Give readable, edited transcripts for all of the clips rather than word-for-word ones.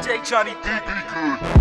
DJ Johnny B good.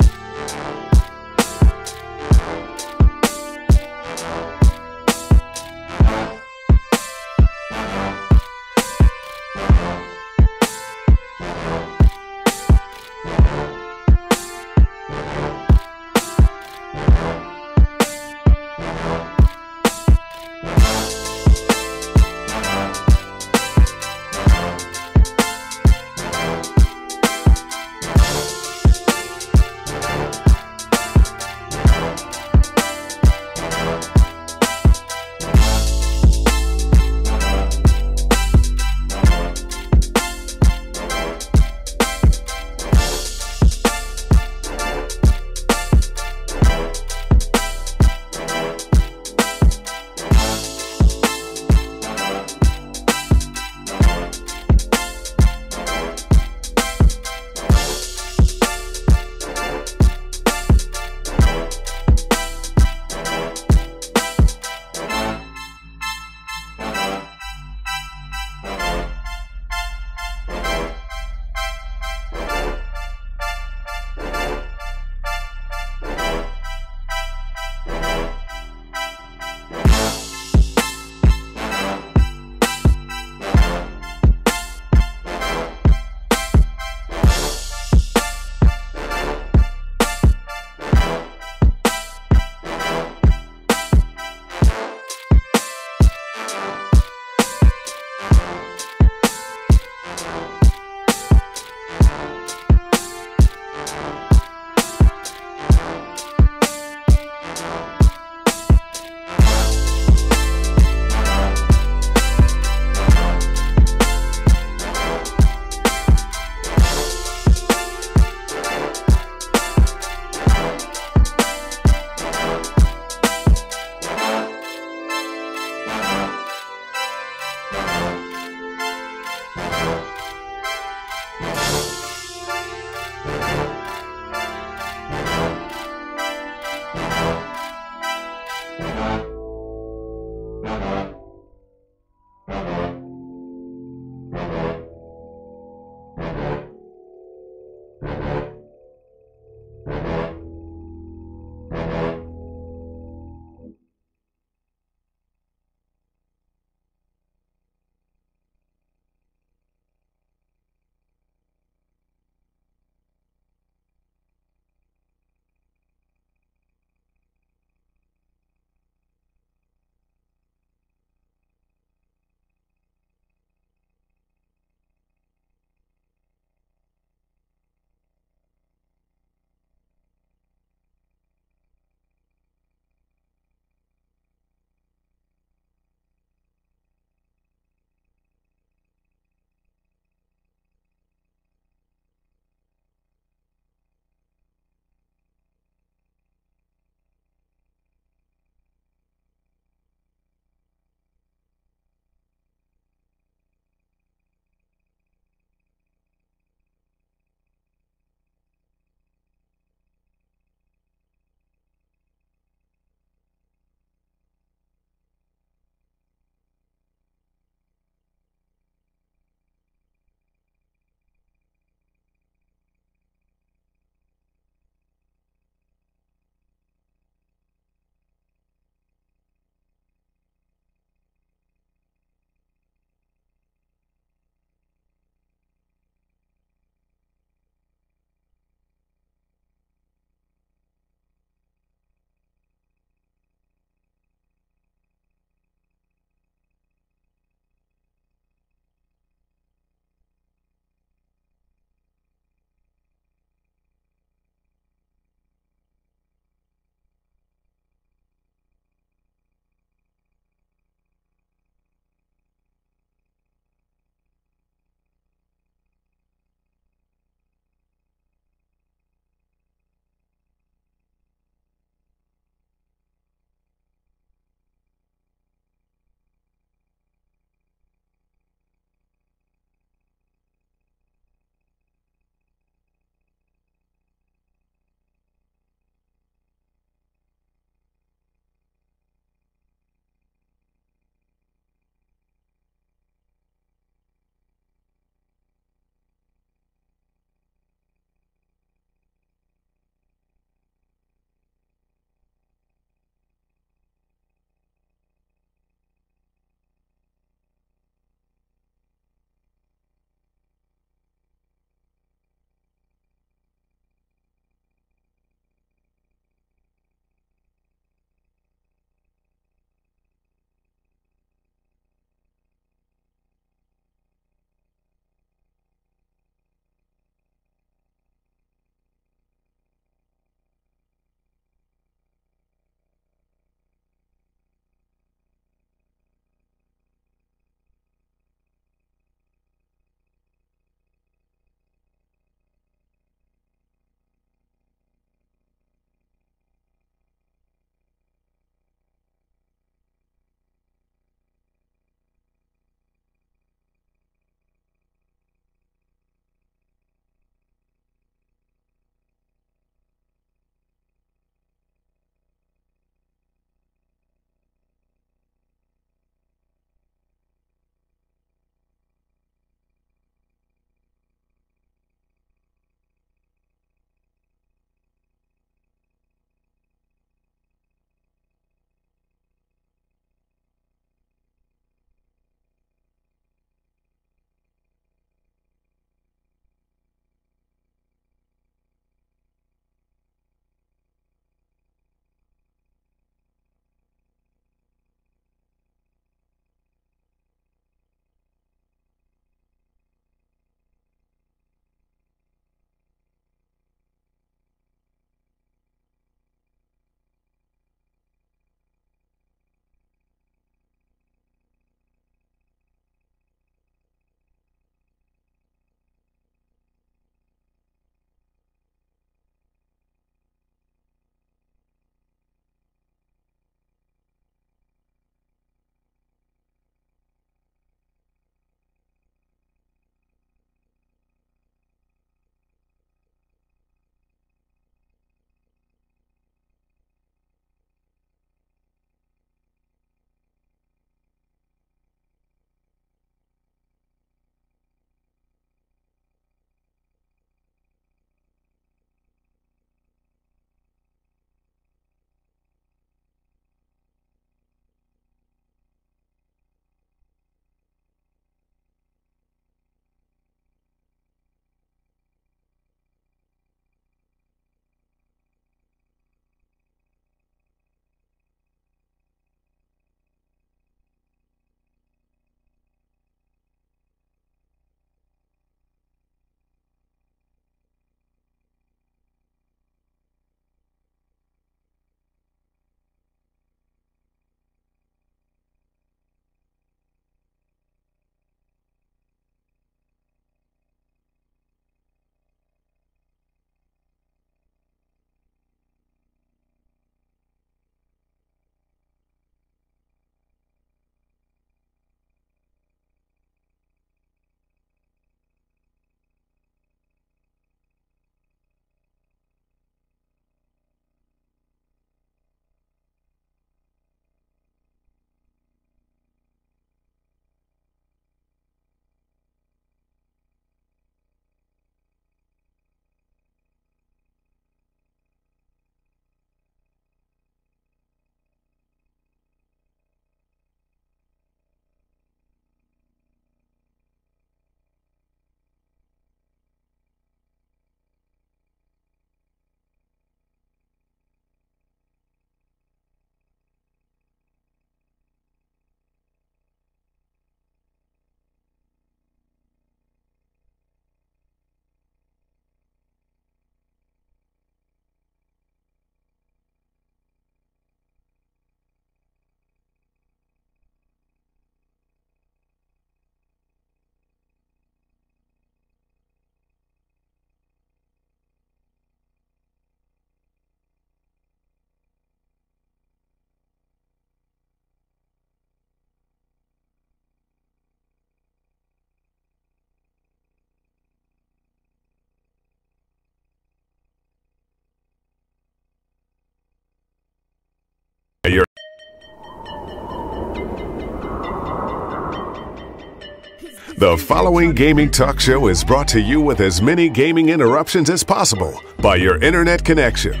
The following gaming talk show is brought to you with as many gaming interruptions as possible by your internet connection.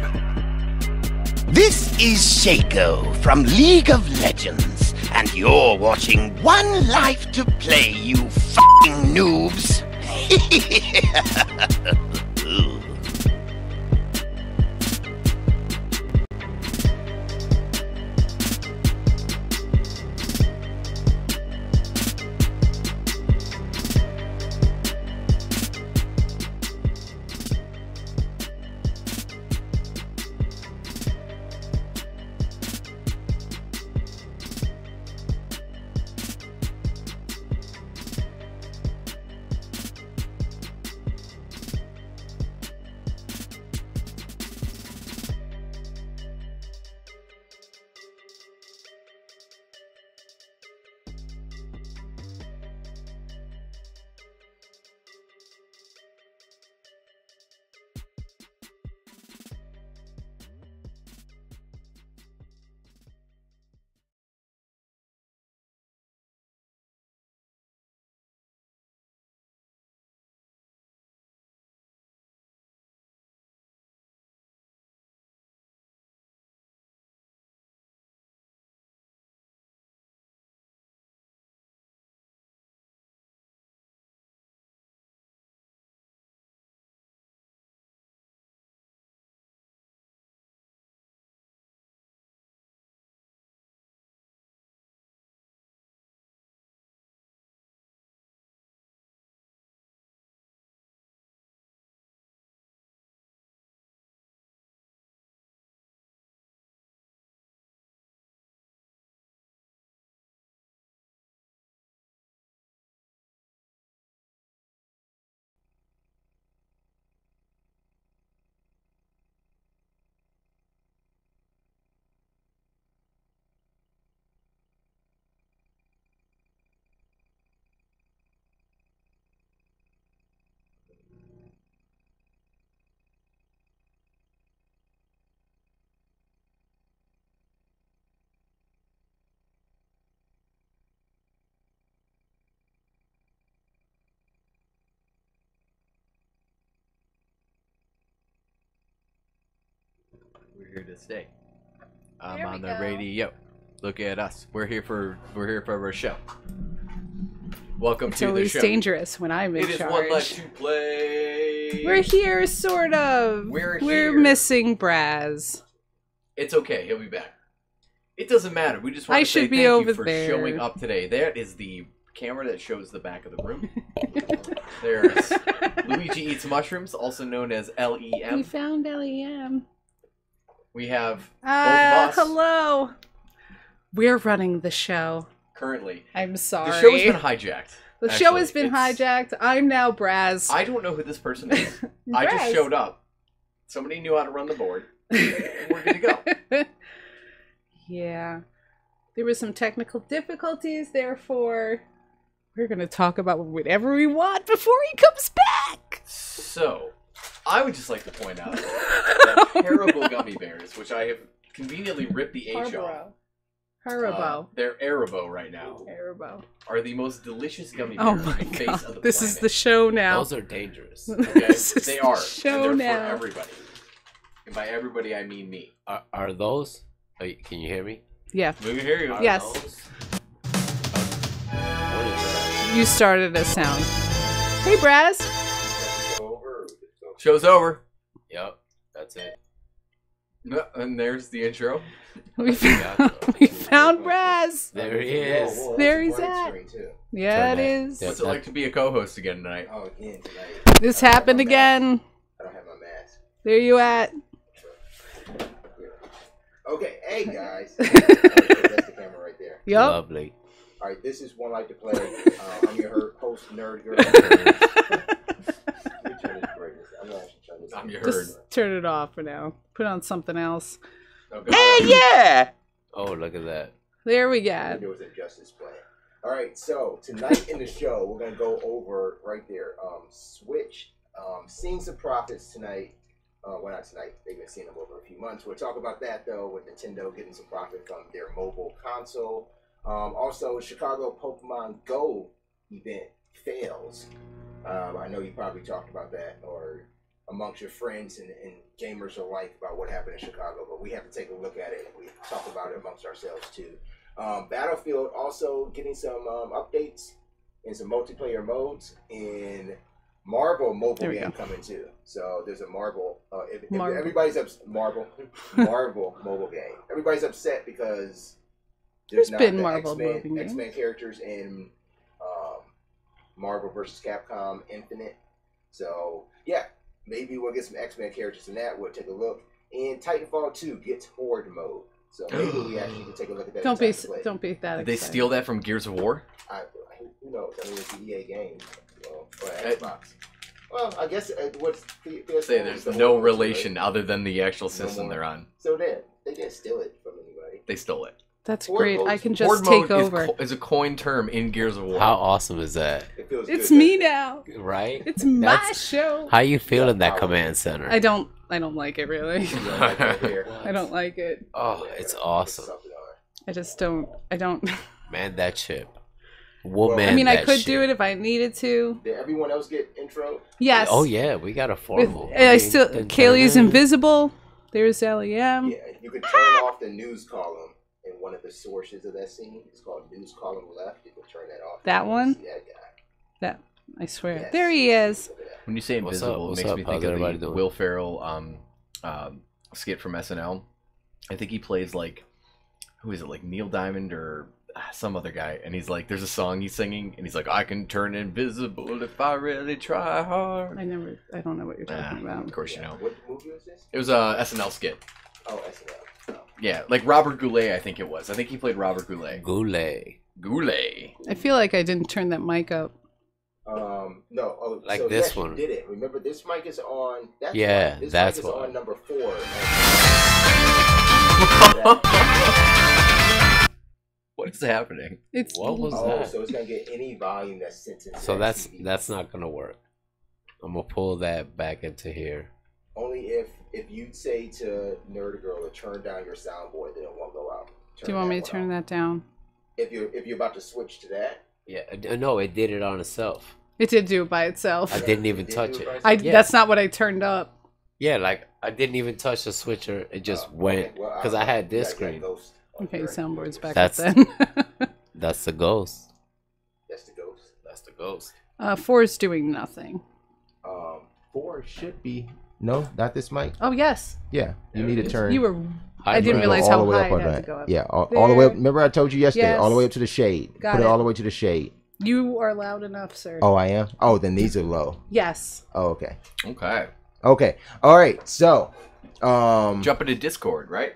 This is Shaco from League of Legends, and you're watching 1Life2Play, you f***ing noobs. We're here to stay. I'm on the radio. Look at us. We're here for our show. Welcome to the show. It's always dangerous when I'm in charge. It is 1Life2Play. We're here, sort of. We're here. Missing Braz. It's okay. He'll be back. It doesn't matter. We just want to say thank you for showing up today. That is the camera that shows the back of the room. There's Luigi Eats Mushrooms, also known as LEM. We found LEM. We have both of us. Hello. We're running the show. Currently. I'm sorry. The show has been hijacked. The show has been hijacked. I'm now Braz. I don't know who this person is. I just showed up. Somebody knew how to run the board. We're good to go. Yeah. There were some technical difficulties, therefore we're going to talk about whatever we want before he comes back. So, I would just like to point out that Haribo gummy bears, which I have conveniently ripped the H off. Haribo. They're Haribo right now. Haribo. Are the most delicious gummy bears on the face of the This planet. Is the show now. Those are dangerous. Okay? They are. Show and they're now. for everybody. And by everybody, I mean me. Are those? Can you hear me? Yeah. We can hear you. Yes. What is that? You started a sound. Hey, Braz. Show's over. Yep, that's it. And there's the intro. We found Braz. There he is. There he's at. Yeah, it is. What's it like to be a co-host again tonight? Oh, again tonight. This happened again. I don't have my mask. There you at. Okay, hey guys. That's the camera right there. Yep. Lovely. All right, this is 1Life2Play. I'm your host, Nerd Girl. I'm your Just turn it off for now. Put on something else. Okay. Hey, yeah! Oh, look at that. There we go. There was a justice play. All right, so tonight in the show, we're going to go over right there. Switch, seeing some profits tonight. Well, not tonight. They've been seeing them over a few months. We'll talk about that, though, with Nintendo getting some profit from their mobile console. Also, Chicago Pokemon Go event fails. I know you probably talked about that or amongst your friends and gamers alike about what happened in Chicago, but we have to take a look at it and we talk about it amongst ourselves too. Battlefield also getting some updates and some multiplayer modes, and Marvel mobile game coming too. So there's a Marvel. If everybody's Marvel mobile game. Everybody's upset because there's not been the Marvel X-Men characters in Marvel vs. Capcom Infinite. So yeah, maybe we'll get some X-Men characters in that. We'll take a look. And Titanfall 2 gets Horde mode. So maybe we actually can take a look at that. Don't be that. Did they steal that from Gears of War? Who knows? I mean, it's an EA game, or Xbox. Well, I guess what's say there's no relation other than the actual system they're on. So then they didn't steal it from anybody. They stole it. That's great. I can just take over. Is a coin term in Gears of War. How awesome is that? It's me now. Right? It's my show. How you feel in that command center? I don't like it really. I don't like it. Oh, it's awesome. I just don't. Man, that ship. I mean, I could do it if I needed to. Did everyone else get intro? Yes. Oh yeah, we got a formal. Kaylee's invisible. There's LEM. Yeah, you could turn off the news column in one of the sources of that scene. It's called news column left. You can turn that off. That one? That guy. That I swear. Yes. There he is. When you say invisible, it makes me think of the Will Ferrell skit from SNL. I think he plays like, who is it, like Neil Diamond or some other guy, and he's like, there's a song he's singing, and he's like, I can turn invisible if I really try hard. I don't know what you're talking about. Of course you know. What movie was this? It was a SNL skit. Oh, SNL. Oh. Yeah, like Robert Goulet, I think it was. I think he played Robert Goulet. Goulet. I feel like I didn't turn that mic up. No. Oh, like so this yes, one. You did it. Remember, this mic is on. That's yeah, this that's mic is why. on number 4. What is happening? What was that? So it's gonna get any volume that's sent into So that that's TV. not gonna work. I'm gonna pull that back into here. Only if you say to Nerd Girl to turn down your soundboard, then it won't go out. Do you want me to turn that down? If you're about to switch to that. Yeah, no, it did it on itself. It did do it by itself. I didn't even touch it. That's not what I turned up. Yeah, like I didn't even touch the switcher. It just went because I had this screen. Okay, soundboard's back That's up then. That's the ghost. That's the ghost. That's the ghost. 4 is doing nothing. 4 should be not this mic. Oh yes. Yeah, you need to turn. You were. I didn't realize how high it had to go up. Yeah, all the way up. Remember I told you yesterday, all the way up to the shade. Put it all the way to the shade. You are loud enough, sir. Oh, I am? Oh, then these are low. Yes. Oh, okay. Okay. All right. So, jump into Discord, right?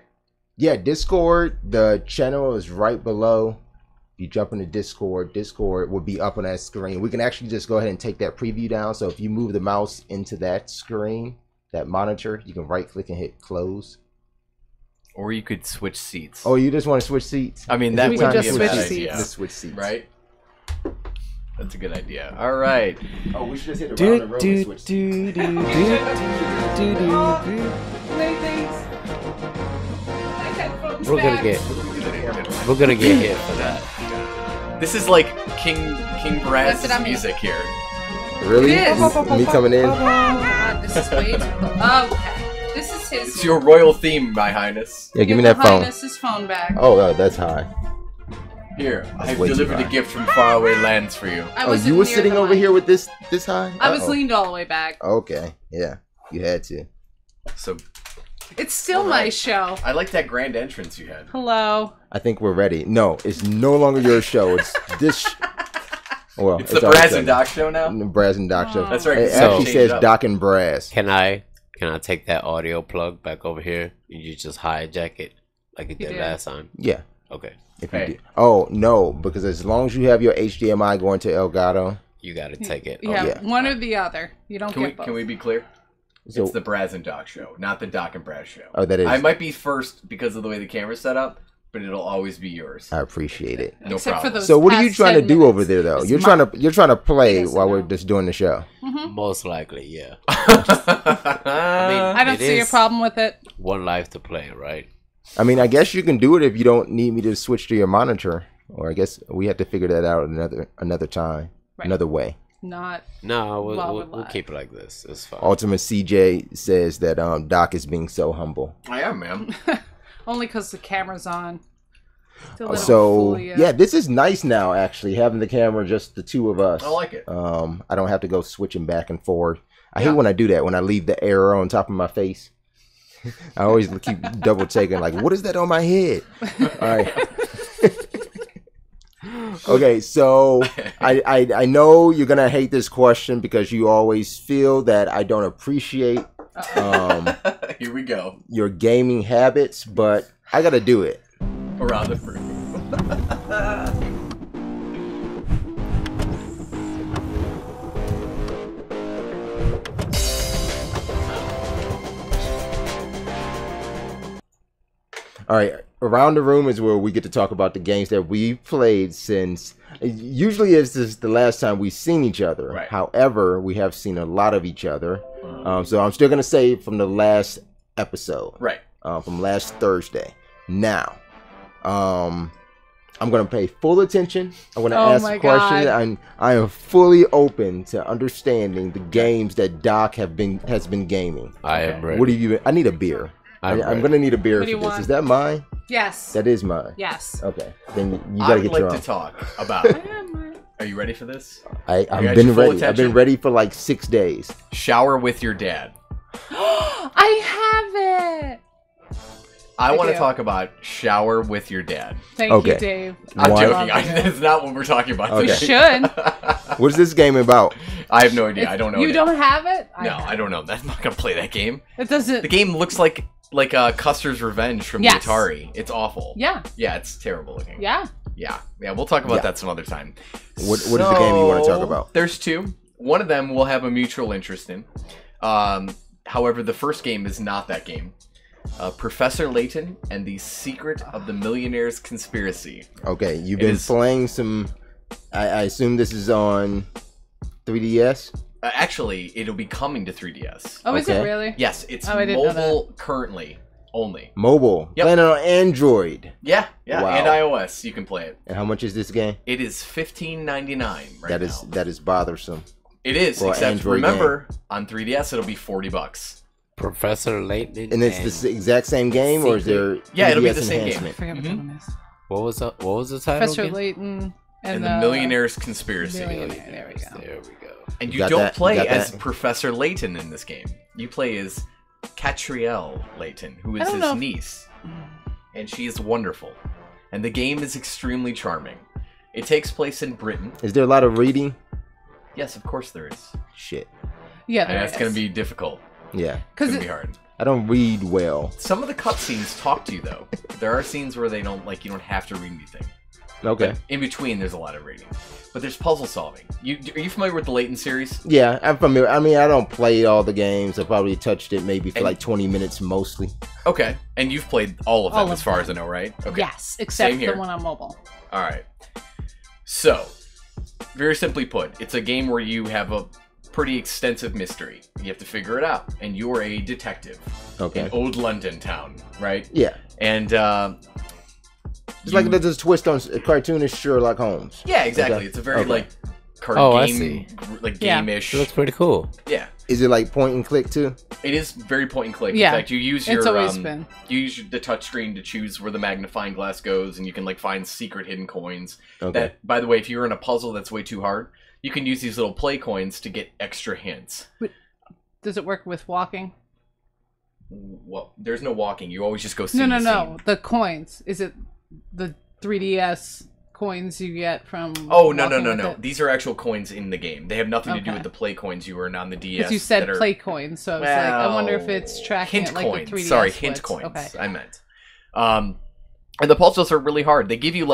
Yeah, Discord. The channel is right below. If you jump into Discord will be up on that screen. We can actually just go ahead and take that preview down. So if you move the mouse into that screen, that monitor, you can right click and hit close. Or you could switch seats. Oh, you just want to switch seats? I mean, that would be just a bad switch idea. Just switch seats. Right? That's a good idea. All right. Oh, we should just hit around the room and switch seats. We're gonna get hit for that. This is like King Brass's music here. Really? It is. Me coming in? Oh God, this is way too close. Okay, this is his. It's your royal theme, My Highness. Yeah, give me that phone. Highness's phone back. Oh, that's high. Here, I have way too delivered high. a gift from faraway lands for you. Oh, you were sitting over here with this high? I was leaned all the way back. Okay, yeah, you had to. So It's still my show. I like that grand entrance you had. Hello. I think we're ready. No, it's no longer your show. It's this. Well, it's the Braz and Doc show now. The Braz and Doc show. That's right. It actually says Doc and Braz. Can I take that audio plug back over here and you just hijack it like you did last time? Yeah. Okay. If you do. Oh no, because as long as you have your HDMI going to Elgato, you got to take it. Yeah, one or the other. You don't get both. Can we be clear? So, it's the Braz and Doc show, not the Doc and Braz show. Oh, that is. I might be first because of the way the camera's set up, but it'll always be yours. I appreciate it. No Except problem. for those So what are you past trying to 10 do minutes. over there though? It's You're trying to play while we're just doing the show. Most likely, yeah. I don't see a problem with it. 1Life2Play, right? I mean, I guess you can do it if you don't need me to switch to your monitor, or I guess we have to figure that out another time. another way. Not. No, we'll keep it like this. It's fine. Ultimate CJ says that Doc is being so humble. I am, man. Only because the camera's on. So yeah, this is nice now. Actually, having the camera just the two of us. I like it. I don't have to go switching back and forth. I hate when I do that. When I leave the arrow on top of my face, I always keep double checking. Like, what is that on my head? All right. Okay, so I know you're gonna hate this question because you always feel that I don't appreciate here we go, your gaming habits, but I gotta do it. Around the room. All right, around the room is where we get to talk about the games that we've played since. Usually, it's just the last time we've seen each other. Right. However, we have seen a lot of each other. So I'm still gonna say from the last episode. Right. From last Thursday. Now, I'm gonna pay full attention. I'm gonna ask questions. I am fully open to understanding the games that Doc has been gaming. I am ready. What do you? I need a beer. I'm gonna need a beer for this. Want? Is that mine? Yes. That is mine. Yes. Okay. Then you gotta get your own. I would like to talk about. Are you ready for this? I've been ready. Attention? I've been ready for like 6 days. Shower with your dad. I have it. I want to talk about shower with your dad. Thank you, Dave. I'm joking. That's not what we're talking about. Okay. We should. What is this game about? I have no idea. I don't know. You don't have it? I don't know. I'm not gonna play that game. It doesn't. The game looks like Custer's Revenge from the Atari. It's awful. Yeah. Yeah, it's terrible looking. Yeah. Yeah. We'll talk about that some other time. What is the game you want to talk about? There's two. One of them we'll have a mutual interest in. However, the first game is not that game. Professor Layton and the Secret of the Millionaire's Conspiracy. Okay, you've been playing some. I assume this is on 3DS. Actually, it'll be coming to 3DS. Oh, is it really? Yes, it's mobile currently only. Mobile. Yep. Playing it on Android. Yeah, wow. And iOS. You can play it. And how much is this game? It is $15.99 right now. That is bothersome. It is, except remember, on 3DS it'll be $40. Professor Layton. And it's the exact same game, or is there? Yeah, it'll be the same game. I forget what one is. What was the title? Professor Layton and the Millionaire's Conspiracy. There we go. There we go. And you don't play as Professor Layton in this game. You play as Catrielle Layton, who is his niece. And she is wonderful. And the game is extremely charming. It takes place in Britain. Is there a lot of reading? Yes, of course there is. Shit. Yeah, and that's going to be difficult. Yeah. It's going to be hard. I don't read well. Some of the cutscenes talk to you, though. There are scenes where they don't, you don't have to read anything. Okay. But in between, there's a lot of reading. But there's puzzle solving. Are you familiar with the Layton series? Yeah, I'm familiar. I mean, I don't play all the games. I probably touched it maybe for like 20 minutes mostly. Okay. And you've played all of them as far as I know, right? Okay. Yes, except the one on mobile. All right. So, very simply put, it's a game where you have a pretty extensive mystery. You have to figure it out. And you're a detective. Okay. In old London town, right? Yeah. And, it's like there's a twist on cartoonish Sherlock Holmes. Yeah, exactly. Okay. It's a very, card game, game-ish. It looks pretty cool. Yeah. Is it like point and click too? It is very point and click. Yeah. In fact, you use your it's always been. You use the touchscreen to choose where the magnifying glass goes, and you can find secret hidden coins. Okay. That, by the way, if you're in a puzzle that's way too hard, you can use these little play coins to get extra hints. Does it work with walking? Well, there's no walking. You always just go scene to No. scene. The coins. Is it the 3DS coins you get from? Oh, no. These are actual coins in the game. They have nothing to do with the play coins you earn on the DS. Because you said play coins, so it's I wonder if it's tracking hint it coins. The 3DS Sorry, splits. hint coins. Okay. I meant. And the puzzles are really hard. They give you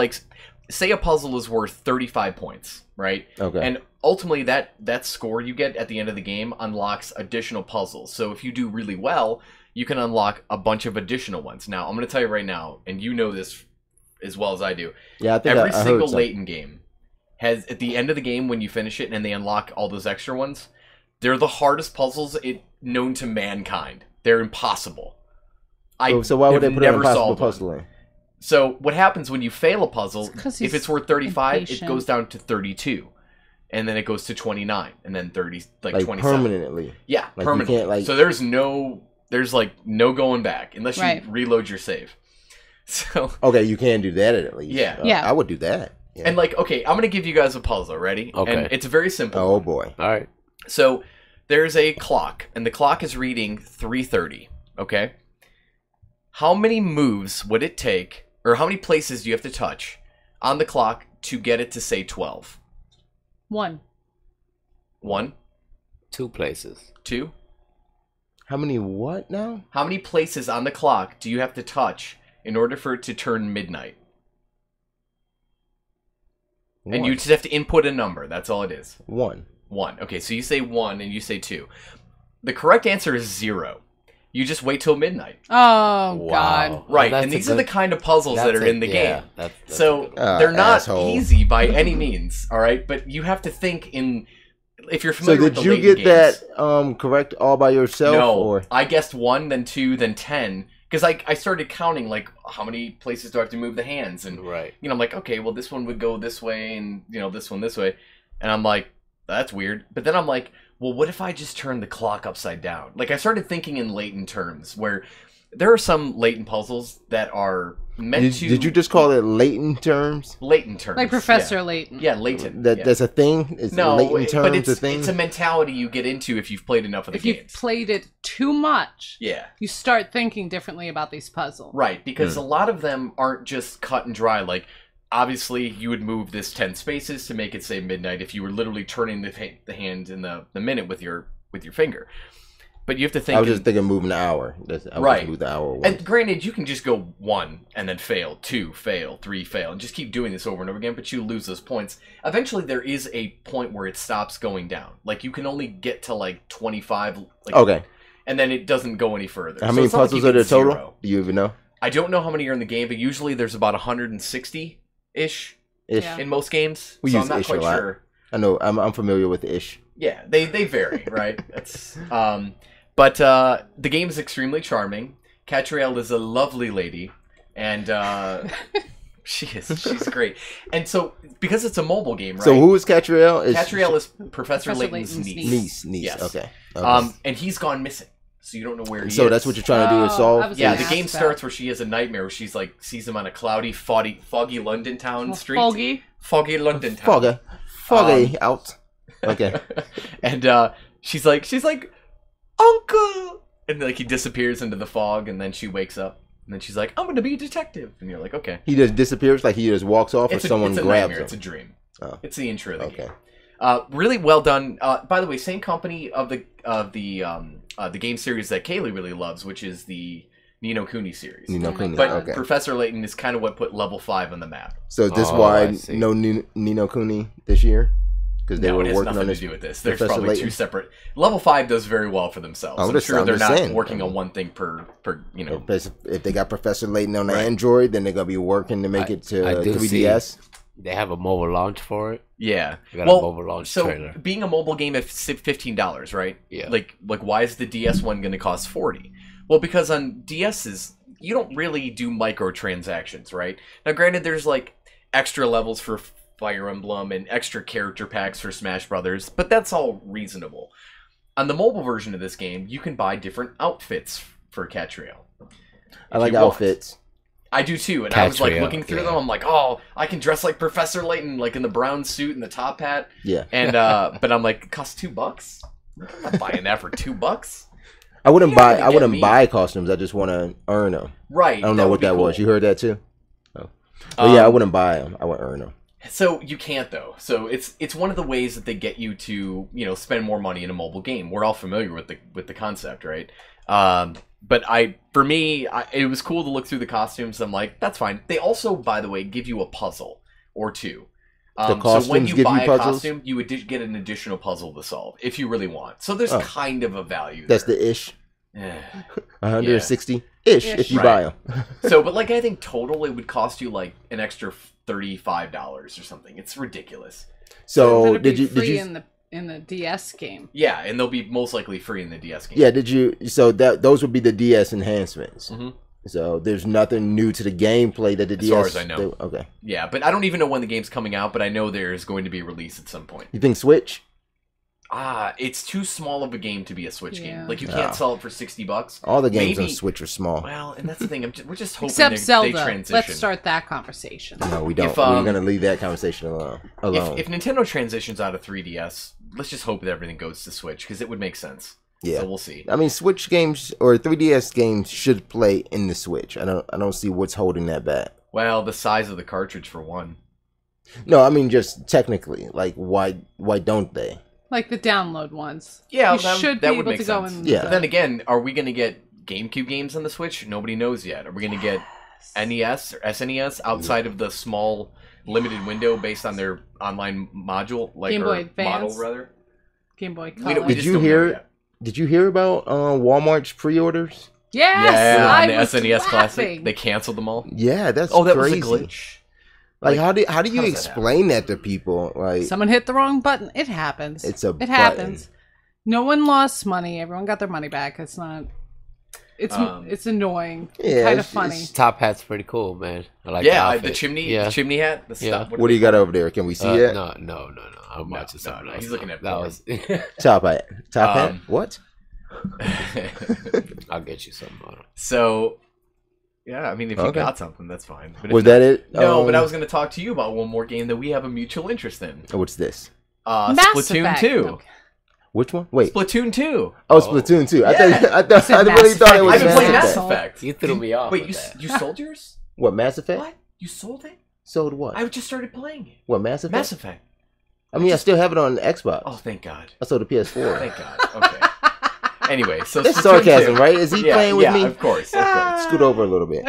say a puzzle is worth 35 points, right? Okay. And ultimately that score you get at the end of the game unlocks additional puzzles. So if you do really well, you can unlock a bunch of additional ones. Now, I'm going to tell you right now, and you know this as well as I do. Yeah, I think every I single Layton game has, at the end of the game when you finish it and they unlock all those extra ones, they're the hardest puzzles known to mankind. They're impossible. So why would they put an impossible puzzle in? So what happens when you fail a puzzle, if it's worth 35, it goes down to 32. and then it goes to 29, and then 30, like 27. Permanently. Yeah, like permanently. You can't, like... So there's like no going back unless you reload your save. So okay, you can do that at least. Yeah, I would do that. Yeah. And like, okay, I'm gonna give you guys a puzzle. Ready? Okay. And it's very simple. Oh boy. All right. So there's a clock, and the clock is reading 3:30. Okay. How many moves would it take, or how many places do you have to touch on the clock to get it to say 12? 1. 1. 2 places. 2. How many what now? How many places on the clock do you have to touch in order for it to turn midnight? 1. And you just have to input a number. That's all it is. 1. 1. Okay, so you say 1 and you say 2. The correct answer is 0. You just wait till midnight. Oh, wow. God. Right, and these are the kind of puzzles that are in the game. That's so they're not easy by any means, all right? But you have to think in... If you're familiar with the So did you get that correct all by yourself? No, or? I guessed 1, then 2, then 10. Because I started counting, like, how many places do I have to move the hands? And, I'm like, okay, well, this one would go this way, and, this one this way. And I'm like, that's weird. But then I'm like, well, what if I just turn the clock upside down? Like, I started thinking in latent terms, where there are some latent puzzles that are meant to... Did you just call it latent terms? Latent terms. Like Professor Layton. Yeah, latent. That's a thing? Is latent terms but it's a thing? It's a mentality you get into if you've played enough of the games. If you've played it too much, yeah, you start thinking differently about these puzzles. Right, because a lot of them aren't just cut and dry. Like, obviously, you would move this 10 spaces to make it say midnight if you were literally turning the hand in the minute with your finger. But you have to think... I was just thinking moving the hour. Right. Move the hour once. And granted, you can just go 1 and then fail, 2, fail, 3, fail, and just keep doing this over and over again, but you lose those points. Eventually, there is a point where it stops going down. Like, you can only get to, like, 25. Like, okay. And then it doesn't go any further. How many puzzles are there total? Do you even know? I don't know how many are in the game, but usually there's about 160-ish in most games. We use I'm not ish quite a lot. Sure. I know. I'm familiar with ish. Yeah, they vary, right? That's But the game is extremely charming. Catriel is a lovely lady, and she's great. And so, because it's a mobile game, right? So who is Catriel? Catriel is Professor Layton's niece. Niece. Yes. Okay. And he's gone missing, so you don't know where he is. So that's what you're trying to do is solve? Yeah, the game starts where she has a nightmare where she's like sees him on a cloudy, foggy London town street. Foggy London town. Foggy out. Okay. And she's like, Uncle! And like he disappears into the fog, and then she wakes up, and then she's like, I'm gonna be a detective. And you're like, okay. He just disappears, like he just walks off, or someone grabs him? It's a dream. Oh. It's the intro of the game. Really well done. By the way, same company of the game series that Kaylee really loves, which is the Ni no Kuni series. Ni no Kuni, but okay. Professor Layton is kind of what put level 5 on the map. So is this why no Ni no Kuni this year? Because they were it has working nothing on this. To do with this. There's Professor probably Layton. 2 separate. Level 5 does very well for themselves. I'm sure they're not working on one thing per. If they got Professor Layton on the Android, then they're gonna be working to make it to 3DS. They have a mobile launch for it. Yeah. They got a mobile launch trailer. Being a mobile game at $15, right? Yeah. Like why is the DS one going to cost $40? Well, because on DS's you don't really do microtransactions, right? Now, granted, there's like extra levels for Fire Emblem and extra character packs for Smash Brothers, but that's all reasonable. On the mobile version of this game, you can buy different outfits for Catriel. I like outfits. I do too, and I was like looking through them. I'm like, oh, I can dress like Professor Layton, like in the brown suit and the top hat. Yeah. And but I'm like, it costs $2. I'm not buying that for $2. I wouldn't buy costumes. I just want to earn them. Right. I don't know what that was. You heard that too? Oh. But yeah, I wouldn't buy them. I would earn them. So you can't though. So it's one of the ways that they get you to spend more money in a mobile game. We're all familiar with the concept, right? But for me, it was cool to look through the costumes. I'm like, that's fine. They also, by the way, give you a puzzle or 2. So when you buy a costume, you would get an additional puzzle to solve if you really want. So there's kind of a value. That's the ish. 160 ish if you buy them. So, but like I think total it would cost you like an extra $35 or something. It's ridiculous. So did you in the DS game? Yeah, and they'll be most likely free in the DS game. Yeah, did you? So those would be the DS enhancements. Mm-hmm. So there's nothing new to the gameplay that the DS... As far as I know. Okay. Yeah, but I don't even know when the game's coming out, but I know there's going to be a release at some point. You think Switch? It's too small of a game to be a Switch game. Like, you can't sell it for $60. All the games on Switch are small. Well, and that's the thing. We're just hoping Except they Zelda. transition. Let's start that conversation. No, we don't. We're going to leave that conversation alone. If Nintendo transitions out of 3DS, let's just hope that everything goes to Switch, because it would make sense. Yeah. So we'll see. I mean, Switch games or 3DS games should play in the Switch. I don't see what's holding that back. Well, the size of the cartridge, for one. No, I mean, just technically. Like, why don't they? Like the download ones. Yeah, you should be able to go in. Yeah. But then again, are we going to get GameCube games on the Switch? Nobody knows yet. Are we going to get NES or SNES outside of the small limited window based on their online module, like Game Boy Advance. Model rather? Game Boy Color. Did you hear about Walmart's pre-orders? Yes, yeah, I on the was SNES laughing. Classic, they canceled them all. Yeah, that's that crazy. was a glitch. Like how do you explain that to people? Like, someone hit the wrong button. It happens. It happens. No one lost money. Everyone got their money back. It's not. It's annoying. Yeah, kind of funny. Top hat's pretty cool, man. I like the chimney hat. What do you got over there? Can we see it? No. I'm watching something else. He's looking at that was top hat. Top hat. What? I'll get you something on it. So. Yeah, I mean, if you got something, that's fine. But was that it? No, but I was going to talk to you about one more game that we have a mutual interest in. What's this? Splatoon 2. Okay. Which one? Wait. Splatoon 2. Oh, Splatoon 2. I really thought it was I've been playing Mass Effect. You threw me off. Wait, you sold yours? What, Mass Effect? What? You sold it? Sold what? I just started playing it. What, Mass Effect? Mass Effect. I mean, I still have it on Xbox. Oh, thank God. I sold the PS4. Thank God. Okay. Anyway, so that's sarcasm, right? Is he playing with me? Yeah, of course. Scoot over a little bit,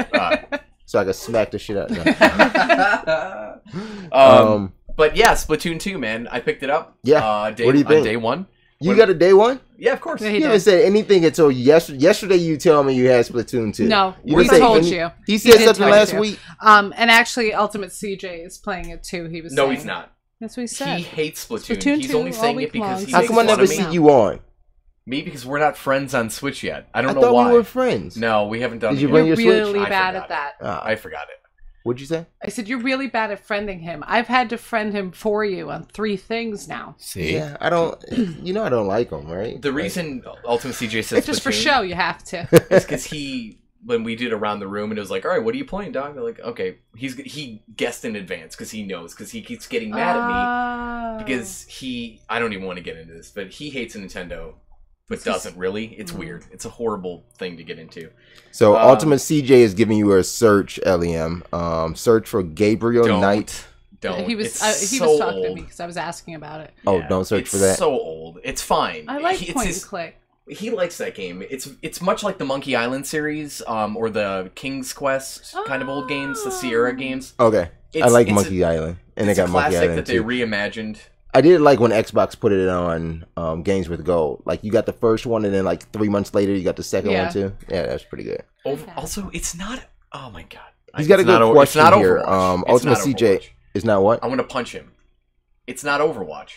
so I can smack the shit out. But yeah, Splatoon 2, man. I picked it up. Yeah. What do you think? On day one. You got a day one? Yeah, of course. You haven't said anything until yesterday. You tell me you had Splatoon 2. No, we told you. He said something last week. And actually, Ultimate CJ is playing it too. He was. No, he's not. That's what he said. He hates Splatoon. He's only saying it because he. How come I never see you on? Me, because we're not friends on Switch yet. I don't know why. I thought we were friends. No, we haven't done it. Did you bring your Switch? You're really bad at that. I forgot it. What'd you say? I said, you're really bad at friending him. I've had to friend him for you on 3 things now. See? Yeah, I don't... You know I don't like him, right? The reason Ultimate CJ says it's just for show, you have to. It's because when we did Around the Room, and it was like, all right, what are you playing, dog? They're like, okay. He guessed in advance because he knows, because he keeps getting mad at me. Because I don't even want to get into this, but he hates Nintendo. But doesn't really. It's weird. It's a horrible thing to get into. So Ultimate CJ is giving you a search, LEM. Search for Gabriel Knight. Don't. He was talking to me because I was asking about it. Oh, don't search for that. It's so old. It's fine. I like point and click. He likes that game. It's much like the Monkey Island series, or the King's Quest kind of old games, the Sierra games. Okay, I like Monkey Island, and they got Monkey Island that they reimagined. I did like when Xbox put it on Games with Gold. Like, you got the first one, and then like 3 months later, you got the second one too. Yeah, that's pretty good. Also, it's not. Oh my God, he's got a good question here. Ultimate CJ is not what? I want to punch him. It's not Overwatch.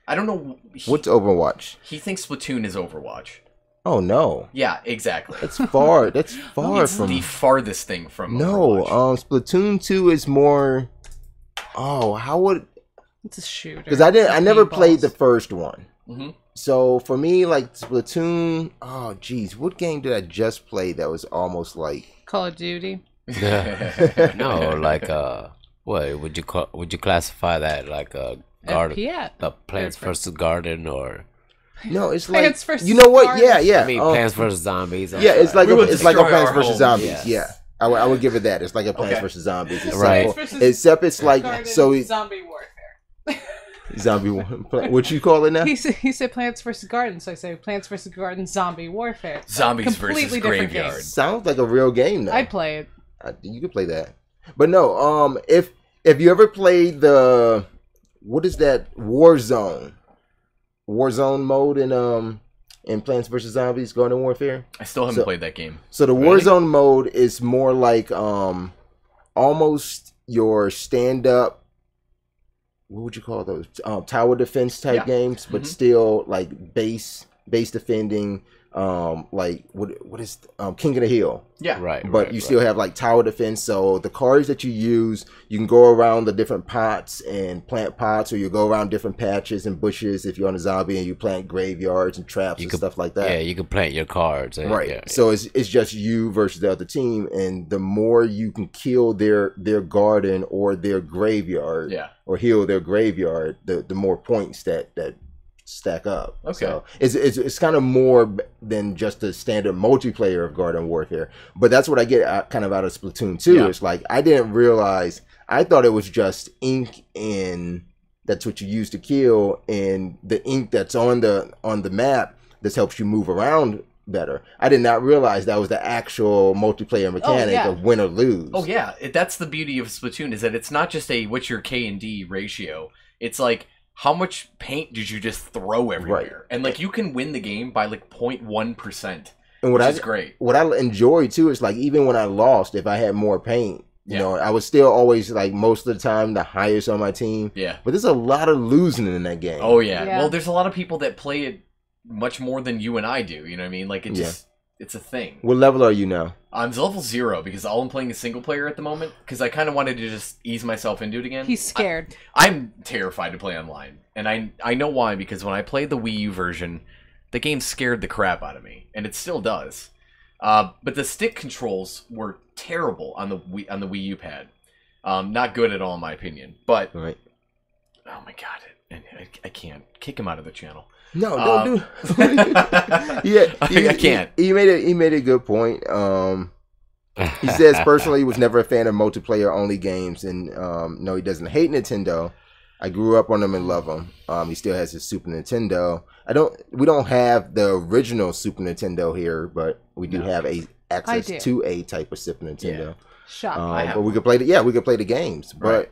I don't know. What's Overwatch? He thinks Splatoon is Overwatch. Oh no. Yeah, exactly. That's far. That's far it's from the farthest thing from. No, Overwatch. Splatoon 2 is more. Oh, how would? It's a shooter. Because I never played the first one. Mm-hmm. So for me, like Splatoon. Oh, geez, what game did I just play that was almost like Call of Duty? No, like what would you classify that like a garden? The Plants vs. Garden or? No, it's Plants like vs. you know what? Garden? Yeah. I mean, Plants vs. Zombies. Yeah, it's like a Plants vs. Zombies. Yes. Yeah. I would give it that. It's like a Plants vs. Zombies. It's right. Except it's like zombie warfare. Zombie. What you call it now? He said Plants vs. Garden, so I say Plants vs. Garden Zombie Warfare. Zombies versus Graveyard. Sounds like a real game, though. I'd play it. You could play that, but no. If you ever played the what is that Warzone mode in Plants vs. Zombies Garden Warfare? I still haven't played that game. So the Warzone mode is more like almost your stand-up. What would you call those? Tower defense type games, but still like base defending. like what is King of the Hill. Yeah, right. But you still have like tower defense. So the cards that you use, you can go around the different pots and plant pots, or you go around different patches and bushes if you're on a zombie and you plant graveyards and traps and stuff like that. Yeah, you can plant your cards. Right. Yeah, so it's just you versus the other team, and the more you can kill their garden or their graveyard, or heal their graveyard, the more points that stack up. Okay. So it's kind of more than just the standard multiplayer of Garden Warfare. But that's what I get kind of out of Splatoon 2. Yeah. It's like I didn't realize, I thought it was just ink, and that's what you use to kill, and the ink that's on the map that helps you move around better. I did not realize that was the actual multiplayer mechanic of win or lose. Oh yeah, that's the beauty of Splatoon, is that it's not just a what's your K and D ratio. It's like, how much paint did you just throw everywhere? Right. And like you can win the game by like 0.1%, which is great. What I enjoy too is like, even when I lost, if I had more paint, you know, I was still always like most of the time the highest on my team. Yeah. But there's a lot of losing in that game. Oh yeah. Well, there's a lot of people that play it much more than you and I do. You know what I mean? Like it just, it's a thing. What level are you now? I'm level 0 because all I'm playing is single player at the moment, because I kind of wanted to just ease myself into it again. He's scared. I'm terrified to play online, and I know why, because when I played the Wii U version, the game scared the crap out of me, and it still does. But the stick controls were terrible on the Wii U pad. Not good at all in my opinion. But oh my god, I can't kick him out of the channel. No, don't do. I can't. He made a good point. He says personally he was never a fan of multiplayer only games, and no, he doesn't hate Nintendo. I grew up on them and love them. He still has his Super Nintendo. We don't have the original Super Nintendo here, but we do have access to a type of Super Nintendo. Shocking. But we could play we could play the games, but.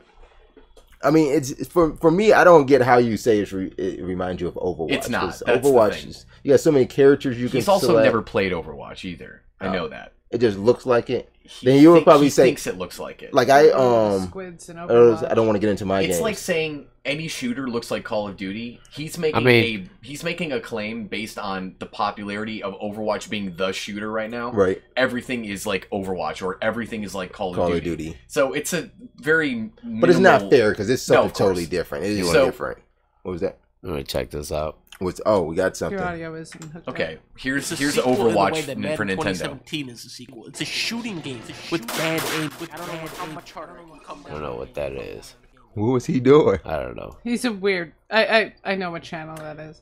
I mean, it's for me. I don't get how you say it reminds you of Overwatch. It's not. Overwatch is, you got so many characters you can. He's also select. never played Overwatch either. I know that. It just looks like it. Then you would probably say thinks it looks like it. Like Squids and Overwatch. I don't want to get into my games. It's like saying any shooter looks like Call of Duty. He's making a claim based on the popularity of Overwatch being the shooter right now. Right. Everything is like Overwatch, or everything is like Call of Duty. So it's a very but it's not fair, because it's something totally different. It is different. What was that? Let me check this out. We got something. Your audio isn't hooked okay. Here's Overwatch for Nintendo. 2017 is a sequel. It's a shooting game with bad aim. I don't know what that is. What was he doing? I don't know. He's a weird. I know what channel that is.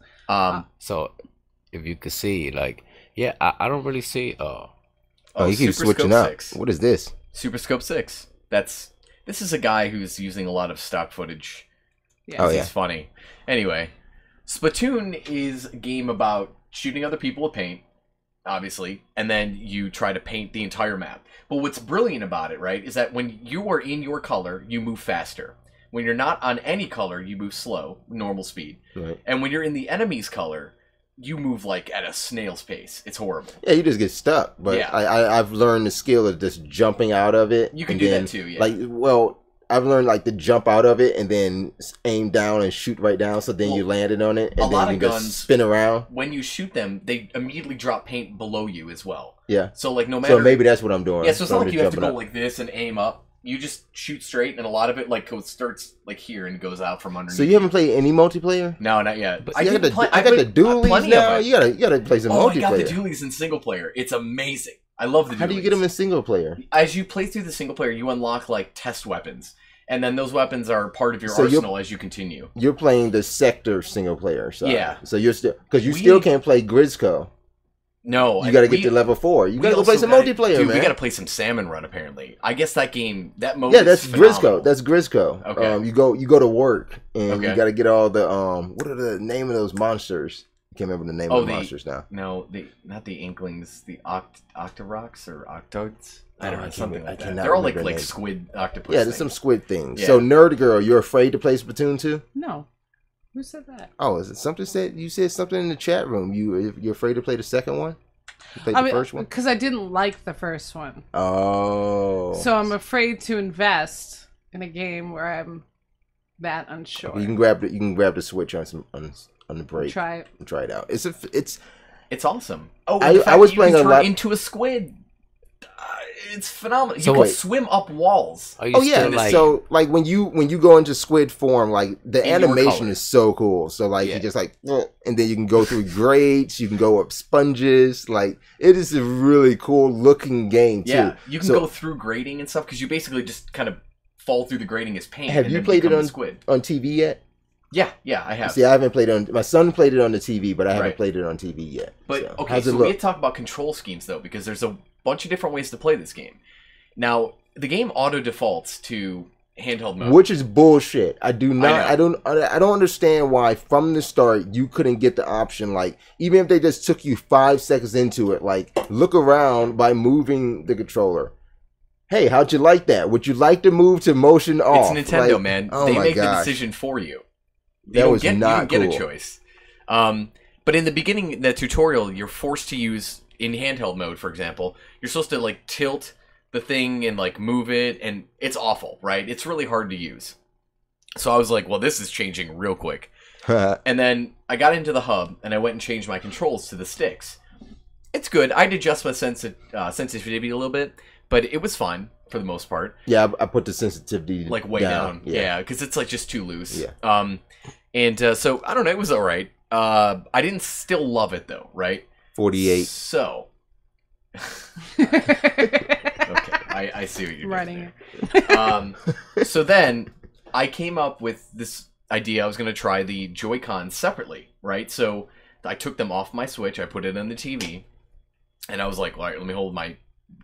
So if you could see, like, I don't really see. He keeps switching up. What is this? Super Scope 6. This is a guy who's using a lot of stock footage. Yeah. It's funny. Anyway, Splatoon is a game about shooting other people with paint, obviously, and then you try to paint the entire map. But what's brilliant about it, right, is that when you are in your color, you move faster. When you're not on any color, you move slow, normal speed. Right. And when you're in the enemy's color, you move like at a snail's pace. It's horrible. Yeah, you just get stuck. But I've learned the skill of just jumping out of it. You can do that too, yeah. Like, I've learned like to jump out of it and then aim down and shoot right down, so then you landed on it, and then you guns, spin around. When you shoot them, they immediately drop paint below you as well. Yeah. So like no matter. So maybe that's what I'm doing. Yeah. So it's not like you have to go like this and aim up. You just shoot straight, and a lot of it like starts like here and goes out from underneath. So you haven't played any multiplayer? No, not yet. But I got the dualies now. You gotta play some multiplayer. I got the dualies in single player. It's amazing. I love the dualies. How do you get them in single player? As you play through the single player, you unlock like test weapons. And then those weapons are part of your arsenal as you continue. You're playing the sector single player side. Yeah. So you're still, because you still can't play Grizzco. No. You got to get to level 4. You got to go play some multiplayer, man. We got to play some Salmon Run, apparently. I guess that game, that mode that's Grizzco. That's Grizzco. Okay. You go to work, and you got to get all the, what are the name of those monsters? I can't remember the name of the monsters now. No, not the Inklings, the Octoroks or Octoids. I don't know, something like that. They're all like squid octopus. Yeah, there's some squid things. Yeah. So, Nerd Girl, you're afraid to play Splatoon 2? No. Who said that? Oh, is it something you said something in the chat room? You're afraid to play the second one? You played the first one? Because I didn't like the first one. Oh. So I'm afraid to invest in a game where I'm that unsure. You can grab the Switch on the break. Try it. Try it out. It's awesome. Oh, I was playing a lot into a squid. It's phenomenal. You can swim up walls. So like when you go into squid form, like the animation is so cool. So like you just like, and then you can go through grates, you can go up sponges. Like it is a really cool looking game too. Yeah, you can go through grating and stuff because you basically just kind of fall through the grating as paint. Have you played it on TV yet? Yeah, I have. See, I haven't played it on. My son played it on the TV, but I haven't played it on TV yet. But okay, so we had to talk about control schemes though, because there's a bunch of different ways to play this game. Now, the game auto defaults to handheld mode, which is bullshit. I don't understand why from the start you couldn't get the option. Like, even if they just took you 5 seconds into it, like look around by moving the controller. Hey, how'd you like that? Would you like to move to motion off? It's Nintendo, man. They make the decision for you. You don't get a choice. But in the beginning, the tutorial, you're forced to use in handheld mode, for example. You're supposed to like tilt the thing and like move it, and it's awful, right? It's really hard to use. So I was like, well, this is changing real quick. And then I got into the hub and I went and changed my controls to the sticks. It's good. I'd adjust my sensitivity a little bit, but it was fine for the most part. Yeah, I put the sensitivity like way down. Yeah, because it's like just too loose. Yeah. So I don't know. It was all right. I didn't still love it though, right? 48. So. Okay, I see what you're doing there. So then I came up with this idea. I was going to try the Joy-Cons separately, right? So I took them off my Switch. I put it on the TV, and I was like, all right, let me hold my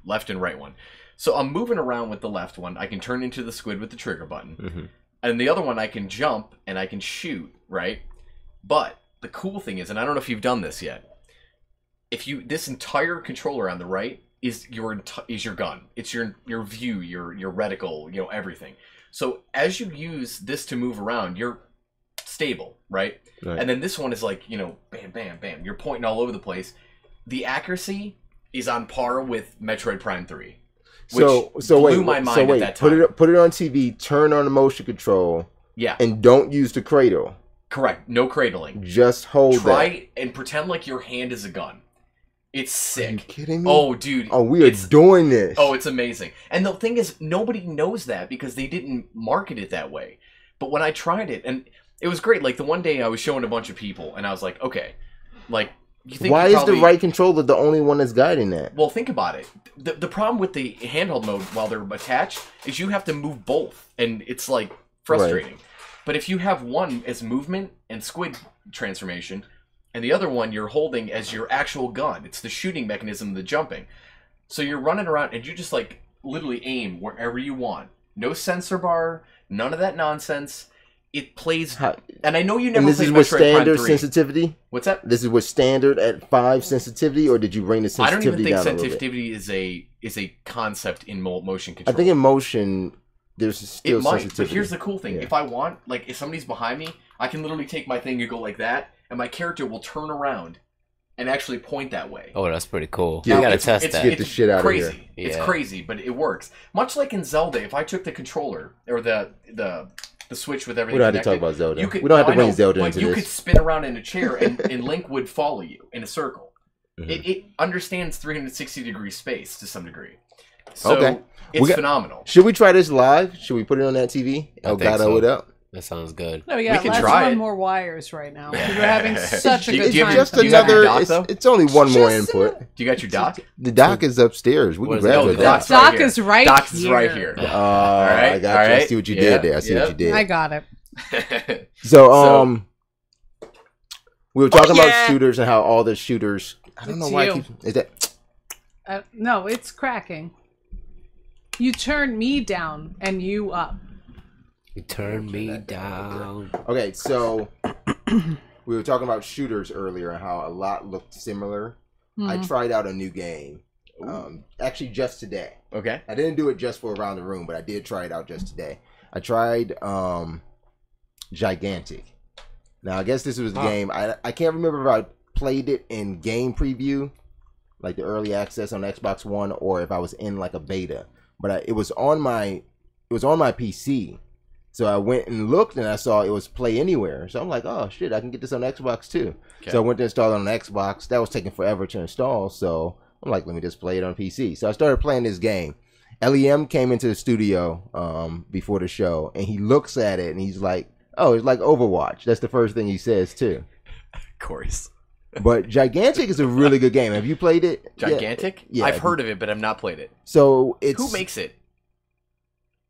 left and right one. So I'm moving around with the left one. I can turn into the squid with the trigger button. Mm-hmm. And the other one, I can jump and I can shoot, right? But the cool thing is, and I don't know if you've done this yet, this entire controller on the right is your gun. It's your view, your reticle, everything. So as you use this to move around, you're stable, right? And then this one is like, bam, bam, bam. You're pointing all over the place. The accuracy is on par with Metroid Prime 3. Which blew my mind at that time. Put it on TV, turn on the motion control. Yeah. And don't use the cradle. Correct. No cradling. Just hold Try and pretend like your hand is a gun. It's sick. Are you kidding me? Oh, dude. Oh, we are doing this. Oh, it's amazing. And the thing is, nobody knows that because they didn't market it that way. But when I tried it, and it was great. Like, the one day I was showing a bunch of people, and I was like, okay, like, you think why is the right controller the only one that's guiding that? Well, think about it. The problem with the handheld mode while they're attached is you have to move both, and it's, like, frustrating. Right. But if you have one as movement and squid transformation, and the other one you're holding as your actual gun. It's the shooting mechanism, the jumping. So you're running around and you just like literally aim wherever you want. No sensor bar, none of that nonsense. It plays... And I know you never played Metroid Prime 3. This is with standard sensitivity? What's that? This is with standard at 5 sensitivity, or did you bring the sensitivity down a little bit? I don't even think sensitivity is a concept in motion control. I think in motion, there's still sensitivity. But here's the cool thing. Yeah. If I want, like if somebody's behind me, I can literally take my thing and go like that, and my character will turn around and actually point that way. Oh, that's pretty cool. You gotta test that. Get the shit out crazy. Of here. Yeah. It's crazy, but it works. Much like in Zelda, if I took the controller or the Switch with everything we don't have to talk about Zelda. We don't have to bring Zelda into this. You could spin around in a chair and Link would follow you in a circle. Mm-hmm. It understands 360-degree space to some degree. So it's phenomenal. Should we try this live? Should we put it on that TV? Elgato it up. That sounds good. No, yeah, we can try run more wires right now. We're having such a good time. It's just another. It's only one more input. Do you got your dock? The dock is upstairs. We can grab it. The dock is right here. Dock is right here. All right, I got you. I see what you did there. I see what you did. I got it. So, we were talking about shooters and how all the shooters. I don't know why. Is that? No, it's cracking. You turn me down and you up. You turn me down. Okay, so we were talking about shooters earlier and how a lot looked similar. Mm-hmm. I tried out a new game, actually just today. Okay. I didn't do it just for Around the Room, but I did try it out just today. I tried Gigantic. Now, I guess this was a game. I can't remember if I played it in game preview, like the early access on Xbox One, or if I was in like a beta. But it was on my PC. So I went and looked, and I saw it was Play Anywhere. So I'm like, oh shit, I can get this on Xbox too. Okay. So I went to install it on Xbox. That was taking forever to install. So I'm like, let me just play it on PC. So I started playing this game. LEM came into the studio before the show, and he looks at it, and he's like, oh, it's like Overwatch. That's the first thing he says too. Of course. But Gigantic is a really good game. Have you played it? Gigantic? Yeah. I've heard of it, but I've not played it. So it's who makes it?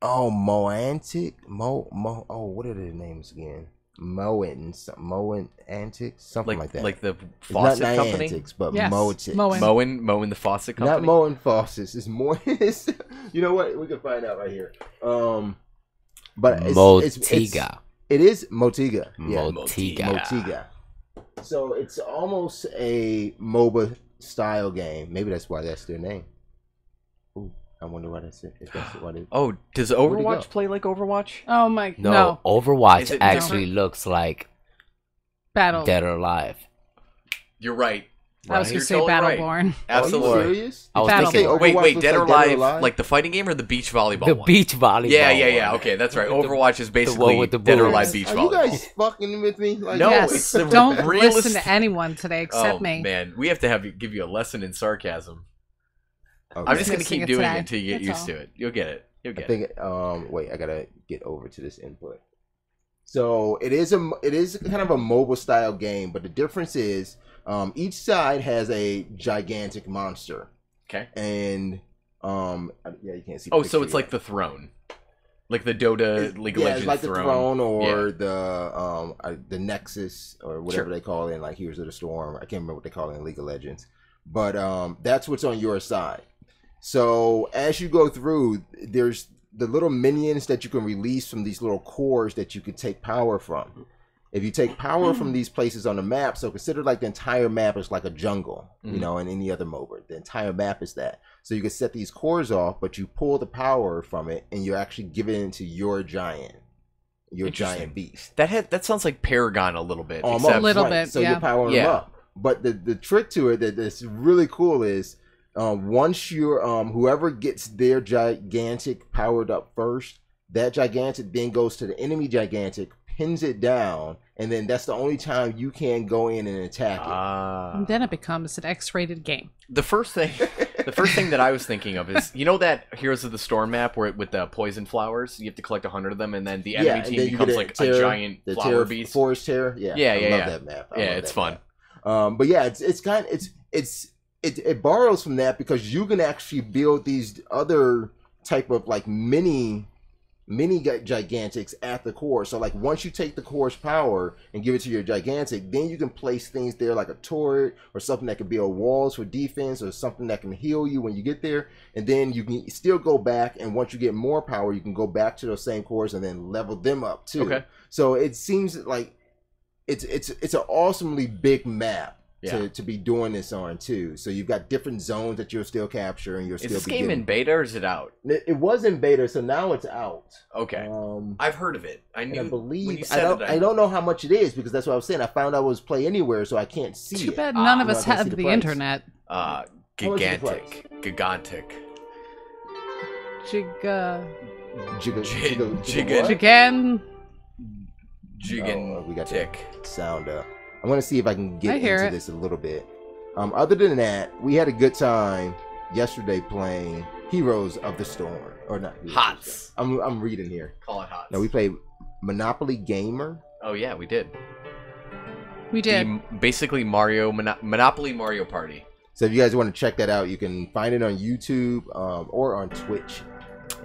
Oh, Moantic. Oh, what are their names again? Moan Antics, something like that. Like the faucet not company? Niantics, but yes. Moantic. Moen the faucet company? Not Moen Faucets. It's more. You know what? We can find out right here. But Motiga. It is Motiga. Yeah, Motiga. So it's almost a MOBA style game. Maybe that's why that's their name. Ooh, I wonder why that's it. If that's what it. Oh, does Overwatch play like Overwatch? Oh my! No. Overwatch actually looks like Battle Dead or Alive. You're right. I was going to say Battleborn. Right. Absolutely. Are you serious? I was thinking, wait, Dead or Alive, like the fighting game or the beach volleyball The one? beach volleyball Yeah. Okay, that's right. Overwatch is basically Dead or Alive beach volleyball. Are you guys fucking with me? Like, no, yes. it's the Don't realist... listen to anyone today except me. Man, we have to give you a lesson in sarcasm. Okay. I'm just going to keep doing today. it until you get used to it. You'll get it. Wait, I gotta get over to this input. So it is kind of a mobile style game, but the difference is each side has a gigantic monster. Okay. And you can't see. Oh, so it's like the throne, like the Dota League of Legends it's like throne. the throne or the Nexus or whatever they call it in like Heroes of the Storm. I can't remember what they call it in League of Legends, but that's what's on your side. So as you go through, there's the little minions that you can release from these little cores that you can take power from. If you take power from these places on the map, so consider like the entire map is like a jungle, you know, in any other MOBA. The entire map is that. So you can set these cores off, but you pull the power from it, and you actually give it into your giant beast. That sounds like Paragon a little bit. Almost, a little bit, So you're powering them up. But the trick to it that's really cool is once you're whoever gets their gigantic powered up first, that gigantic then goes to the enemy gigantic, pins it down, and then that's the only time you can go in and attack it. And then it becomes an X-rated game. The first thing that I was thinking of is, you know that Heroes of the Storm map where with the poison flowers, you have to collect 100 of them, and then the enemy team becomes like a giant flower beast. Forest Terror. I love that map. It's fun. But yeah, it borrows from that because you can actually build these other type of like mini gigantics at the core. So like once you take the core's power and give it to your gigantic, then you can place things there like a turret or something that can build walls for defense or something that can heal you when you get there. And then you can still go back, and once you get more power, you can go back to those same cores and then level them up too. Okay. So it seems like it's an awesomely big map. To be doing this on too. So you've got different zones that you'll still capture, and you'll still. Is this game in beta or is it out? It was in beta, so now it's out. Okay. I've heard of it. I believe. When you said I don't know how much it is because that's what I was saying. I found out it was Play Anywhere, so I can't see it. Too bad none of us have the internet. Gigantic. We got the sound up. I'm going to see if I can get into this a little bit. Other than that, we had a good time yesterday playing Heroes of the Storm. Or not. HOTS. I'm reading here. Call it HOTS. No, we played Monopoly Gamer. Oh, yeah, we did. Basically Monopoly Mario Party. So if you guys want to check that out, you can find it on YouTube or on Twitch.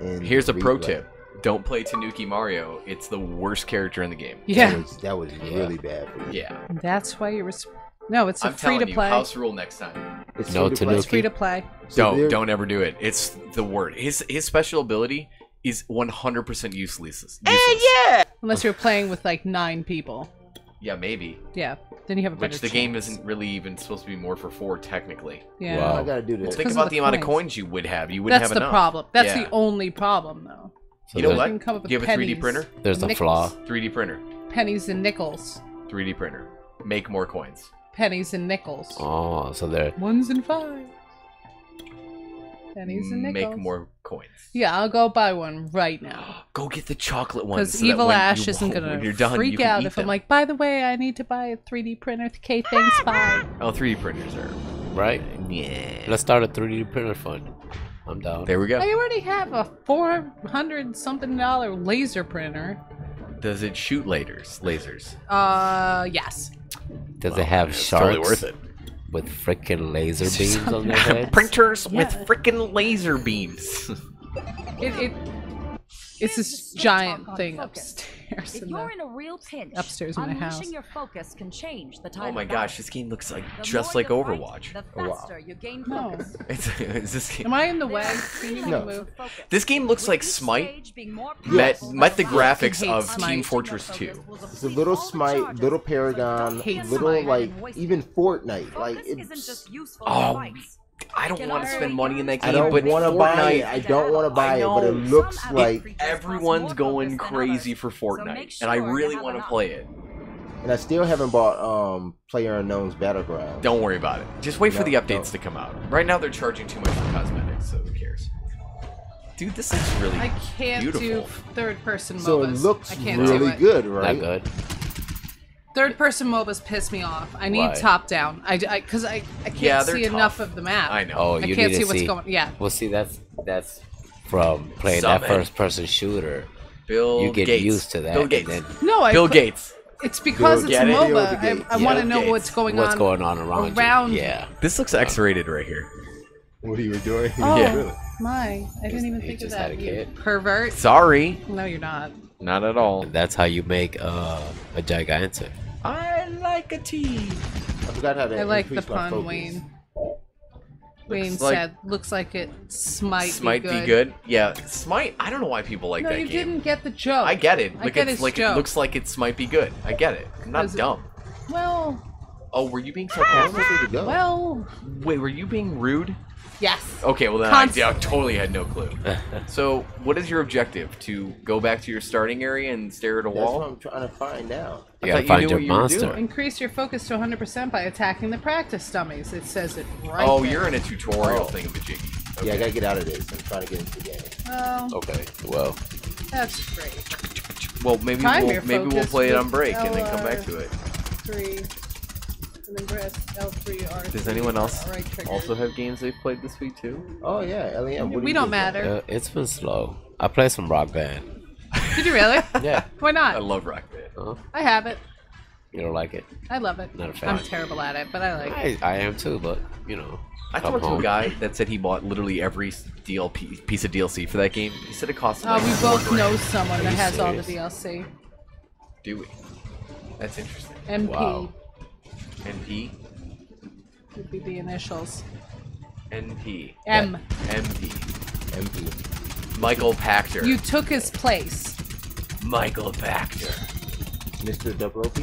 And here's a pro tip. Don't play Tanuki Mario. It's the worst character in the game. Yeah. That was really bad for you. Yeah. That's why you were... No, it's a free-to-play. House rule next time. It's free-to-play. Don't ever do it. It's the word. His special ability is 100% useless. Yeah! Unless you're playing with like 9 people. Yeah, maybe. Yeah. Then you have a better Which the game isn't really even supposed to be more for 4 technically. Yeah. Wow. I gotta do this. Well, think about the amount of coins you would have. You wouldn't have enough. That's the problem. That's the only problem, though. So you know what? Do you have a 3D printer? There's a flaw. 3D printer. Pennies and nickels. 3D printer. Make more coins. Pennies and nickels. Oh, so they're... 1s and 5s. pennies and nickels. Make more coins. Yeah, I'll go buy one right now. Go get the chocolate one. Because Evil Ash isn't going to freak out if I'm like, by the way, I need to buy a 3D printer. Okay, thanks, bye. Oh, 3D printers are... Right? Yeah. Let's start a 3D printer fund. I'm down. There we go. I already have a $400-something laser printer. Does it shoot lasers? Yes. Does it have sharks? Totally worth it. With frickin' laser beams on their heads? Printers with frickin' laser beams. It's this giant thing upstairs. If you're in a real pinch, upstairs in my house. Unleashing your focus can change the tide. Oh my gosh, this game looks like just like Overwatch. The faster you gain No. focus. Is this game? Am I in the way? Can you No. move? This game looks like Smite met the graphics hate of Smite. Team Fortress 2. It's a little Smite, little Paragon, Hate little Smite. like even Fortnite. Like Focus isn't it's. just useful Oh, in fights. I don't want to spend money in that I game, don't but want to buy it. Fortnite, I don't want to buy it, but it know. looks like. everyone's going crazy for Fortnite, and I really want to play it. And I still haven't bought PlayerUnknown's Battleground. Don't worry about it. Just wait for the No, updates to come out. Right now, they're charging too much for cosmetics, so who cares? Dude, this looks really I can't beautiful. do third-person MOBAs. So it looks I can't really do it. good, right? Not good. Third-person MOBAs piss me off. I need Why? top-down. Because I can't Yeah, they're see tough. enough of the map. I know. Oh, I you can't need see to what's see. going. Yeah. Well, see, that's from playing Summon. that first-person shooter. Bill You get Gates. used to that. Bill and Gates. then No, Bill Gates. It's because it's a Get it? MOBA. I want to know Gates. what's going what's on. going on around around you? Yeah. This looks X-rated right here. What are you doing? Oh, Yeah. Really? my. I didn't even He think of just that. had a You kid. pervert. Sorry, No, you're not. not at all. That's how you make a gigantic. I like a tea. I forgot how to I like the increase my pun, focus. Wayne. Wayne like- said, "Looks like it Smite be good. Yeah, Smite. I don't know why people like No, that you game. didn't get the joke. I get it. I Like get it's his like joke. it looks like it might be good. I get it. I'm not Because- dumb. Well, Oh, were you being How sarcastic? far did it go? well, Wait, were you being rude? yes. Okay, well then Constantly. I totally had no clue. So, what is your objective? To go back to your starting area and stare at a That's what wall? I'm trying to find now. I You thought gotta you find knew your what you were monster. doing. Increase your focus to 100% by attacking the practice dummies. It says it right Oh, there. you're in a tutorial Oh. thing of a jiggy. Yeah, I gotta get out of this. I'm trying to get into the game. Well, Okay. Well, that's great. Well, maybe Timer we'll focus play it with on break and then come back LR. to it. 3, and then press L3, R3. Does anyone else right trigger. also have games they've played this week too? Oh yeah, LEM. What do We you don't think? matter. it's been slow. I play some Rock Band. Did you really? Yeah. Why I not? love Rock Band. Uh-huh. I have it. You don't like it? I love it. Not a fan. I'm terrible at it, but I like it. I am too, but you know. I come talked to a home. guy that said he bought literally every piece of DLC for that game. He said it cost him Oh, like we $4 both grand. know someone that you has all the serious? DLC. Do we? That's interesting. MP Wow. NP? would be the initials. NP. M. MP. MP. Michael Pachter. You took his place. Michael Pachter. Mr. Double OP?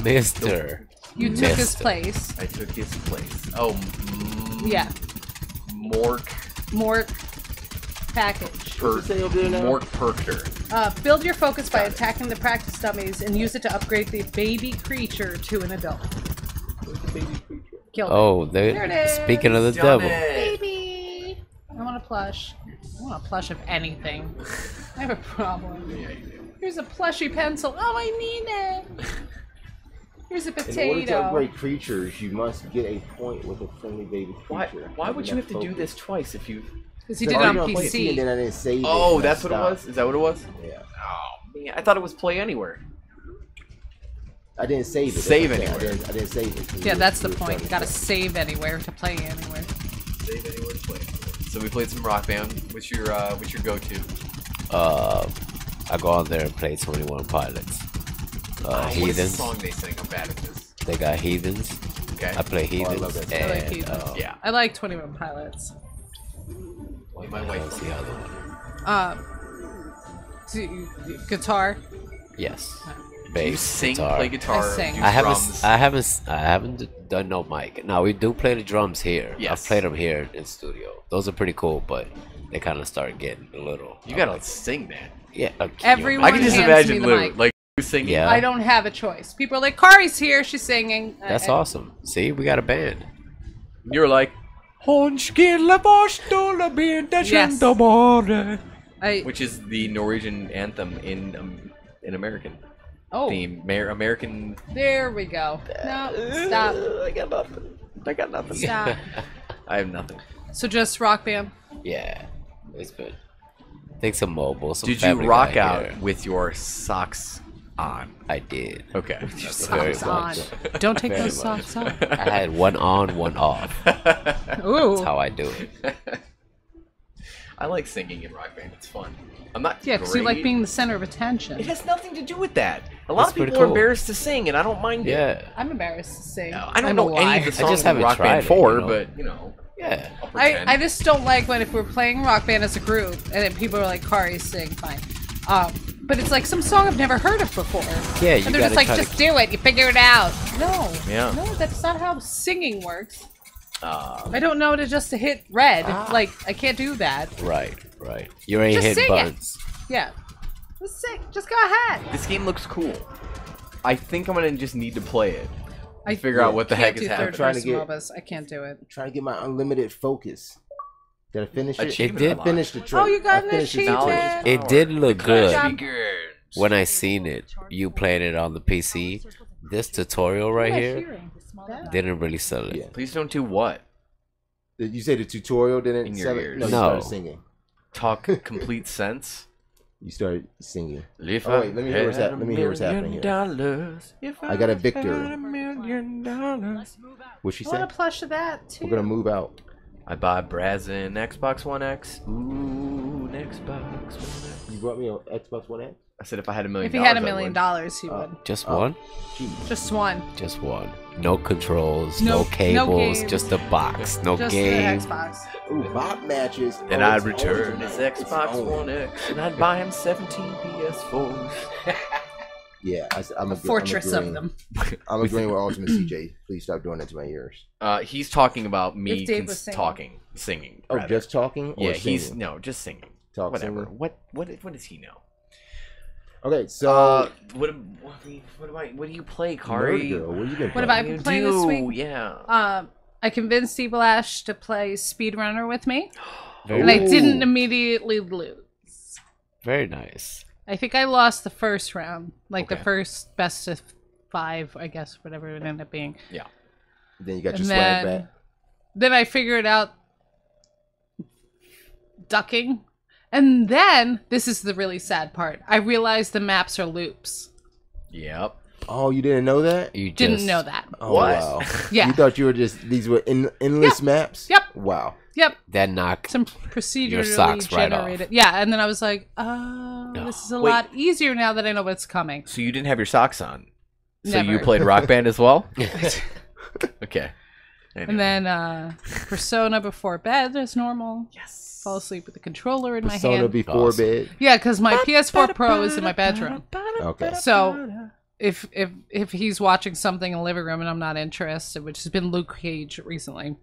Mister. You took his Mister. place. I took his place. Oh, Yeah. Mork More package. What's it say over there now? Mork Perkter. Build your focus by attacking the practice dummies and use it to upgrade the baby creature to an adult. Kill it. Oh, There it is. speaking of the Done devil. it. Baby! I want a plush. I want a plush of anything. I have a problem. Yeah, you do. Here's a plushy pencil. Oh, I need it. Here's a In order to potato. upgrade creatures, you must get a point with a friendly baby creature. Why would you have to do this twice if you... Because he So did it I on already played it, and then PC. I didn't save it. Oh, and I that's what it stopped. was? Is that what it was? Yeah. Oh, man. I thought it was Play Anywhere. I didn't save it. that's Save what I'm saying. anywhere. I didn't save it. 'cause Yeah, it that's the was point. You starting gotta to- save anywhere to play anywhere. Save Anywhere to Play. So we played some Rock Band. What's your go-to? I go on there and play 21 Pilots. What is the Heathens. song they sing? I'm bad at this. They got Heathens. Okay. I play Heathens. love that song. I like and, Heathens. Yeah. I like 21 Pilots. My What wife. was the other one? Guitar. Yes. Do Bass, you sing, guitar. play guitar, I sing. do I drums? haven't done no mic. Now we do play the drums here. Yes. I've played them here in studio. Those are pretty cool, but they kind of start getting a little. You gotta sing, man. Yeah. Everyone I can just hands imagine me the Lou, mic. like, you singing. Yeah. I don't have a choice. People are like, Kari's here. She's singing. That's awesome. See, we got a band. You're like, Which is the Norwegian anthem in American. Theme. American. There we go. No, stop. I got nothing. Stop. I have nothing. So just Rock Band? Yeah, it's good. Think some mobile. Some did you rock out with your socks on? I did. Okay. Socks on. Don't take those socks off. I had one on, one off. Ooh. That's how I do it. I like singing in Rock Band. It's fun. I'm not because you like being the center of attention. It has nothing to do with that. A lot of people are embarrassed to sing, and I don't mind it. I'm embarrassed to sing. I don't know any of the songs in Rock Band 4, but, you know. Yeah. I just don't like when if we're playing Rock Band as a group, and then people are like, Kari, sing, fine. But it's like some song I've never heard of before. Yeah, you and they're just like, just do it, you figure it out. No. Yeah. No, that's not how singing works. I don't know to hit red. Like, I can't do that. Right. You ain't hitting buttons. Yeah. Just sing. Just go ahead. This game looks cool. I think I'm gonna just need to play it. I figure out what the heck is happening. MOBAs. I can't do it. Trying to get my unlimited focus. Did I finish it? It did. I finished the trick. Oh, you got an achievement. It did look good. When I seen it, you played it on the PC. This tutorial right here didn't really sell it. Yeah. Please don't do what? Did you say the tutorial didn't in your sell ears? it? No, you started singing. Talk complete sense. You started singing. Oh wait, let me hear what's happening here. I got a victory. What she I want said? a plush of that too. We're gonna move out. I buy Brazen Xbox One X. Ooh, an Xbox One X. You brought me an Xbox One X? I said if I had $1 million. If he had $1 million, he would. Just one? Jeez. Just one. Just one. No controls, no cables, just a box, no just game. The Xbox. Ooh, bot matches. Then I'd return his Xbox One X, and I'd buy him 17 PS4s. Yeah, I'm a fortress of them. I'm agreeing with Ultimate CJ. Please stop doing that to my ears. He's talking about me singing. Oh, rather. Just talking? Or singing? Just singing. Whatever. Singing? What does he know? Okay, so what do you play, Kari? Girl, what have you been playing? What have I been playing this week? Yeah. I convinced Evil Ash to play Speedrunner with me, and I didn't immediately lose. Very nice. I think I lost the first round, the first best of 5, I guess, whatever it ended up being. Yeah. Then you got your swag back. Then I figured out ducking. And then, this is the really sad part, I realized the maps are loops. Yep. Oh, you didn't know that? You didn't know that. Oh, what? Wow. Yeah. You thought these were endless maps? Yep. Wow. Yep. That knocked some procedurally your socks generated. Right off. Yeah, and then I was like, oh, this is a lot easier now that I know what's coming. So you didn't have your socks on? So Never. you played Rock Band as well? Okay. Anyway. And then Persona before bed as normal. Yes. Fall asleep with the controller in my hand. Persona before bed? Yeah, because my PS4 Pro is in my bedroom. Okay. So if he's watching something in the living room and I'm not interested, which has been Luke Cage recently,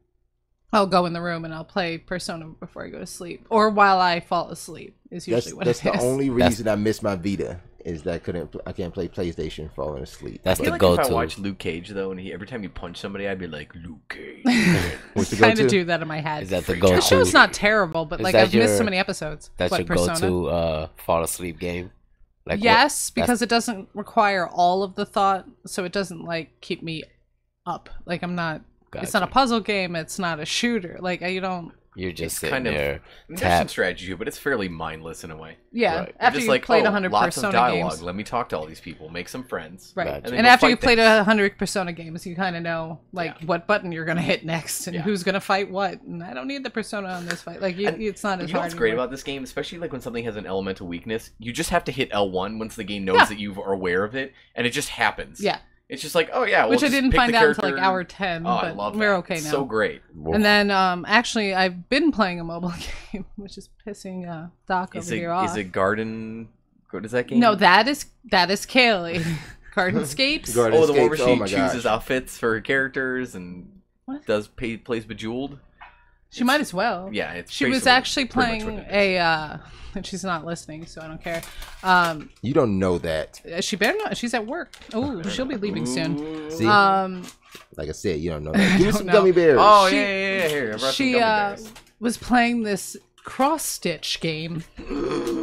I'll go in the room and I'll play Persona before I go to sleep. Or while I fall asleep is usually what it is. That's the only reason I miss my Vita. Is that I can't play PlayStation falling asleep. That's the go-to. If I watch Luke Cage though, and every time he punch somebody, I'd be like, Luke Cage. What's the trying go-to? to do that in my head. Is that the go-to? The show's not terrible, but I've missed so many episodes. That's your go-to fall asleep game. Yes, because it doesn't require all of the thought, so it doesn't keep me up. I'm not. Gotcha. It's not a puzzle game. It's not a shooter. You don't. You're just sitting there. There's some strategy to it, but it's fairly mindless in a way. Yeah. Right. After you've played 100 lots Persona of dialogue. games. Let me talk to all these people, make some friends. Right. And after you've played 100 Persona games, you kind of know what button you're going to hit next and who's going to fight what. And I don't need the Persona on this fight. It's not as hard. You know what's great about this game, especially when something has an elemental weakness? You just have to hit L1 once the game knows that you are aware of it, and it just happens. Yeah. It's just like, oh yeah, which I didn't find out until hour 10, but we're okay now. So great. And then actually, I've been playing a mobile game, which is pissing Doc over here off. Is it Garden? What is that game? No, that is Kaylee. Gardenscapes. The one where she chooses outfits for her characters and plays Bejeweled. She might as well. Yeah, she was actually playing and she's not listening, so I don't care. You don't know that. She better not. She's at work. Oh, she'll be leaving soon. See? Like I said, you don't know that. Give me some gummy bears. Oh, yeah. Here, I brought she some gummy bears. was playing this cross-stitch game.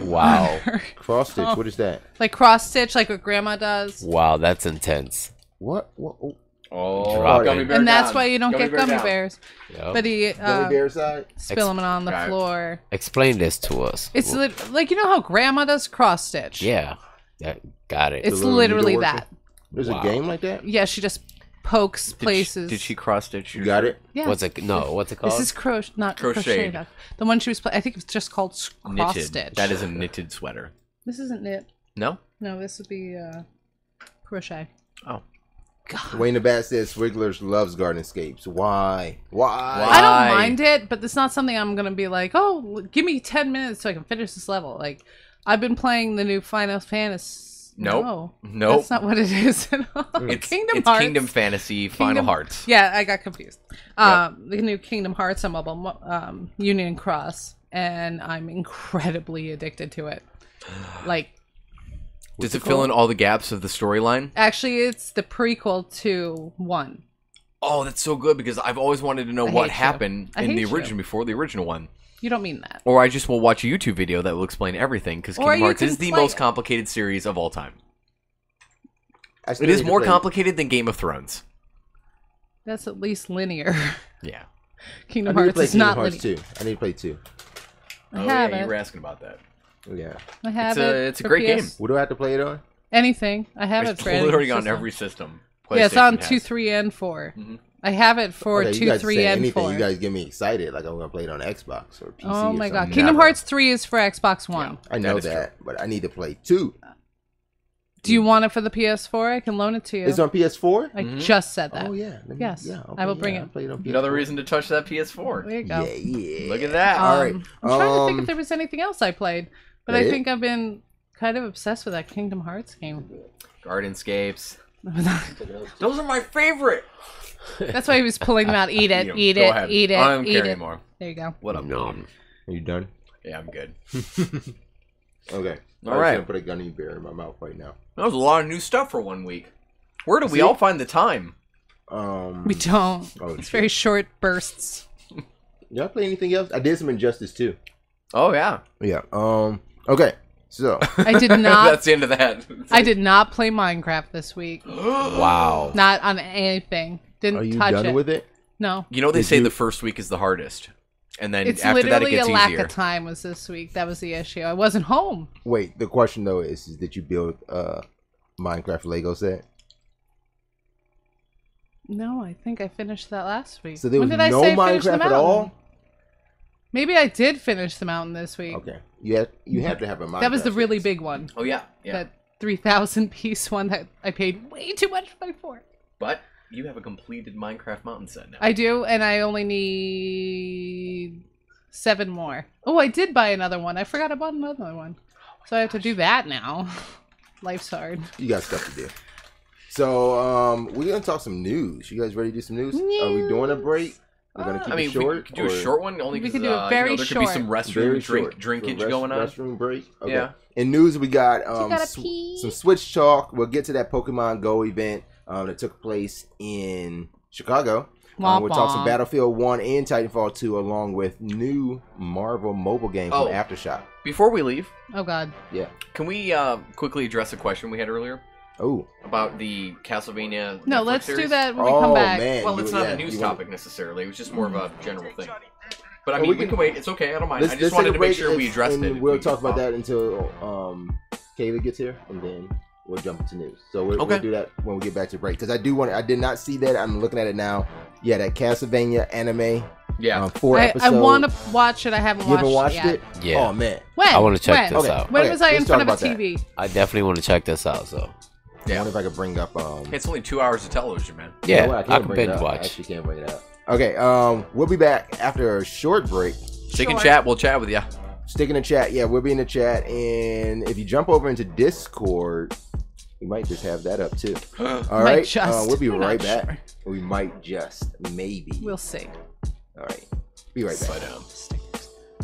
Wow. Cross-stitch, what is that? Like cross-stitch, like what Grandma does. Wow, that's intense. What? Oh, Drop gummy it. bear And that's down. why you don't get gummy down. bears. Yep. But he Gummy bear side? spilling it on the Got it. floor. Explain this to us. It's like, you know how Grandma does cross-stitch? Yeah. Got it. It's The little literally needleworker? that. There's Wow. a game like that? Yeah, she just pokes places. Did she cross stitch? You got it? Yeah. What's it called? This is not Crocheted. crocheted. The one she was playing, I think it's just called cross Knitted. stitch. That is a knitted sweater. This isn't knit. No? No, this would be crochet. Oh. God. Wayne the Bat says Swigglers loves Gardenscapes. Why? I don't mind it, but it's not something I'm gonna be like, oh, give me 10 minutes so I can finish this level. Like, I've been playing the new Final Fantasy. Nope. That's not what it is at all. It's Kingdom Hearts. Kingdom Fantasy Final Hearts. Yeah, I got confused. The new Kingdom Hearts on mobile, Union Cross, and I'm incredibly addicted to it. Like, Does it fill in all the gaps of the storyline? actually, it's the prequel to 1. Oh, that's so good because I've always wanted to know I what hate you. happened I in the hate you. original before the original one. You don't mean that. Or I just will watch a YouTube video that will explain everything because Or Kingdom you Hearts can is the play most it. complicated series of all time. I still It is need to more play- complicated than Game of Thrones. That's at least linear. Yeah. Kingdom I need to Hearts play is Kingdom not Hearts linear. 2. I need to play 2. I have yeah, you it. were asking about that. Yeah. I have It's a for great PS. game. What do I have to play it on? Anything. I have It's it for any literally on system. every system. Yeah, it's on PlayStation 2, has. 3, and 4. Mhm. I have it for Okay, you 2, guys 3, say and anything. 4. You guys get me excited like I'm going to play it on Xbox or PC Oh my or god. something. Kingdom Never. Hearts 3 is for Xbox One. I know That is that, but I need to play 2. Do you want it for the PS4? I can loan it to you. It's on PS4? I just said that. Oh, yeah. Let me- Yes, yeah, okay, I will bring I'll it. play it on PS4. Another reason to touch that PS4. There you go. Yeah. Look at that. All right. I'm trying to think if there was anything else I played, but That I it? think I've been kind of obsessed with that Kingdom Hearts game. Gardenscapes. Those are my favorite. That's why he was pulling them out. Eat it, them. eat Go it, ahead. eat it, I don't eat care it. anymore. There you go. What up, Mom? Are you done? Yeah, I'm good. Okay. All I'm right. going to put a gummy bear in my mouth right now. That was a lot of new stuff for 1 week. Where do we See? all find the time? We don't. Oh, It's shit. very short bursts. Y'all play anything else? I did some Injustice too. Oh, yeah. Yeah. Okay. So I did not. That's the end of that. I did not play Minecraft this week. Wow. Not on anything. Didn't are you touch done it. with it? No. You know, they Did say you- the first week is the hardest. And then It's after that, it literally gets a lack easier. of time was this week. That was the issue. I wasn't home. Wait. The question though is did you build Minecraft Lego set? No, I think I finished that last week. So there When was did I no say finish the Minecraft at mountain? all? Maybe I did finish the mountain this week. Okay. You have to have a Minecraft. That was the really set. big one. Oh, yeah. Yeah. That 3,000 piece one that I paid way too much money for. But you have a completed Minecraft mountain set now. I do, and I only need 7 more. Oh, I did buy another one. I forgot I bought another one. So I have to do that now. Life's hard. You got stuff to do. So we're gonna talk some news. You guys ready to do some news? Are we doing a break? We're gonna keep I mean, it short. we could do a or- short one only We because could do a very there could be some short. Very restroom short. drinkage So going on. Restroom break. Okay. Yeah. In news, we got gotta pee? some Switch talk. We'll get to that Pokemon Go event that took place in Chicago. Womp We'll talk some womp. Battlefield 1 and Titanfall 2, along with new Marvel mobile game from Oh. Aftershock. Before we leave, Oh, God. Yeah. can we quickly address a question we had earlier Oh. about the Castlevania? No, Netflix let's series? do that when we come back. man. Well, it's not yeah, a news you want- topic necessarily. It was just more of a general thing. But I Well, mean, we we can wait. It's okay. I don't mind. Let's I just take wanted a to break make sure we and- addressed and it. We'll talk about that until Kayla gets here, and then we'll jump into news. So we'll Okay. do that when we get back to break. Because I did not see that. I'm looking at it now. Yeah, that Castlevania anime. Yeah. 4 I episodes. want to watch it. I haven't You haven't watched watched it it? yet. Yeah. Oh man. When? I wanna check When? this Okay. out. When Okay, was I in let's front of talk a about that. TV? I definitely want to check this out. So I wonder if I could bring up. It's only 2 hours of television, man. yeah, you know what? I can't can bring it binge up. I watch. actually can't bring it up. Okay. We'll be back after a short break. Stick and chat. We'll chat with you. Stick in the chat. Yeah, we'll be in the chat. And if you jump over into Discord, we might just have that up too. All Might right. just. We'll be We're right not back. We might just. Maybe. We'll see. All right. Be right back. But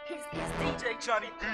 It's DJ Johnny D.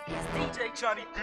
It's DJ Johnny D.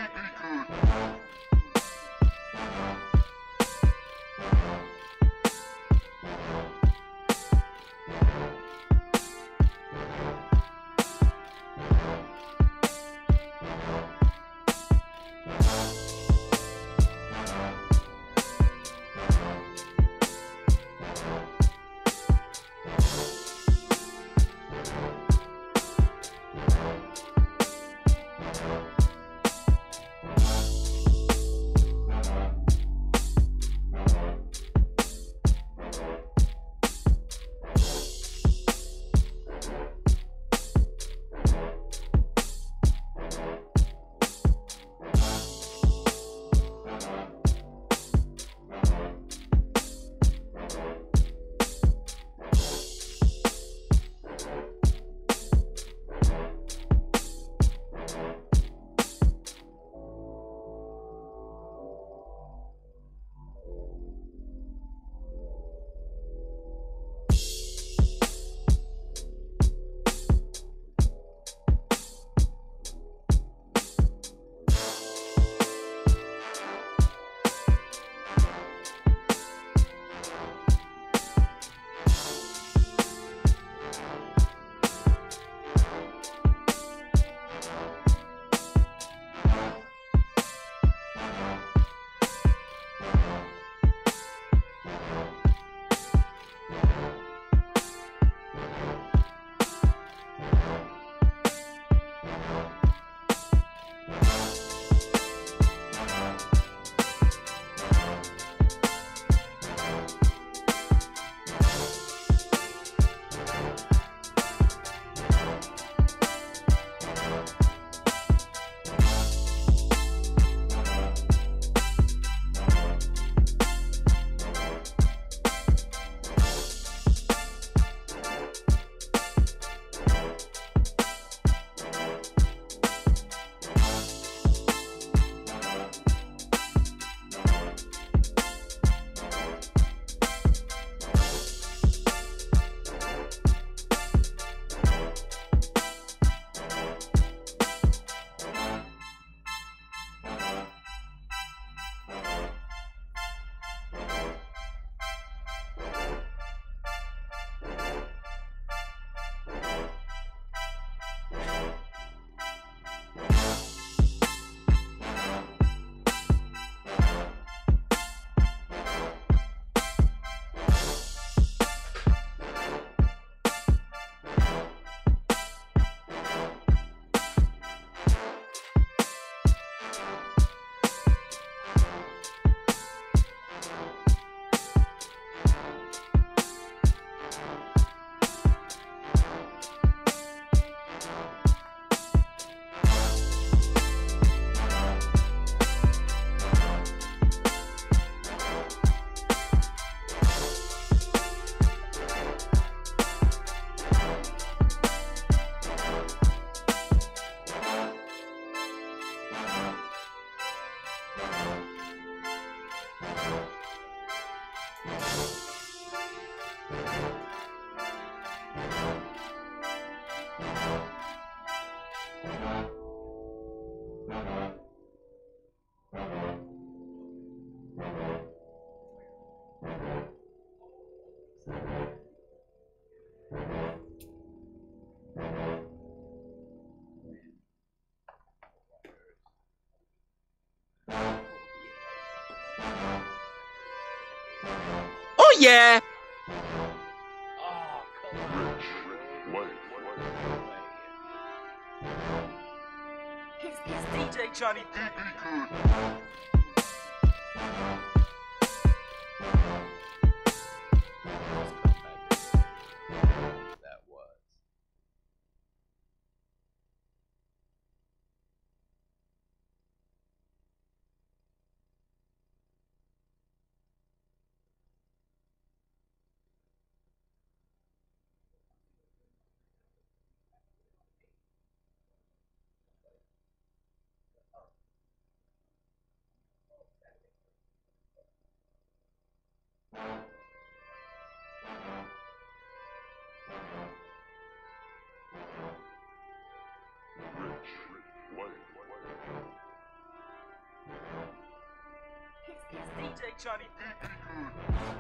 yeah! It's DJ Johnny D. It's DJ Johnny D.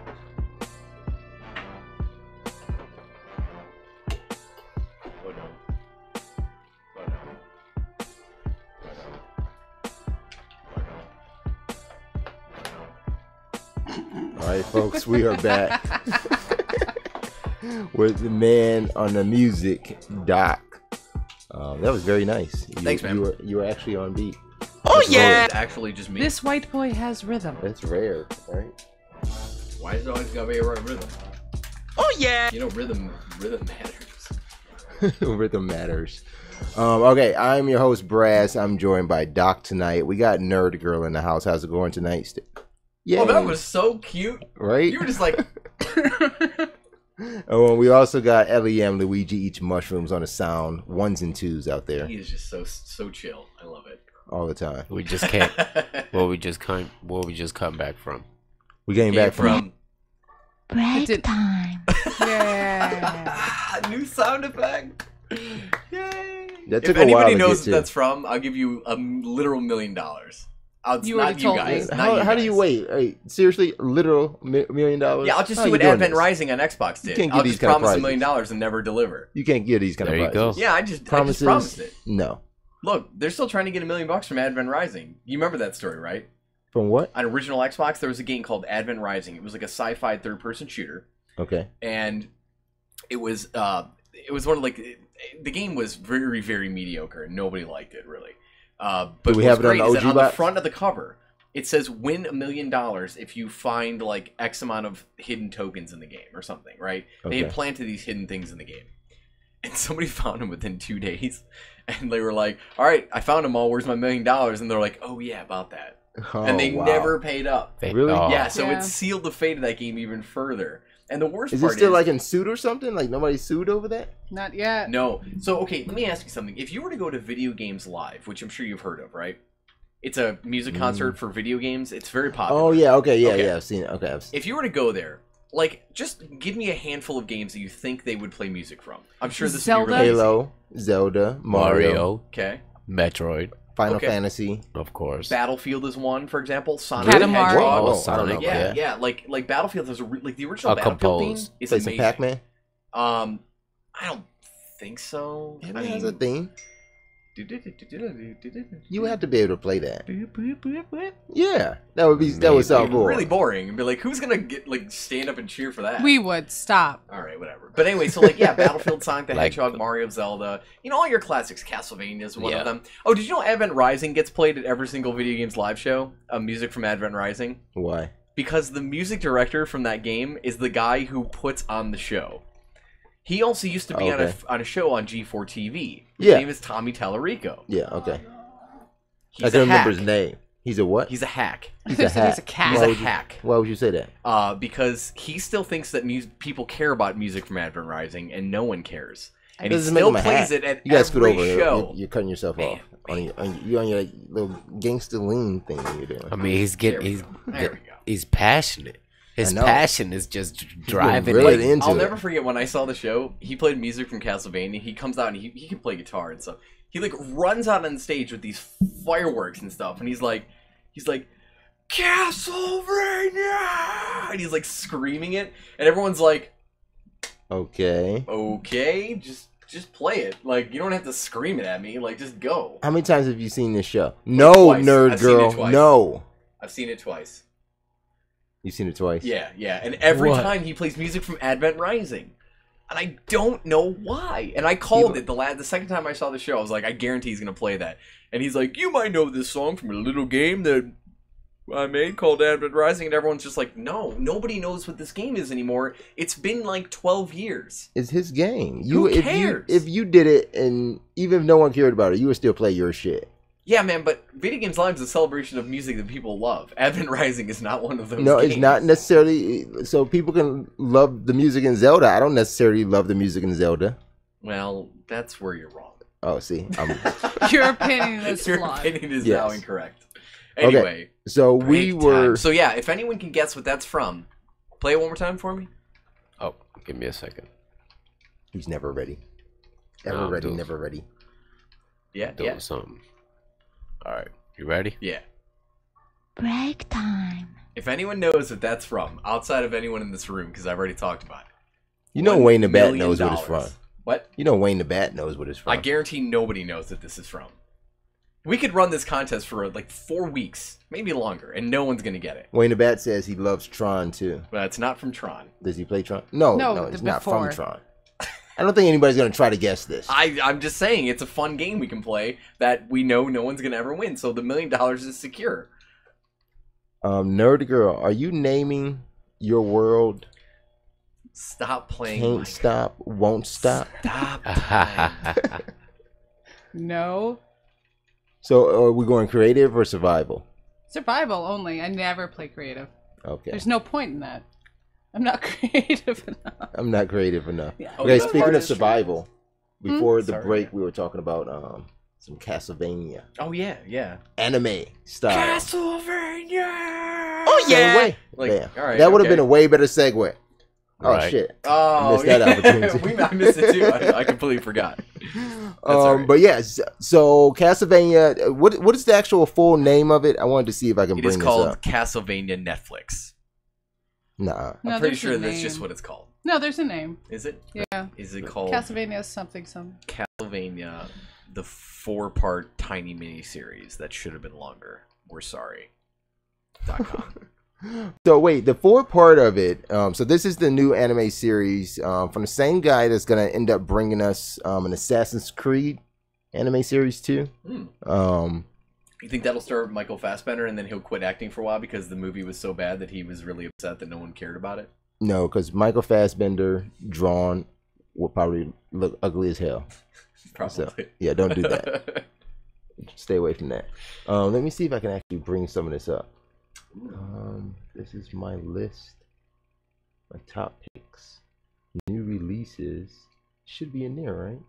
All right, folks, we are back with the man on the music, Doc. That was very nice. Thanks, man. You were actually on beat. Oh yeah! It's actually just me. This white boy has rhythm. That's rare, right? Why is it always gotta be a right rhythm? Oh yeah! You know, rhythm matters. Rhythm matters. Okay, I'm your host, Brass. I'm joined by Doc tonight. We got Nerd Girl in the house. How's it going tonight? Yeah. Oh, that was so cute. Right? You were just like... Oh, we also got LEM, Luigi Eats Mushrooms on the sound. 1s and 2s out there. He is just so chill. I love it. All the time. We just can't. Where we just come back from. We came back from break time. Yeah. New sound effect. Yay. That took if a while anybody to knows get what to. that's from, I'll give you a literal $1 million. You not already you told guys. me. How do you wait? Hey, seriously, literal $1 million? Yeah, I'll just How do you what doing Advent this? Rising on Xbox did. can't get I'll these just kind of promise $1 prizes. million and never deliver. You can't get these kind There of you prizes. go. Yeah, I just Promises? promised it. No. Look, they're still trying to get $1 million from Advent Rising. You remember that story, right? From what? On original Xbox, there was a game called Advent Rising. It was like a sci-fi third-person shooter, Okay. and it was one of like the game was very, very mediocre, and nobody liked it really. But Do we what's have it on great the is OG that on the box? front of the cover, it says "Win $1 million if you find like X amount of hidden tokens in the game" or something. Right? They had Okay. planted these hidden things in the game, and somebody found them within 2 days, and they were like, "All right, I found them all. Where's my $1 million?" And they're like, "Oh yeah, about that." Oh, And they wow. never paid up. Really? Oh. Yeah, so Yeah. it sealed the fate of that game even further. And the worst Is part it still is, like in suit or something? Like nobody sued over that? Not yet. no. So okay, let me ask you something. If you were to go to Video Games Live, which I'm sure you've heard of, right? It's a music concert for video games. It's very popular. Oh yeah, okay, Okay. yeah, I've seen it. Okay, If you were to go there, like, just give me a handful of games that you think they would play music from. I'm sure this would be Zelda? really easy. Halo, Zelda, Mario, Okay. Metroid, Final Okay. Fantasy. of course. Battlefield is one, for example. Sonic Katamari. the Hedgehog. Whoa, Oh, I don't know Sonic, about Yeah, that. yeah, like Battlefield has like the original A Battlefield theme compose. is Play some amazing. Pac-Man. I don't think so. It I has mean, a theme. You have to be able to play that. Yeah, that would sound cool. really boring and be like, who's gonna get like stand up and cheer for that? We would stop. All right, whatever. But anyway, so like, yeah, Battlefield, Sonic the Like- Hedgehog, Mario, Zelda, you know, all your classics. Castlevania is one Yeah. of them. Oh, did you know Advent Rising gets played at every single Video Games Live show? Music from Advent Rising, Why? because the music director from that game is the guy who puts on the show. He also used to be Okay. on a show on G4 TV. His Yeah. name is Tommy Tallarico. Yeah, okay. He's I can a remember hack. his name. He's a what? He's a hack. He's a hack. He's a cat. He's Why a would you- hack. Why would you say that? Because he still thinks that people care about music from Advent Rising, and no one cares. And he Doesn't make still him a plays hack. it at You gotta scoot every over. show. You're cutting yourself Man, off. You on your little gangster lean thing that you're doing. I mean, he's There we go. he's passionate. His I know. passion is just driving really it. into I'll it. never forget when I saw the show. He played music from Castlevania. He comes out and he can play guitar and stuff. He like runs out on stage with these fireworks and stuff, and he's like Castlevania, and he's like screaming it, and everyone's like, Okay. okay, just play it. Like, you don't have to scream it at me. Like, just go. How many times have you seen this show? No, twice. nerd I've seen it girl. twice. No. I've seen it twice. You've seen it twice? Yeah. And every time he plays music from Advent Rising. And I don't know why. And I called it the second time I saw the show. I was like, I guarantee he's going to play that. And he's like, you might know this song from a little game that I made called Advent Rising. And everyone's just like, no, nobody knows what this game is anymore. It's been like 12 years. It's his game. Who cares? If you did it, and even if no one cared about it, you would still play your shit. Yeah, man, but Video Games Live is a celebration of music that people love. Advent Rising is not one of those No, games. it's not necessarily. So people can love the music in Zelda. I don't necessarily love the music in Zelda. Well, that's where you're wrong. Oh, see? Your opinion is Your flawed. opinion is now incorrect. Anyway. Okay, so we were... Time. So yeah, if anyone can guess what that's from, play it one more time for me. Oh, give me a second. He's never ready. Ever ready, never ready. Yeah, doing something. All right, you ready? Yeah. Break time. If anyone knows what that's from, outside of anyone in this room, because I've already talked about it. You know Wayne the Bat knows what it's from. What? You know Wayne the Bat knows what it's from. I guarantee nobody knows what this is from. We could run this contest for like 4 weeks, maybe longer, and no one's going to get it. Wayne the Bat says he loves Tron too. But it's not from Tron. Does he play Tron? No, it's not from Tron. I don't think anybody's going to try to guess this. I'm just saying it's a fun game we can play that we know no one's going to ever win, so the $1 million is secure. Nerd Girl, are you naming your world? Stop playing. Can't stop, won't stop. Stop playing. No. So are we going creative or survival? Survival only. I never play creative. Okay. There's no point in that. I'm not creative enough. I'm not creative enough. Yeah. Okay, speaking of survival, before the break, we were talking about some Castlevania. Oh yeah. Anime style. Castlevania. Oh yeah. Like, all right, that would have been a way better segue. Oh Right. shit! Oh, missed that opportunity. I missed it too. I completely forgot. But yes, so Castlevania. What is the actual full name of it? I wanted to see if I can bring this up. It is called Castlevania Netflix. Nah, I'm pretty sure that's just what it's called. No, there's a name. Is it? Yeah. Is it called Castlevania something? Castlevania, the 4-part tiny mini series that should have been longer. We're sorry. .com. So wait, the 4-part of it. So this is the new anime series from the same guy that's gonna end up bringing us an Assassin's Creed anime series too. You think that'll start Michael Fassbender and then he'll quit acting for a while because the movie was so bad that he was really upset that no one cared about it? No, because Michael Fassbender drawn will probably look ugly as hell. Probably. So, yeah, don't do that. Stay away from that. Let me see if I can actually bring some of this up. This is my list. My top picks. New releases. Should be in there, right?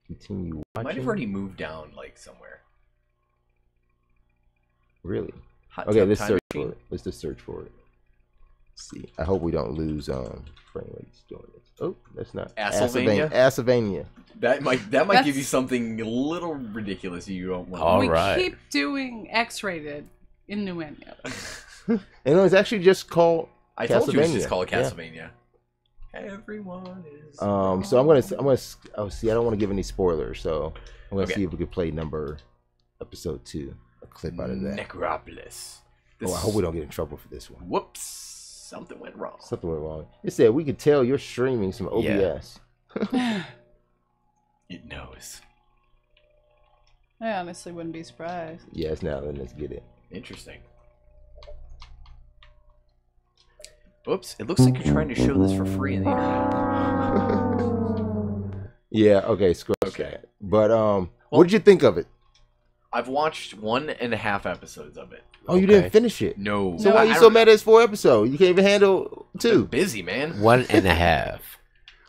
Continue watching. Might have already moved down, like, somewhere. Really? Hot Okay, tub let's time search machine. for it. Let's just search for it. Let's see. I hope we don't lose frame rates doing this. Oh, that's not Assylvania? Assylvania. That might give you something a little ridiculous you don't want. We keep doing X-rated innuendo. And it was actually just called I Castlevania. told you it's just called Castlevania. Yeah. Everyone is. So I'm gonna. Oh, see, I don't want to give any spoilers, so I'm gonna Okay. see if we could play episode 2, a clip out of that. Necropolis. Oh, I hope we don't get in trouble for this one. Whoops. Something went wrong. Something went wrong. It said we could tell you're streaming some OBS. It knows. I honestly wouldn't be surprised. Yes, now then let's get it. Interesting. Oops, it looks like you're trying to show this for free on the internet. Yeah, okay, scratch that. But what did you think of it? I've watched 1.5 episodes of it. Oh, you didn't finish it? No. So why are you so mad at it's 4 episodes? You can't even handle 2. Busy, man. 1.5.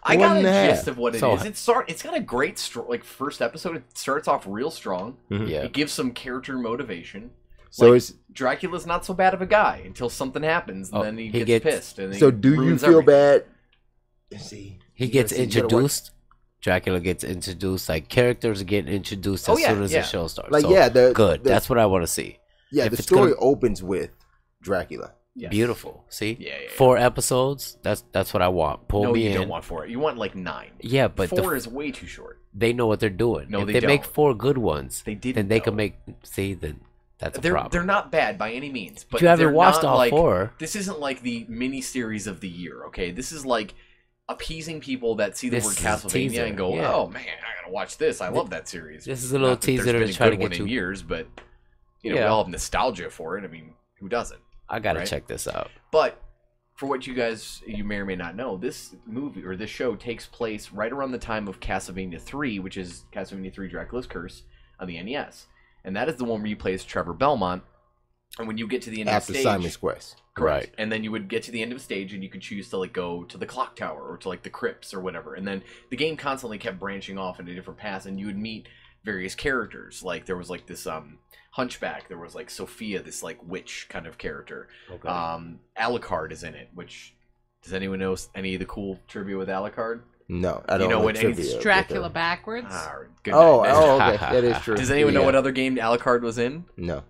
I got a 1.5. gist of what it is. It's got a great first episode. It starts off real strong. Yeah. It gives some character motivation. So like, Dracula's not so bad of a guy until something happens, and then he gets pissed. And so do you feel bad? See, he gets introduced. Dracula gets introduced. Like characters get introduced as soon as the show starts. Like so, good. That's what I want to see. Yeah, if the story opens with Dracula. Yes. Beautiful. See, yeah. 4 episodes. That's what I want. Pull me in. No, you don't want 4. You want like 9. Yeah, but 4 is way too short. They know what they're doing. No, if they they don't. make 4 good ones, they didn't. Then they can make. See, then That's a problem. They're not bad by any means, but you haven't watched all like, 4. This isn't like the mini-series of the year, okay? This is like appeasing people that see the word Castlevania and go, oh man, I gotta watch this. I love that series. This is a little teaser to try to get you. In years, but we all have nostalgia for it. I mean, who doesn't? I gotta check this out. But for what you may or may not know, this movie or this show takes place right around the time of Castlevania 3, which is Castlevania 3 Dracula's Curse on the NES. And that is the one where you play as Trevor Belmont. And when you get to the end of the stage... After Simon's Quest. Correct. Right. And then you would get to the end of a stage and you could choose to like go to the clock tower or to like the crypts or whatever. And then the game constantly kept branching off into different paths and you would meet various characters. Like there was like this hunchback. There was like Sophia, this like witch kind of character. Okay. Alucard is in it, which... Does anyone know any of the cool trivia with Alucard? No, I don't know what trivia. Dracula backwards. Good oh, okay, that is true. Does anyone know what other game Alucard was in? No.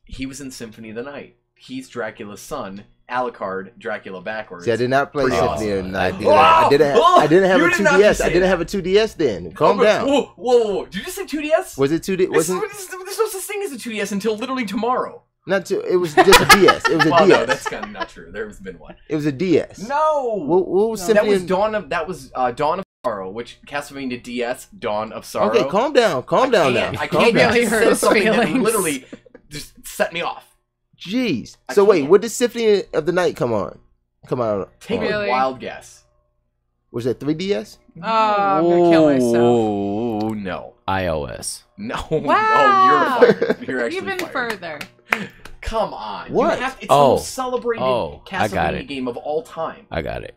He was in Symphony of the Night. He's Dracula's son. Alucard, Dracula backwards. See, I did not play Symphony of the Night. I didn't have a 2DS. I didn't have a 2DS then. Calm down. Whoa. Did you just say 2DS? Was it 2DS? There's no such thing as a 2DS until literally tomorrow. It was just a DS. It was a DS. No, that's kind of not true. There's been one. It was a DS. No. What was Symphony? That was Dawn of Sorrow, which Castlevania DS, Dawn of Sorrow. Okay, calm down now. I can't really hurt something that literally just set me off. Jeez. So wait, what did Symphony of the Night come on? Take a wild guess. Was it 3DS? Oh, I'm gonna kill myself. Oh no. iOS. No. Wow. Oh, you're fired. You're actually even fired. further. Come on. What? It's the most celebrated Castlevania game of all time. I got it.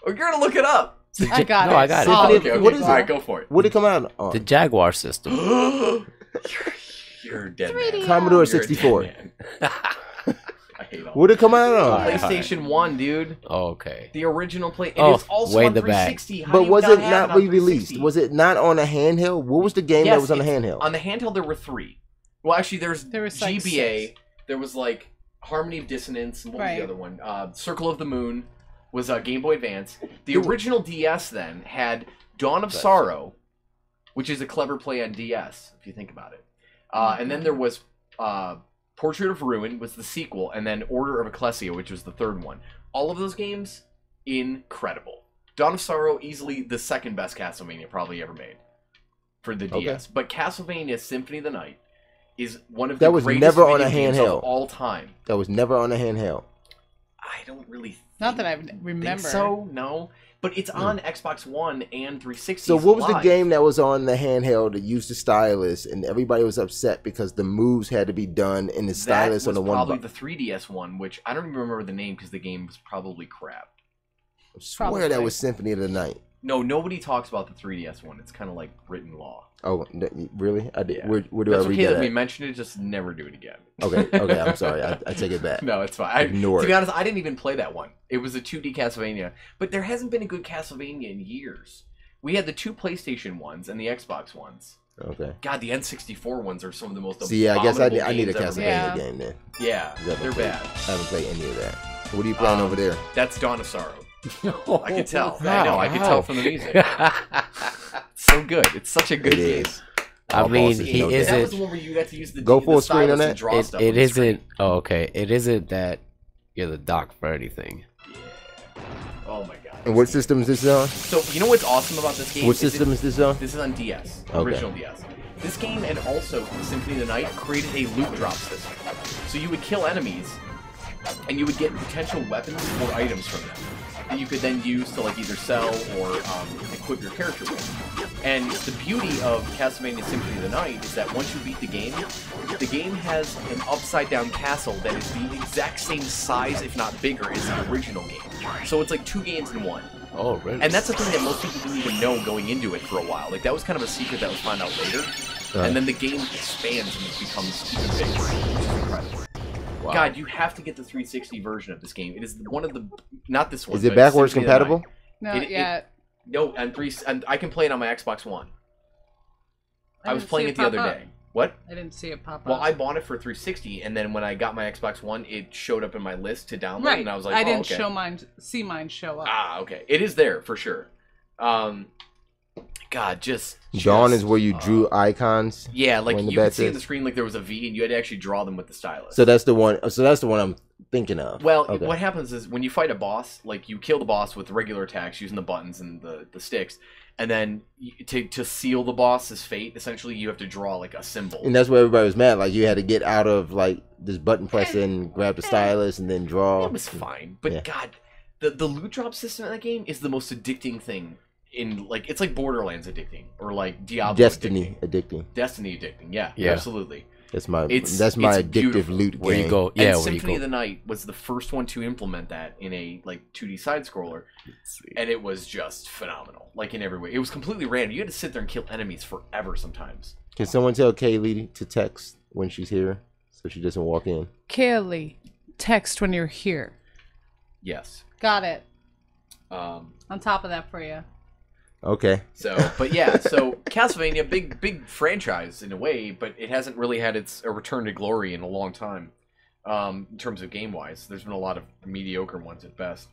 Oh, you're gonna look it up. I got it. I got it. Oh, okay. What is it? All right, go for it. What did it come out on? The Jaguar system. You're dead man. Commodore 64. I hate all what did it come out on? PlayStation 1, dude. Okay. The original It is also on 360. But was it not re-released? Was it not on a handheld? What was the game that was on the handheld? On the handheld, there were 3. Well, actually, there was like GBA. 6. There was like Harmony of Dissonance. And what was the other one? Circle of the Moon was Game Boy Advance. The original DS then had Dawn of Sorrow, which is a clever play on DS, if you think about it. And then there was Portrait of Ruin was the sequel, and then Order of Ecclesia, which was the third one. All of those games, incredible. Dawn of Sorrow, easily the second best Castlevania probably ever made for the DS. But Castlevania Symphony of the Night is one of the greatest video games of all time. That was never on a handheld. I don't really Not that I remember. think so, no. But it's on Xbox One and 360. So what was the game that was on the handheld that used the stylus, and everybody was upset because the moves had to be done in the stylus on the one? Probably the 3DS one, which I don't even remember the name because the game was probably crap. I swear that was Symphony of the Night. No, nobody talks about the 3DS one. It's kind of like written law. Oh, really? I did. Yeah. Where do That's I read okay that? That we mentioned it. Just never do it again. Okay. I'm sorry. I take it back. No, it's fine. Ignore it. To be honest, I didn't even play that one. It was a 2D Castlevania, but there hasn't been a good Castlevania in years. We had the 2 PlayStation ones and the Xbox ones. Okay. God, the N64 ones are some of the most. See, I guess I need a Castlevania game then. Yeah, they're bad. I haven't played any of that. What are you playing over there? That's Dawn of Sorrow. I can tell. I know. I can tell from the music. It's so good. It's such a good game. I mean, he isn't. That was the one where you got to use the go full screen on that. It isn't. Oh, okay. It isn't that you're the doc for anything. Yeah. Oh my god. And what system is this on? So you know what's awesome about this game? What system is this on? This is on DS, original DS. This game and also Symphony of the Night created a loot drop system. So you would kill enemies, and you would get potential weapons or items from them that you could then use to like either sell or equip your character with. And the beauty of Castlevania Symphony of the Night is that once you beat the game has an upside-down castle that is the exact same size, if not bigger, as the original game. So it's like 2 games in 1. Oh, really? And that's the thing that most people didn't even know going into it for a while. Like, that was kind of a secret that was found out later. And then the game expands and it becomes even bigger, which is incredible. Wow. God, you have to get the 360 version of this game. It is one of the... Not this one. Is it backwards compatible? Not yet. No, and I can play it on my Xbox One. I was playing it the other day. What? I didn't see it pop up. Well, I bought it for 360, and then when I got my Xbox One, it showed up in my list to download, right. and I was like, I didn't okay. see mine show up. Ah, okay. It is there, for sure. God, just Dawn is where you drew icons. Yeah, like you could see on the screen like there was a V, and you had to actually draw them with the stylus. So that's the one. So that's the one I'm thinking of. Well, what happens is when you fight a boss, like you kill the boss with regular attacks using the buttons and the sticks, and then to seal the boss's fate, essentially you have to draw like a symbol. And that's where everybody was mad. Like you had to get out of like this button pressing, grab the stylus, and then draw. It was fine, but God, the loot drop system in that game is the most addicting thing. It's like Borderlands addicting, or like Diablo Destiny addicting. Destiny addicting, yeah, absolutely. That's my addictive beautiful. loot game. Where you go, and Symphony of the Night was the first one to implement that in a like 2D side scroller, and it was just phenomenal. Like in every way, it was completely random. You had to sit there and kill enemies forever sometimes. Can someone tell Kaylee to text when she's here so she doesn't walk in? Kaylee, text when you're here. Yes. Got it. On top of that for you. Okay. So Castlevania, big franchise in a way, but it hasn't really had a return to glory in a long time. In terms of game wise, there's been a lot of mediocre ones at best.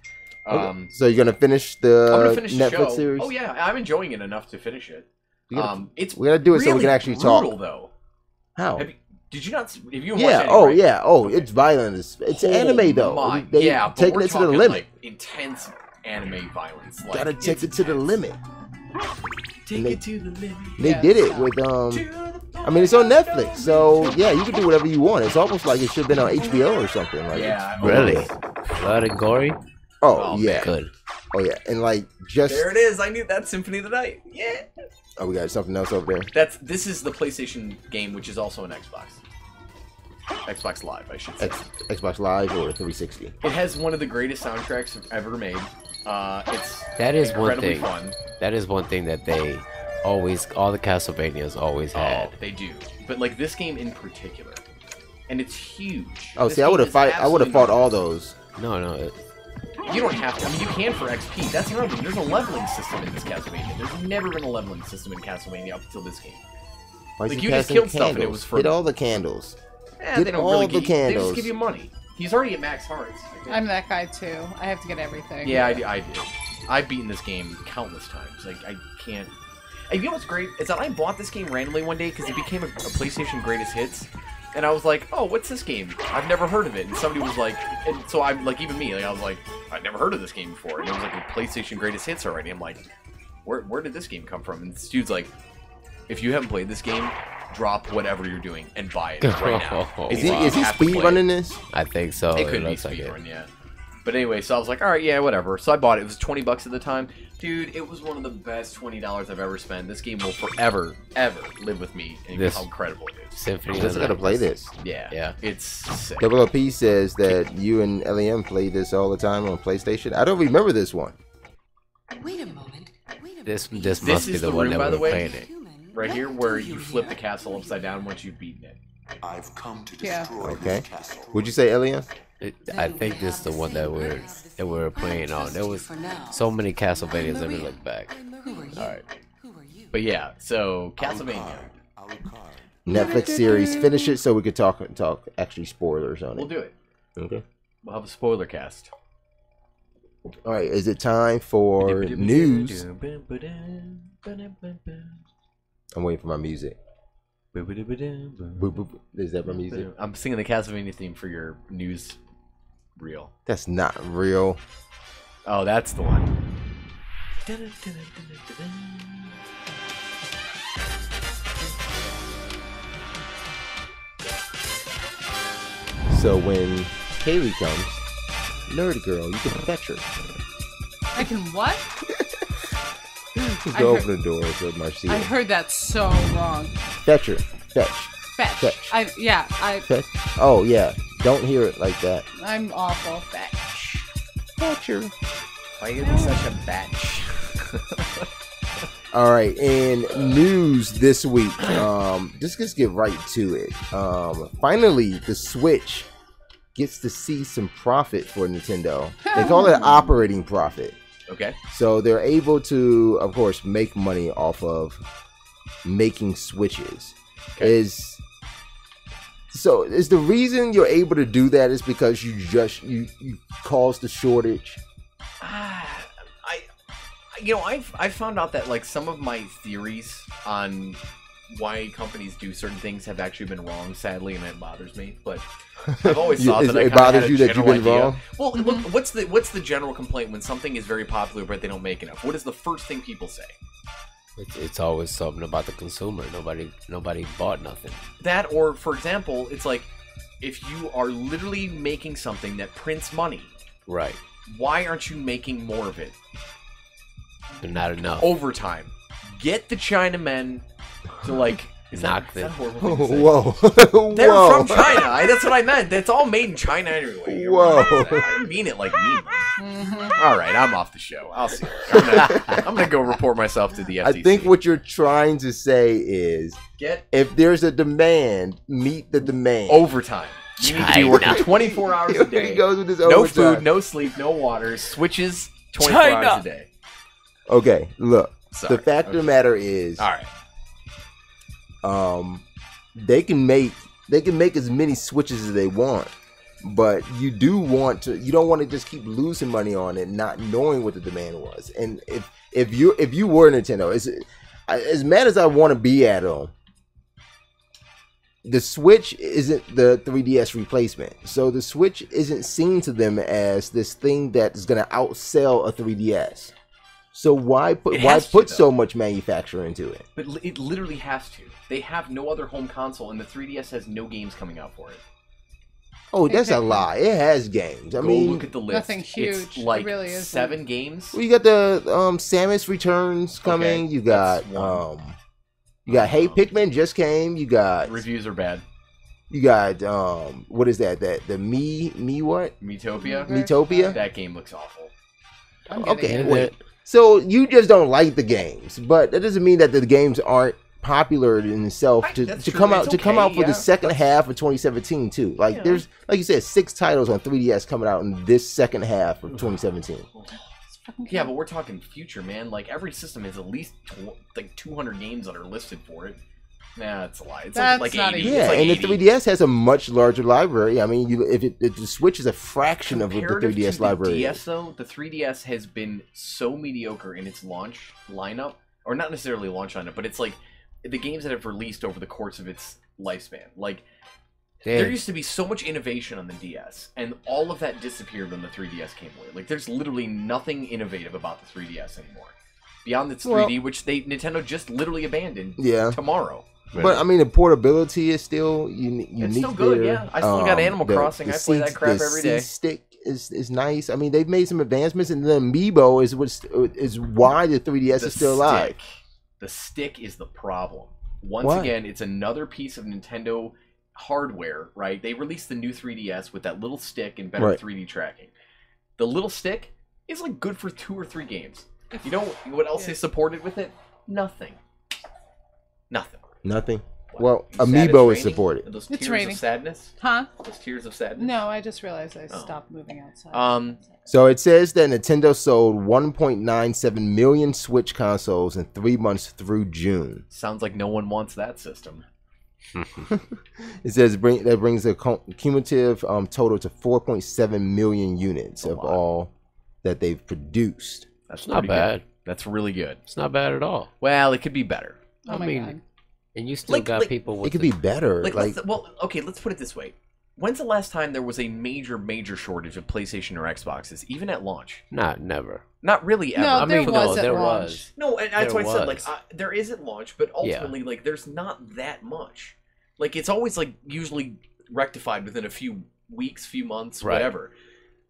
So you're gonna finish the I'm gonna finish Netflix the show. series? Oh yeah, I'm enjoying it enough to finish it. We gotta do it so we can actually brutal, talk. Though. How? Did you not? If you It's violent. It's anime though. They taking it to the limit. Like, intense anime violence. Like, gotta take it to the limit. Take it to the limit. They did it with I mean, it's on Netflix, so yeah, you can do whatever you want. It's almost like it should have been on HBO or something. Like, really, blood and gory. Oh yeah, good. Oh yeah, and like just there it is. I knew that Symphony of the Night. Yeah. Oh, we got something else over there. This is the PlayStation game, which is also an Xbox. Xbox Live, I should say. Xbox Live or 360. It has one of the greatest soundtracks ever made. That is one thing. Fun. That is one thing that they always, all the Castlevanias always had. They do, but like this game in particular, and it's huge. Oh, see, I would have fought all those. No. You don't have to. I mean, you can for XP. That's another thing. There's a leveling system in this Castlevania. There's never been a leveling system in Castlevania up until this game. Like you just killed stuff and it was for get all the candles. Yeah, they don't really give you, they just give you money. He's already at max hearts. I'm that guy too. I have to get everything. Yeah, I do. I've beaten this game countless times. Like I can't. And you know what's great is that I bought this game randomly one day because it became a PlayStation Greatest Hits, and I was like, "Oh, what's this game? I've never heard of it." And somebody was like, and so I'm like, even me, like I was like, "I've never heard of this game before," and it was like a PlayStation Greatest Hits already. I'm like, "Where did this game come from?" And this dude's like, "If you haven't played this game, drop whatever you're doing and buy it right now." Is he speedrunning this? I think so. It could be speedrun, yeah. But anyway, so I was like, all right, yeah, whatever. So I bought it. It was $20 at the time. Dude, it was one of the best $20 I've ever spent. This game will forever, ever live with me and how incredible it is. Symphony. I gotta play this. Yeah. It's sick. Double OP says that you and LEM play this all the time on PlayStation. I don't remember this one. Wait a moment. This must be the one that we're playing it. Right here, where you flip the castle upside down once you've beaten it. I've come to destroy this castle. Would you say LEM? I think this is the one that we're playing on. There was so many Castlevanias that we look back. Alright. But yeah, so Castlevania. Netflix series. Finish it so we could talk actually spoilers on it. We'll do it. Okay. We'll have a spoiler cast. Alright, is it time for news? I'm waiting for my music. Is that my music? I'm singing the Castlevania theme for your news reel. That's not real. Oh, that's the one. So when Kaylee comes, nerd girl, you can fetch her. I can what? Just go open the door so Marcia. I heard that so wrong. Fetch her. Fetch. Fetch. Oh yeah. Don't hear it like that. I'm awful. Fetch. Fetch her. Why are you such a batch? All right, in news this week, just get right to it. Finally, the Switch gets to see some profit for Nintendo. They call it operating profit. Okay. So they're able to, of course, make money off of making Switches. Okay. Is the reason you're able to do that is because you caused the shortage? I've found out that like some of my theories on why companies do certain things have actually been wrong, sadly, and it bothers me. But I've always thought that it bothers you that you've been wrong. Well, look, what's the general complaint when something is very popular but they don't make enough? What is the first thing people say? It's always something about the consumer. Nobody bought nothing. That, or for example, it's like if you are literally making something that prints money, right? Why aren't you making more of it? But not enough. Overtime. Get the Chinamen to like knock them. Whoa! They're from China. That's what I meant. It's all made in China anyway. Whoa! I didn't mean it like me. All right, I'm off the show. I'll see. I'm gonna go report myself to the FTC. I think what you're trying to say is, if there's a demand, meet the demand. Overtime. You need to be working 24 hours a day. He goes with his no overtime. Food, no sleep, no water. Switches 24 hours a day. Okay, look. Sorry. The fact of the matter is, all right. They can make as many switches as they want, but you don't want to just keep losing money on it, not knowing what the demand was. And if you were Nintendo, as mad as I want to be at them, the Switch isn't the 3DS replacement. So the Switch isn't seen to them as this thing that is going to outsell a 3DS. So why put so much manufacturing into it? But it literally has to. They have no other home console, and the 3DS has no games coming out for it. Oh, that's a lie. It has games. I mean, look at the list. Nothing huge. It's like it really is 7 games. Well, you got the Samus Returns coming. Okay, you got Hey Pikmin just came. You got reviews are bad. You got what is that? The me what? Miitopia. Miitopia. That game looks awful. Okay, wait. So you just don't like the games, but that doesn't mean that the games aren't popular in itself to come out for the second half of 2017 too. Like there's, like you said, 6 titles on 3DS coming out in this second half of 2017. Yeah, but we're talking future, man. Like every system has at least like 200 games that are listed for it. Nah, that's a lie. It's like 80. Yeah, and the 3DS has a much larger library. I mean, if the Switch is a fraction of the 3DS library. The DS though, the 3DS has been so mediocre in its launch lineup, or not necessarily launch lineup, but it's like the games that have released over the course of its lifespan. Like there used to be so much innovation on the DS, and all of that disappeared when the 3DS came away. Like there's literally nothing innovative about the 3DS anymore, beyond its 3D, which Nintendo just literally abandoned. Tomorrow. But I mean, the portability is still unique. It's still good, yeah. I still got Animal Crossing. I play that crap every day. The stick is nice. I mean, they've made some advancements, and the Amiibo is why the 3DS is still alive. The stick is the problem. Once again, it's another piece of Nintendo hardware, right? They released the new 3DS with that little stick and better 3D tracking. The little stick is like good for 2 or 3 games. You know what else they supported with it? Nothing. Nothing. Well, Amiibo is supported. Those tears of sadness? Huh? Those tears of sadness? No, I just realized I stopped moving outside. So it says that Nintendo sold 1.97 million Switch consoles in 3 months through June. Sounds like no one wants that system. It says that brings the cumulative total to 4.7 million units of all that they've produced. That's not bad. That's really good. It's not bad at all. Well, it could be better. Oh my God. And you still got people with it could be better. Let's put it this way. When's the last time there was a major shortage of PlayStation or Xboxes, even at launch? Never. Not really ever. No, there was. No, and that's why I said, like, there is at launch, but ultimately, like, there's not that much. Like, it's always, like, usually rectified within a few weeks, few months, whatever.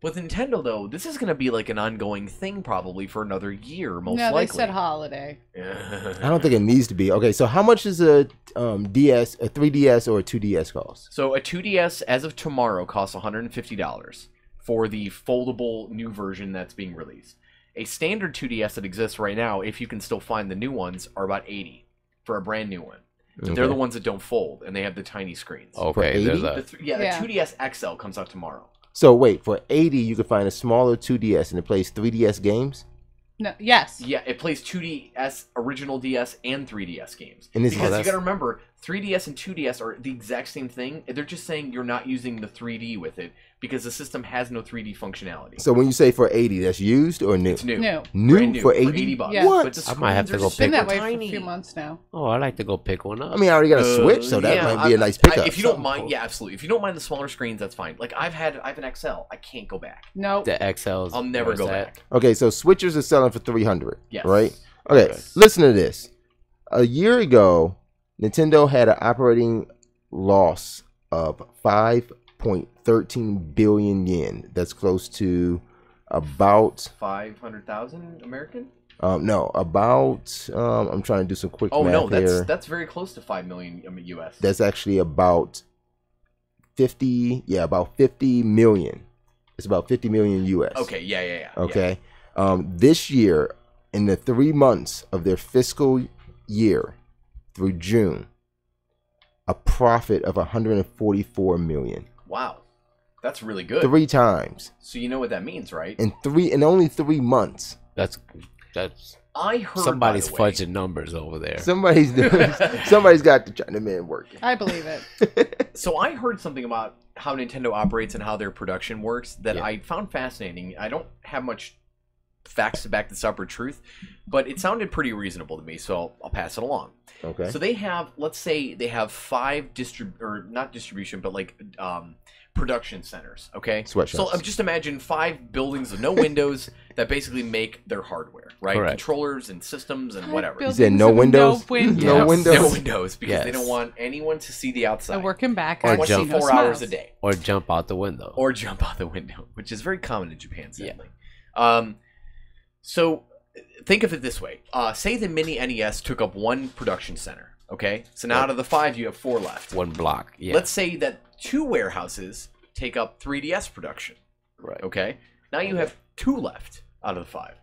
With Nintendo, though, this is going to be, like, an ongoing thing probably for another year, most likely. No, they said holiday. I don't think it needs to be. Okay, so how much is a 3DS or a 2DS cost? So a 2DS, as of tomorrow, costs $150 for the foldable new version that's being released. A standard 2DS that exists right now, if you can still find the new ones, are about $80 for a brand new one. Okay. They're the ones that don't fold, and they have the tiny screens. Okay, the 2DS XL comes out tomorrow. So wait, for $80 you can find a smaller 2DS and it plays 3DS games? No, yes. Yeah, it plays 2DS, original DS, and 3DS games. And because you got to remember, 3DS and 2DS are the exact same thing. They're just saying you're not using the 3D with it, because the system has no 3D functionality. So when you say for 80, that's used or new? It's new. New for 80? 80 bucks. Yeah. What? But the I might have to go It's been pick that one. way for a few months now. Oh, I like to go pick one up. I mean, I already got a Switch, so that might be a nice pickup. If you don't mind, yeah, absolutely. If you don't mind the smaller screens, that's fine. Like I have an XL. I can't go back. No. The XLs. I'll never go back. Okay, so Switchers are selling for $300, Yes. right? Okay, listen to this. A year ago, Nintendo had an operating loss of 5.13 billion yen. That's close to about 500,000 American. No, about I'm trying to do some quick math here. That's very close to 5 million US. That's actually about 50. Yeah, about 50 million. It's about 50 million US. Okay, yeah. Okay, this year in the 3 months of their fiscal year through June, a profit of 144 million. Wow, that's really good. 3 times. So you know what that means, right? In only 3 months. That's. I heard somebody's fudging numbers over there. Somebody's got the China man working. I believe it. So I heard something about how Nintendo operates and how their production works that I found fascinating. I don't have much facts to back this up or truth, but it sounded pretty reasonable to me, so I'll pass it along. Okay. So they have, let's say they have 5 production centers, okay? Sweatshops. So just imagine 5 buildings with no windows that basically make their hardware, right? Correct. Controllers and systems and whatever. You said no windows? No No windows? No windows, because they don't want anyone to see the outside. I work in back. Or 24 hours a day. Or jump out the window. Or jump out the window, which is very common in Japan, sadly. So think of it this way. Say the mini NES took up 1 production center, okay? So now out of the 5, you have 4 left. 1 block, yeah. Let's say that 2 warehouses take up 3DS production. Right. Okay? Now you have 2 left out of the 5.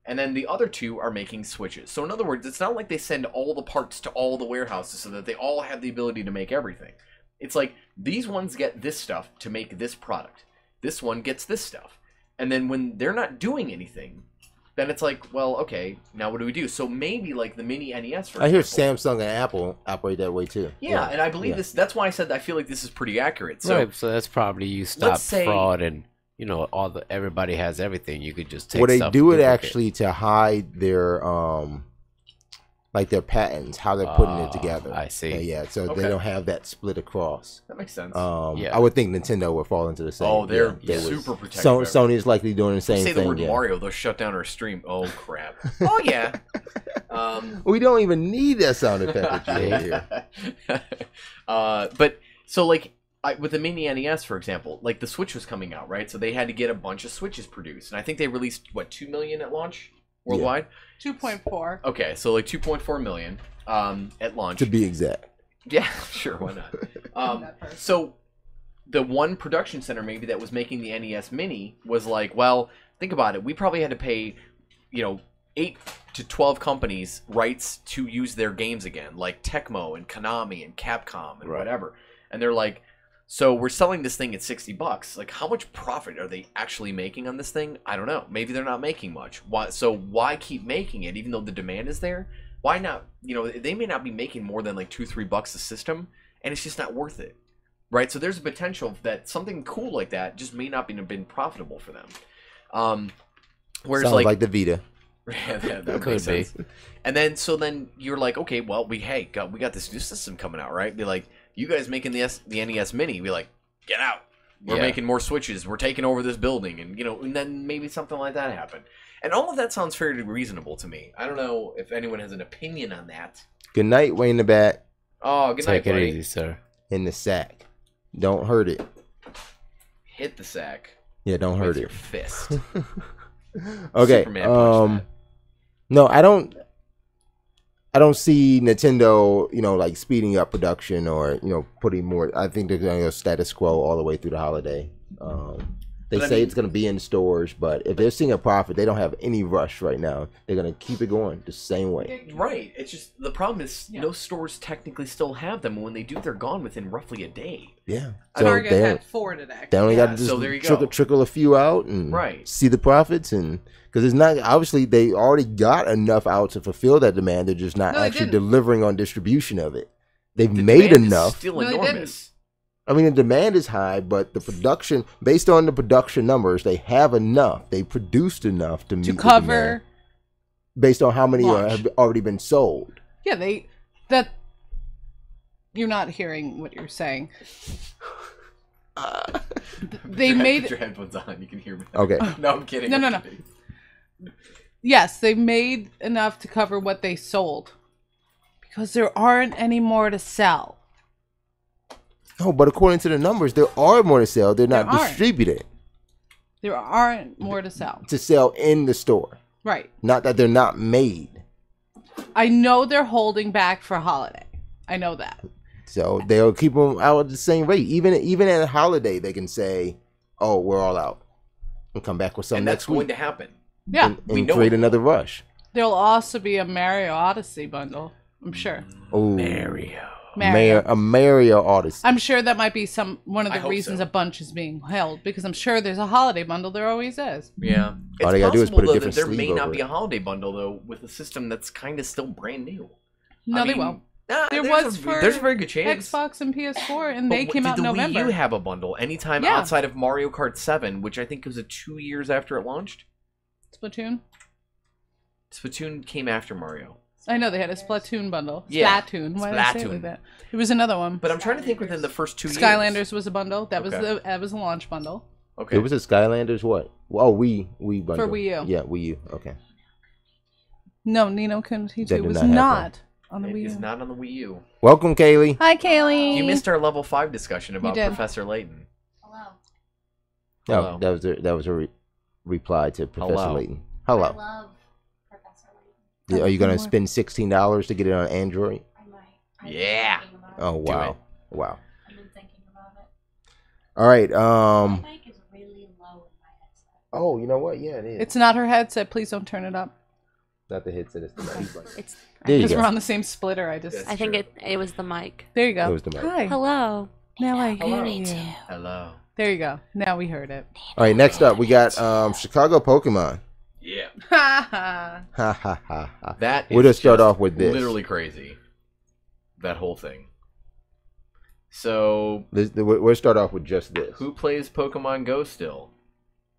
And then the other 2 are making Switches. So in other words, it's not like they send all the parts to all the warehouses so that they all have the ability to make everything. It's like, these ones get this stuff to make this product. This one gets this stuff. And then when they're not doing anything, then it's like, well, okay, now what do we do? So maybe like the mini NES, for example. I hear Samsung and Apple operate that way too. Yeah, and I believe this. That's why I said I feel like this is pretty accurate. So, right, so that's probably you stop fraud and everybody has everything. You could just take. Well, they stuff do and it duplicate. actually to hide their like their patents, how they're putting it together. I see. Yeah, so they don't have that split across. That makes sense. I would think Nintendo would fall into the same. Oh, they're super protective. Sony is likely doing the same thing. Say the word Mario, they'll shut down our stream. Oh crap! Oh yeah. We don't even need that sound effect that you hear. But so like with the mini NES, for example, like the Switch was coming out, right? So they had to get a bunch of Switches produced, and I think they released 2 million at launch worldwide. 2.4. Okay, so like 2.4 million at launch. To be exact. Yeah, sure, why not? So the one production center maybe that was making the NES Mini was like, well, think about it. We probably had to pay, 8 to 12 companies rights to use their games again, like Tecmo and Konami and Capcom and whatever. And they're like, so we're selling this thing at $60. Like, how much profit are they actually making on this thing? I don't know. Maybe they're not making much. Why keep making it even though the demand is there? Why not? They may not be making more than like $2-3 a system, and it's just not worth it, right? So there's a potential that something cool like that just may not have been profitable for them. Whereas Sounds like the Vita. that makes sense. And then you're like, okay, well, we got this new system coming out, right? Be like, you guys making the NES Mini, be like, get out. We're making more Switches. We're taking over this building, and then maybe something like that happened. And all of that sounds fairly reasonable to me. I don't know if anyone has an opinion on that. Good night, way in the back. Oh, good night, buddy. buddy. Take it easy, sir. In the sack. Don't hurt it. Hit the sack. Yeah, don't hurt with it. your fist. Okay. Superman punched that. No, I don't see Nintendo, like speeding up production or, putting more. I think they're going to go status quo all the way through the holiday. They say it's going to be in stores, but if they're seeing a profit, they don't have any rush right now. They're going to keep it going the same way. Right. It's just the problem is no stores technically still have them. When they do, they're gone within roughly a day. Yeah. So Target had 4 today. They only got to just trickle a few out and see the profits, and because it's not obviously they already got enough out to fulfill that demand. They're just not actually delivering on distribution of it. They've made enough. Still enormous. I mean, the demand is high, but the production, based on the production numbers, they have enough. They produced enough to meet the cover demand based on how many have already been sold. Yeah, you're not hearing what you're saying. They made put your headphones on. You can hear me. Okay. No, I'm kidding. No. Yes, they made enough to cover what they sold because there aren't any more to sell. No, but according to the numbers, there are more to sell. They're not distributed. There aren't more to sell. To sell in the store. Right. Not that they're not made. I know they're holding back for holiday. I know that. So they'll keep them out at the same rate. Even at a holiday, they can say, "Oh, we're all out," and come back with something next week. And that's going to happen. Yeah. And create another rush. There'll also be a Mario Odyssey bundle, I'm sure. Oh, Mario. A Mario Odyssey. I'm sure that might be one of the reasons a bunch is being held, because I'm sure there's a holiday bundle. There always is. Yeah. All they gotta do is put a different there sleeve may not over be it. a holiday bundle, though, with a system that's kind of still brand new. No, they won't. There was there's a very good chance. Xbox and PS4, and they came out in November. Did the Wii U have a bundle anytime outside of Mario Kart 7, which I think was 2 years after it launched? Splatoon? Splatoon came after Mario. I know they had a Splatoon bundle. Yeah. Splatoon. Why did I say it like that? It was another one. But I'm trying to think within the first 2 years. Skylanders was a bundle. That was a launch bundle. Okay. It was a Skylanders what? Oh, Wii bundle. For Wii U. Yeah, Wii U. Okay. No, Nino Kuni2 was not on the Wii U. It is not on the Wii U. Welcome, Kaylee. Hi, Kaylee. You missed our level 5 discussion about Professor Layton. Hello. No, that was a reply to Professor Layton. Hello. I love Professor Layton. Are you gonna spend $16 to get it on Android? I might. Yeah. Oh wow. Wow. I've been thinking about it. All right. My mic is really low in my headset. Oh, you know what? Yeah, it is. It's not her headset. Please don't turn it up. Not the headset. It's the mic. It's there you Because go. we're on the same splitter. I think it was the mic. There you go. It was the mic. Hi. Hello. Now I hear Me you. too. Hello. There you go. Now we heard it. All right. Next up, we got Chicago Pokemon. Yeah. Ha ha. Ha ha ha ha. That We'll just start just off with this. Literally crazy. That whole thing. So We'll start off with just this. who plays Pokemon Go still?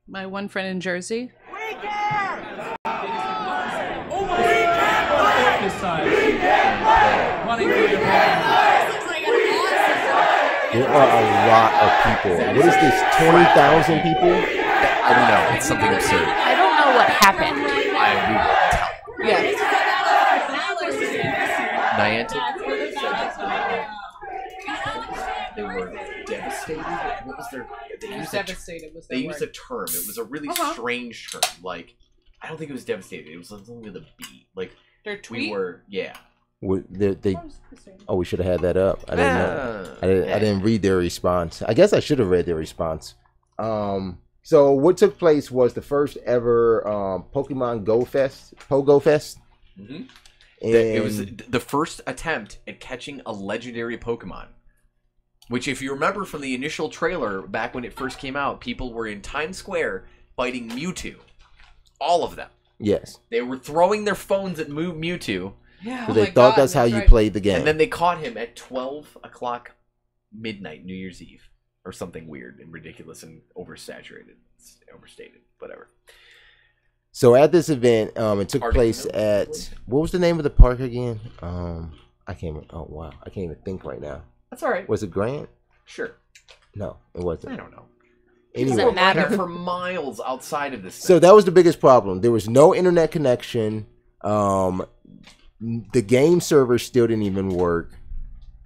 My one friend in Jersey. There are a lot of people. What is this? 20,000 people? I don't know. It's something absurd. I don't know what happened. We will tell. Yes. Niantic. They were devastated. What was their? Devastated was their They word. used a term. It was a really strange term. Like, I don't think it was devastated. It was something with a B. Like, their tweet. we were, yeah. Oh, we should have had that up. I didn't know. I didn't read their response. I guess I should have read their response. So what took place was the first ever Pokemon Go Fest, Pogo Fest. Mm-hmm. And It was the first attempt at catching a legendary Pokemon. Which, if you remember from the initial trailer, back when it first came out, people were in Times Square fighting Mewtwo. All of them. Yes. They were throwing their phones at Mewtwo. Yeah. So they thought that's how you played the game. And then they caught him at 12 o'clock midnight, New Year's Eve. Or something weird and ridiculous and overstated, whatever. So at this event, it took place at, what was the name of the park again? I can't remember. Oh, wow. I can't even think right now. That's all right. Was it Grant? Sure. No, it wasn't. I don't know. Anyway. Doesn't matter. For miles outside of this thing. So that was the biggest problem. There was no internet connection. The game server still didn't even work.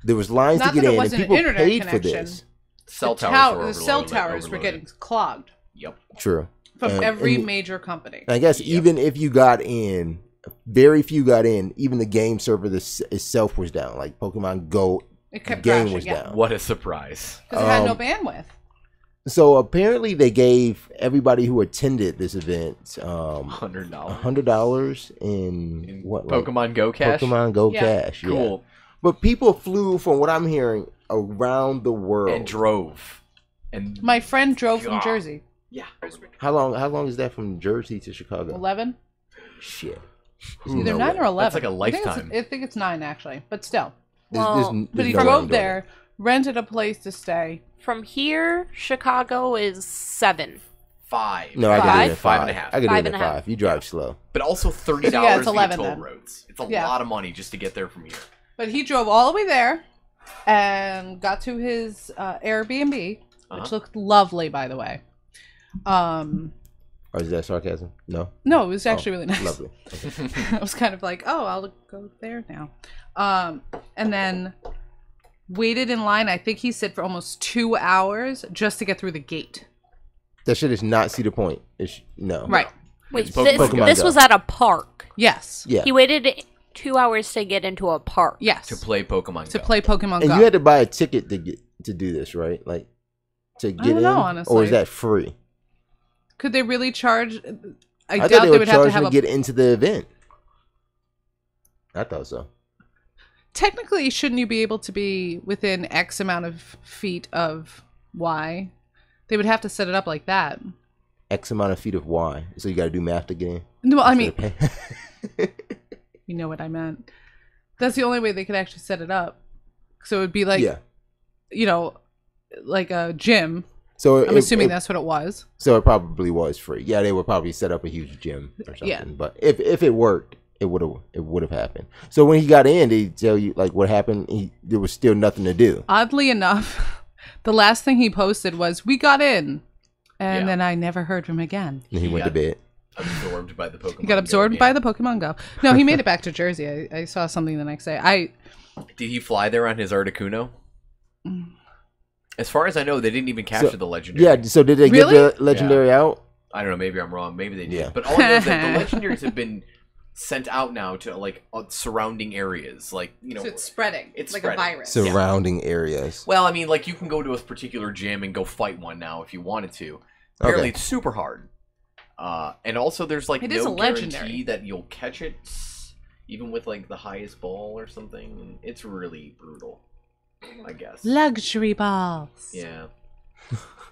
There was lines to get in, and people paid for this. The cell towers were getting clogged. Yep. True. From every major company. I guess even if you got in, very few got in. Even the game server itself was down. Like Pokemon Go, it kept the game crashing, was down. What a surprise! Because it had no bandwidth. So apparently they gave everybody who attended this event $100 in what Pokemon Go cash. Pokemon Go cash. Yeah. Cool. But people flew, from what I'm hearing, around the world and drove. And my friend drove from Jersey. Yeah. How long is that from Jersey to Chicago? 11. Shit. It's either 9 or 11. That's like a lifetime. I think it's 9 actually, but still. But he drove there rented a place to stay. From here, Chicago is 7. 5. No, I get it at 5. 5.5. I get it at 5.5. 5. You drive slow. But also $30 it's to 11 get toll then. roads. It's a lot of money just to get there from here. But he drove all the way there and got to his Airbnb, which looked lovely, by the way. Or is that sarcasm? No? No, it was actually really nice. Lovely. Okay. I was kind of like, oh, I'll go there now. And then waited in line, I think he said, for almost 2 hours just to get through the gate. That shit is not Cedar Point. No. Right. Wait, Pokemon this Go. was at a park. Yes. Yeah. He waited 2 hours to get into a park. Yes. To play Pokemon Go. To play Pokemon And Go. you had to buy a ticket to do this, right? Like, to get don't know, in? honestly. Or is that free? Could they really charge? I thought doubt they would would have to charge have to a... get into the event. I thought so. Technically, shouldn't you be able to be within X amount of feet of Y? They would have to set it up like that. X amount of feet of Y. So you got to do math to get in? No, I mean... Instead of pay- You know what I meant. That's the only way they could actually set it up. So it would be like, you know, like a gym. So I'm assuming that's what it was. So it probably was free. Yeah, they would probably set up a huge gym or something. Yeah. But if it worked, it would have happened. So when he got in, they tell you like what happened. There was still nothing to do. Oddly enough, the last thing he posted was, "We got in," and then I never heard from him again. And he went to bed. Absorbed by the Pokemon. He got absorbed by the Pokemon Go. No, he made it back to Jersey. I saw something the next day. Did he fly there on his Articuno? As far as I know, they didn't even capture the legendary. Yeah, so did they get the legendary out? I don't know. Maybe I'm wrong. Maybe they did. Yeah. But all I know is that the legendaries have been sent out now to like surrounding areas, like so it's spreading. It's like spreading. a virus. Surrounding areas. Well, I mean, like you can go to a particular gym and go fight one now if you wanted to. Apparently, it's super hard. And also, there's like no guarantee that you'll catch it, even with like the highest ball or something. It's really brutal, I guess. Luxury balls. Yeah.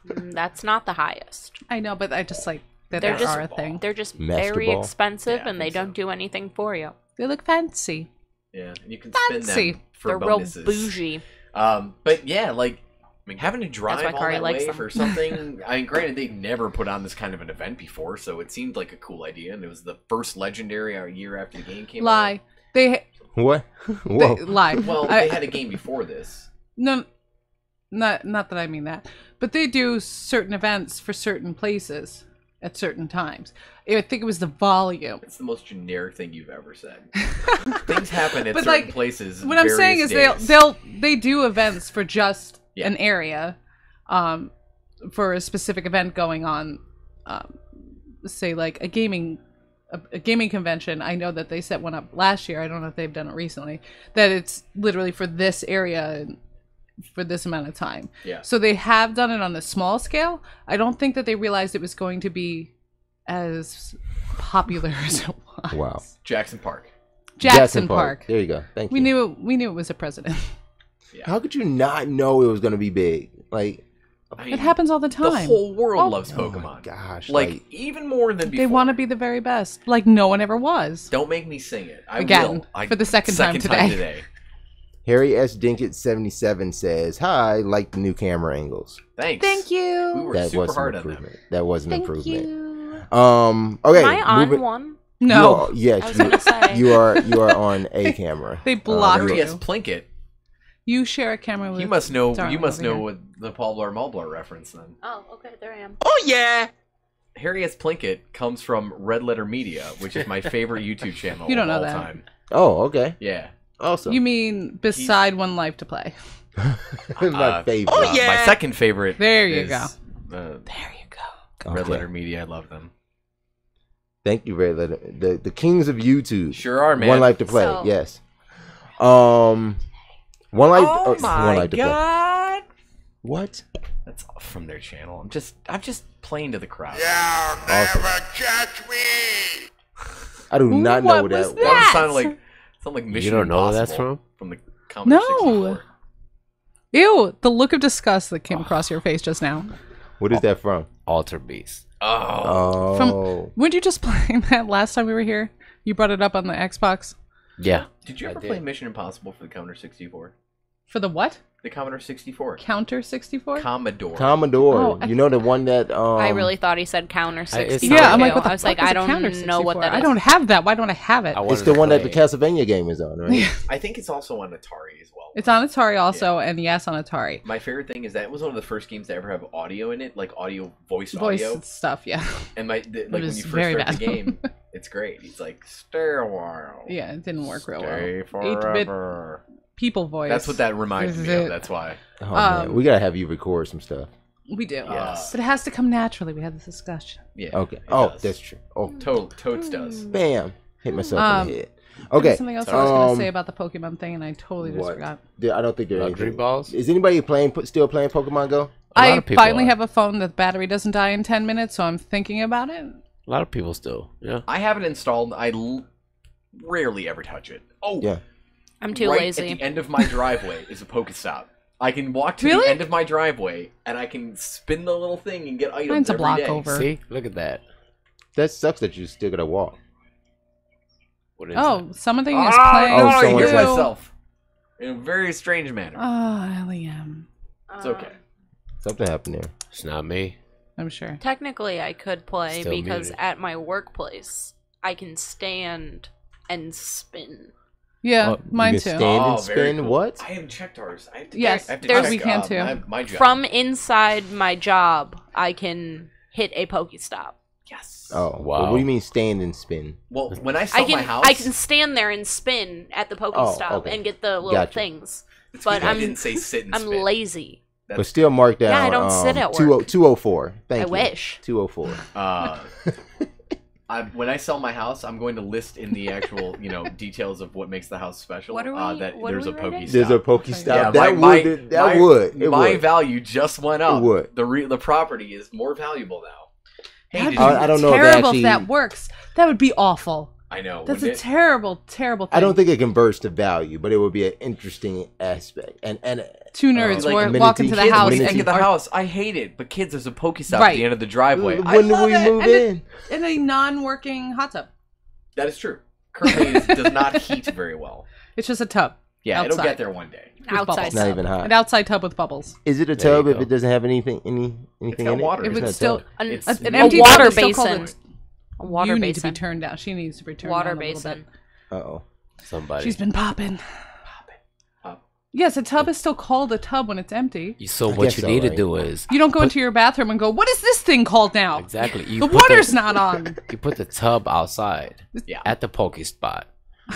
That's not the highest. I know, but I just like that they're are a thing. They're just Master very ball? expensive, and they don't do anything for you. They look fancy. Yeah, and you can spin them for They're bonuses. real bougie. But yeah, like I mean, having to drive all Kari that likes way them. for something. I mean, granted, they've never put on this kind of an event before, so it seemed like a cool idea, and it was the first legendary a year after the game came out. Lie. They what? Whoa. Lie. Well, they had a game before this. No, not that I mean that, but they do certain events for certain places at certain times. I think it was the volume. It's the most generic thing you've ever said. Things happen at But, certain like, places. What I'm saying is days. they do events for just an area, for a specific event going on. Say like a gaming convention. I know that they set one up last year. I don't know if they've done it recently. That it's literally for this area and for this amount of time. Yeah. So they have done it on the small scale. I don't think that they realized it was going to be as popular as it was. Wow. Jackson Park. Jackson Park. There you go. Thank you. We knew it was a president. Yeah. How could you not know it was going to be big? Like, I mean, it happens all the time. The whole world loves Pokemon. Oh my gosh. Like even more than before. They want to be the very best, like no one ever was. Don't make me sing it. I Again, will. for the second time today. Harry S. Dinkett 77 says, "Hi, like the new camera angles." Thanks. Thank you. We were That super was hard an on them. improvement. That was an Thank improvement. you. Okay. Am I on one? No. Yes. I was gonna say. You are on a camera. They blocked Harry you. S. Plinkett. You share a camera with. You must know. Darwin You must over know here. what the Paul Blart Mulblart reference then. Oh, okay, there I am. Oh yeah! Harry S. Plinkett comes from Red Letter Media, which is my favorite YouTube channel You don't of know all that. time. Oh, okay. Yeah. Awesome. You mean beside 1Life2Play? My favorite. Oh yeah! My second favorite. There you is, go. There you go. Red Okay. Letter Media. I love them. Thank you, Red Letter. The kings of YouTube. Sure are, man. One Life to Play. So- Yes. One Life. Oh One my Life to Play. god! What? That's from their channel. I'm just playing to the crowd. Awesome. I do not know what that was. That sound like Mission You don't know where that's Impossible from the Commodore No. 64. Ew! The look of disgust that came across your face just now. What is that from? Alter Beast. Oh. Oh. Weren't you just playing that last time we were here? You brought it up on the Xbox Yeah. Did you ever I did. play Mission Impossible for the Commodore 64? for the what? The Commodore 64. Counter 64? Commodore. Commodore. You know the one that I really thought he said counter 64. Yeah, I'm like, what the I was fuck like, is I a don't counter know what 64? that is. I don't have that. Why don't I have it? it's the one that the Castlevania game is on, right? I think it's also on Atari as well. It's on Atari also, and yes, on Atari. My favorite thing is that it was one of the first games to ever have audio in it, like voice audio stuff. Yeah. And when you first start the game, it's great. It's like stay a while. Yeah, it didn't work real well. Stay forever. People voice. That's what that reminds me of. That's why. Oh, man. We gotta have you record some stuff. We do. Yes. But it has to come naturally. We had this discussion. Yeah. Okay. Does. That's true. Oh, Toads does. Bam! Hit myself in the head. Okay. Something else I was going to say about the Pokemon thing, and I totally just forgot. I don't think there's Luxury balls. Is anybody still playing Pokemon Go? I finally have a phone that the battery doesn't die in 10 minutes, so I'm thinking about it. A lot of people still. Yeah. I have it installed. I rarely ever touch it. Oh. Yeah. I'm too right lazy. At the end of my driveway is a Pokestop. I can walk to the end of my driveway, and I can spin the little thing and get items Mine's a every block day. over. See? Look at that. That sucks that you still gotta walk. What is that? Something is Oh, playing. no, I someone hear is- myself. In a very strange manner. Oh, Liam. It's okay. Something happened there. It's not me. I'm sure. Technically, I could play Still because muted. at my workplace, I can stand and spin. Yeah, mine you too. can stand and very spin? cool. What? I haven't checked ours. I have to Yes, I have to there's- check, we can too. my job. From inside my job, I can hit a Pokestop. Yes. Oh, Wow. Well, what do you mean stand and spin? Well, when I sell my house, I can stand there and spin at the Pokestop okay. and get the little Gotcha. things. It's But because I didn't say sit and I'm spin. lazy. But still mark down. Yeah, I don't sit at work. 204. Thank I you. wish. 204. When I sell my house, I'm going to list in the actual, details of what makes the house special. What are we- that what there's are a we writing? Pokestop. There's a Pokestop. Yeah, that would. It my would. value just went up. It would. The property is more valuable now. Hey, That'd did be you- I don't know if terrible actually- if that works. That would be awful. I know. That's wouldn't a it? terrible, terrible thing. I don't think it converts to value, but it would be an interesting aspect. And two nerds like walk into the Kids, house when you and get the are- house, I hate it. But kids, there's a Pokestop at Right. the end of the driveway. I when do love we it. move And in? in a non-working hot tub. That is true. Currently, it does not heat very well. It's just a tub. Yeah, outside. it'll get there one day. With Outside bubbles. It's not even hot. An outside tub with bubbles. Is it a There you tub if go. it doesn't have anything got in water. it? It It's would not a still tub. An, It's- an a empty water tub is still called basin. A water you basin. need to be turned down. She needs to be turned Water down a little basin. bit. Uh-oh. Somebody. She's been popping. Pop. Yes, a tub is still called a tub when it's empty. So I what guess you so, need to right? do is You don't go into your bathroom and go, "What is this thing called now?" exactly. You The put water's not on. You put the tub outside. Yeah. At the Pokespot.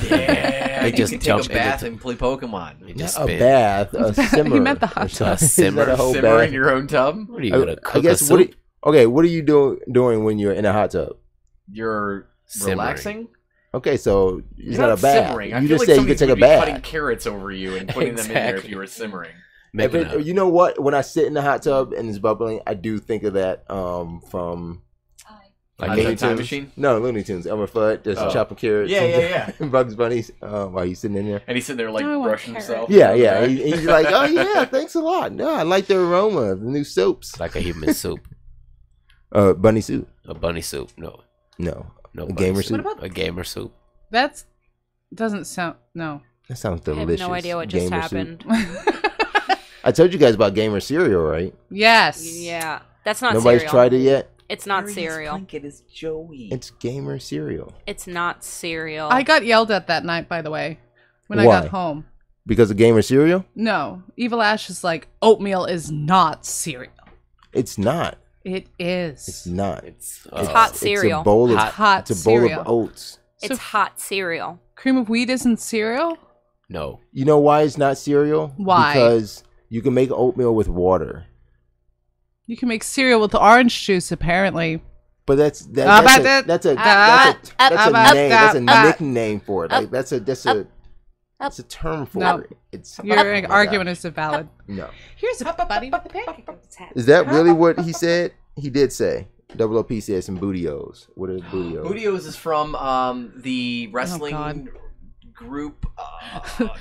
Yeah, They you just can jump take in a the bath and play Pokemon. You just A spin. bath, a simmer. He meant the hot or tub. something. A simmer. Is that a whole Simmer bath? in your own tub. What are you gonna cook I guess a soup? what are you doing when you're in a hot tub? You're Simmering. relaxing. Okay, so it's You're not a bath. simmering. I You feel just like said you could somebody take a would be cutting bath. carrots over you and putting them in there if Exactly. you were simmering. If Making it- you know what? When I sit in the hot tub and it's bubbling, I do think of that from Like Looney Looney Time Tunes. Machine? No, Looney Tunes. Elmer Fudd just Oh. chopping carrots. Yeah, and- yeah, and Bugs Bunny's while he's sitting in there. And he's sitting there like I want brushing carrots. himself. Yeah, yeah. He's like, oh yeah, thanks a lot. No, I like the aroma of the new soaps. like a human soup. Bunny soup. A bunny soup. No. No, No a bunny gamer soup. soup. What about- A gamer soup. That doesn't sound. No. That sounds I have delicious. no idea what just Gamer soup. happened. I told you guys about gamer cereal, right? Yes. Yeah, that's not Nobody's cereal. tried it yet. It's not cereal. It is Joey. It's gamer cereal It's not cereal. I got yelled at that night, by the way, when I Why? got home. because of gamer cereal. No, Evil Ash is like, oatmeal is not cereal. It's not. It is. It's not. It's hot cereal. It's a bowl of Hot It's a bowl cereal. of oats. It's hot cereal. Cream of wheat isn't cereal? No. You know why it's not cereal? Why? Because you can make oatmeal with water. You can make cereal with orange juice, apparently. But that's Up, a up, name. That's a up. nickname for it. Like that's a term for No. it. It's Your oh my argument gosh. is invalid. No. Here's a buddy with a pancake on his hat. Is that really what he said? He did say. Double OP said some bootios. What is bootios? Bootios is from the God. wrestling group.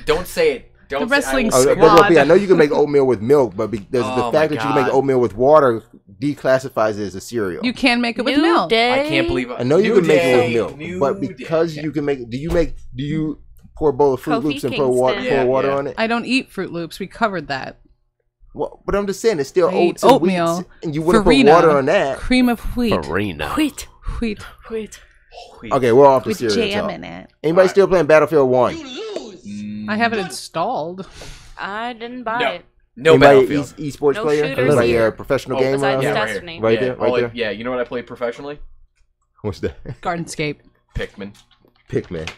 Don't say it. Don't The say, I wrestling will Oh, say it. Double OP, Squad. I know you can make oatmeal with milk, but there's Oh the my fact that you can make God. oatmeal with water declassifies it as a cereal. You can make it with New milk. Day. I can't believe I know you New can make it Day, with milk, New but because Day. you can make, do you pour a bowl of Fruit Kofi Loops and Kingston. pour water Yeah. on it? I don't eat Fruit Loops. We covered that. Well, but I'm just saying, it's still I eat oats and oatmeal, wheat, and you wouldn't put farina, water on that. Cream of wheat. Farina. Wheat. Wheat. Wheat. Okay, we're off the With cereal jam talk. in it. Anybody still playing Battlefield 1? I have it installed. I didn't buy No. it. No Anybody Battlefield. esports No player? shooters Anybody here. a professional Oh, gamer? besides yeah, Destiny. Right yeah. there, right there. Yeah, you know what I played professionally? What's that? Gardenscape. Pikmin. Pikmin.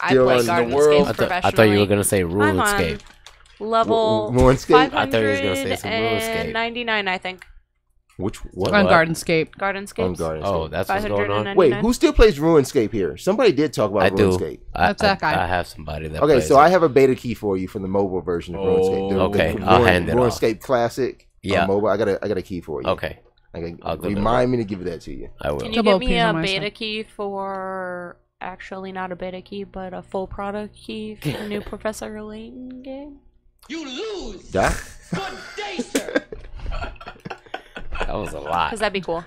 I Still play on Garden the world. Scapes I thought you were gonna say I'm on RuneScape. level RuneScape? I thought you was gonna say some RuneScape. 599, I think. What? On Gardenscape. Garden On Scapes. Gardenscape. Oh, that's what's going on. 599. Wait, who still plays RuneScape here? Somebody did talk about I do. RuneScape. That's that guy. I have somebody that. Okay, plays so it. I have a beta key for you from the mobile version of RuneScape. The- Okay, the I'll hand it off. RuneScape Classic. Yeah. On mobile. I got a key for you. Okay, I'll deliver. Remind me to give that to you. I will. Can you Double give me P's a on my beta side. key for... Actually, not a beta key, but a full product key for the new Professor Layton game? That? That was a lot. Because that'd be cool.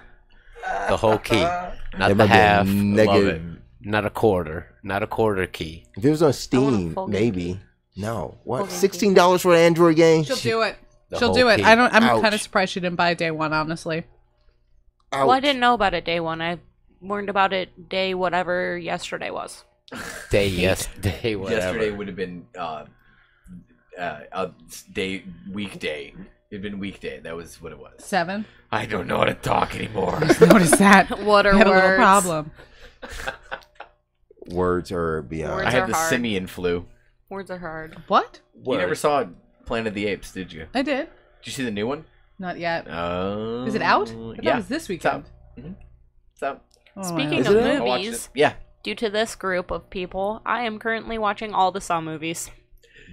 The whole key, not That the might be a half. negative- Not a quarter. Not a quarter key. If it was on Steam, maybe. No. What? $16 for an Android game? She'll do it. The She'll whole do it. key. I'm Ouch. kind of surprised she didn't buy it day one, honestly. Well, I didn't know about it day one. I learned about it day whatever yesterday was. Day whatever. Yesterday would have been a weekday. It'd been weekday. That was what it was. 7. I don't know how to talk anymore. Notice that. What are I had a little words? problem. Words are beyond. Words I had are the hard. simian flu. Words are hard. What? You never saw Planet of the Apes, did you? I did. Did you see the new one? Not yet. Oh. Is it out? I thought Yeah. it was this weekend. It's out. Oh, Speaking wow. of I watched movies, it. Yeah. due to this group of people, I am currently watching all the Saw movies.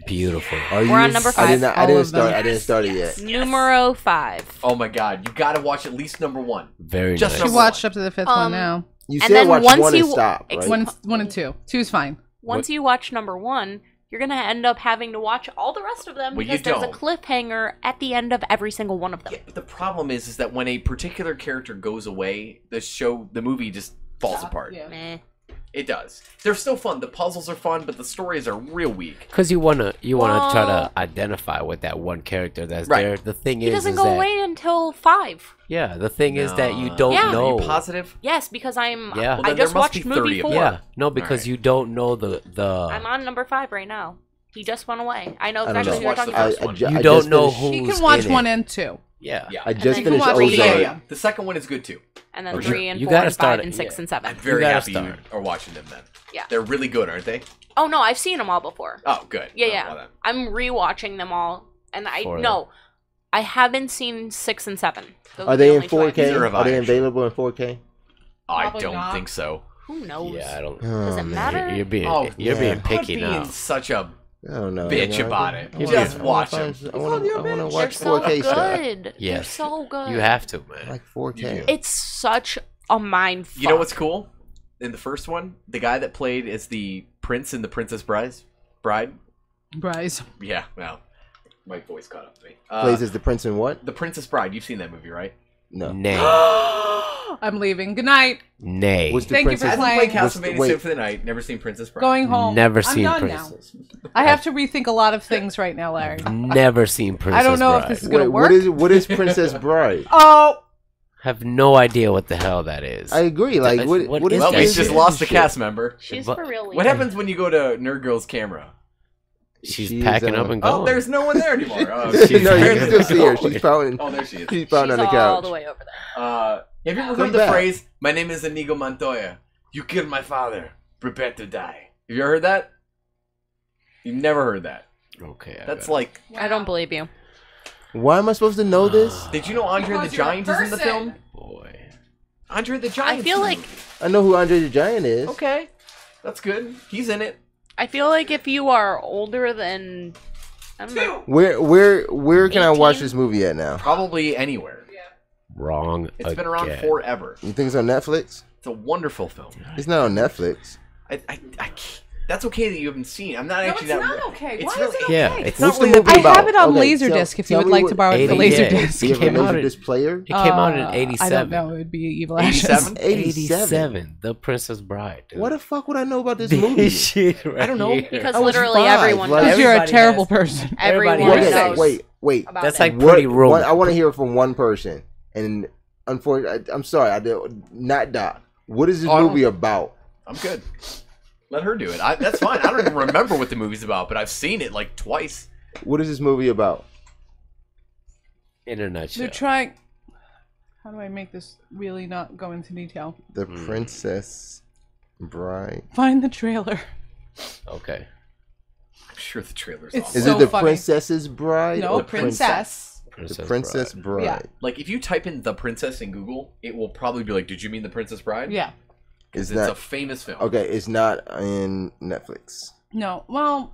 Beautiful. Are you? We're on number 5. I All didn't of them. start. I didn't start it yet. Numero 5. Oh my God! You gotta watch at least number 1. Very Just nice. She number watched 1. up to the 5th Um, one now. You And said then watch once one and you- stop, right? ex- 1 and 2. 2's fine. Once you watch number 1, you're going to end up having to watch all the rest of them Well, you because there's a don't. cliffhanger at the end of every single one of them. Yeah, but the problem is that when a particular character goes away, the movie just falls apart. Yeah. Meh. It does. They're still fun. The puzzles are fun, but the stories are real weak. Because you wanna try to Well- identify with that one character that's Right. there. The thing He is doesn't is go that away until 5. yeah, the thing is that you No. don't Yeah. know. Are you positive? Yes, because I'm. Yeah. Well, I then there just must watched be movie 30 of 4. them. Yeah, no, because Alright. you don't know the. I'm on number 5 right now. He just went away. I know I don't exactly know. who you're Watch talking the about. first one. You I don't just know finished- who. He can watch in 1 it. and 2. Yeah. I And just then finished watch Ozark. three. Yeah. The second one is good too. And then You- 3 and you 4 gotta and 5 start it, and 6 yeah. and 7. I'm very gotta happy you start. are watching them then. Yeah. They're really good, aren't they? Oh no, I've seen them all before. Oh, good. Yeah, Oh, yeah. well then. I'm rewatching them all, and I For no, I haven't seen 6 and 7. Those Are they the in only two I've 4K? seen. Neither have Are I, they actually. available in 4K? I Probably don't not. think so. Who knows? Yeah, I don't. Oh, Does it man. matter? You're being Oh, you're yeah. being Quit picky being now. such a I don't know. bitch you know, about it. You're Just being- watch I them. want to They're watch so 4K stuff. good. Yes. They're so good. You have to, I man. like 4K. It's such a mind fuck. You know what's cool? In the first one, the guy that played as the prince in The Princess Bride. Bryce. Yeah, well, my voice caught up to me. Plays as the prince in what? The Princess Bride. You've seen that movie, right? No. Nay, I'm leaving. Good night. nay. What's the Thank you for princess? Hasn't played playing. Castlevania wait. Symphony of the Night. Never seen Princess Bride. Going home. Never I'm seen done now. Princess. I have to rethink a lot of things right now, Larry. Never seen Princess. I don't know if Bride. this is gonna Wait, work. what is Princess Bride? Oh, Have no idea what the hell that is. I agree. Like, what is Well, we this just shit? lost a cast member. She's But- for real. What happens when you go to Nerd Girl's camera? She's packing up and Oh, going. there's no one there anymore. Oh, no, you apparently can still see her. going. She's pouting. Oh, there she is. She's pouting on the all couch. the way over there. Have you ever Come heard the back. phrase, "My name is Inigo Montoya. You killed my father. Prepare to die." Have you ever heard that? You've never heard that. Okay. That's like... I don't believe you. Why am I supposed to know this? Did you know Andre the Because you're a Giant is in the person. film? boy. Andre the Giant. I feel like I know who Andre the Giant is. Okay. That's good. He's in it. if you are older than I don't know. Where can I watch 18? this movie at now? Probably anywhere. Wrong. It's been around again. forever. You think it's on Netflix? It's a wonderful film. It's not on Netflix. I can't- That's okay that you haven't seen it. I'm not No, actually it's that. not okay. It's Why really, is it okay? Yeah, it's What's not the really movie about. about? I have it on Okay, Laserdisc if you tell would me like what- to borrow it for 80, Laserdisc. Do you have a Came out Laserdisc player? It came out in I 87. don't know. It would be Evil Ashes. 87? 87. The Princess Bride. Dude. What the fuck would I know about this movie? Shit right I don't know, here. Because I was literally 5, everyone like- knows. Because you're a Everybody terrible has- person. Everyone everybody Okay, knows. wait. about That's that. like Pretty Roman. I want to hear it from one person. And unfortunately, I'm sorry, I did not Doc. What is this movie about? I'm good. Let her do it. That's fine. I don't even remember what the movie's about, but I've seen it like twice. What is this movie about? In a nutshell. They're trying. How do I make this really not go into detail? The Princess Bride. Find the trailer. Okay. I'm sure the trailer's It's awesome. Is so it the funny. Princess's Bride? No, or princess. The Princess Bride. Yeah. Like, if you type in The Princess in Google, it will probably be like, did you mean The Princess Bride? Yeah. Because It's it's not- a famous film. Okay, it's not in Netflix. No. Well.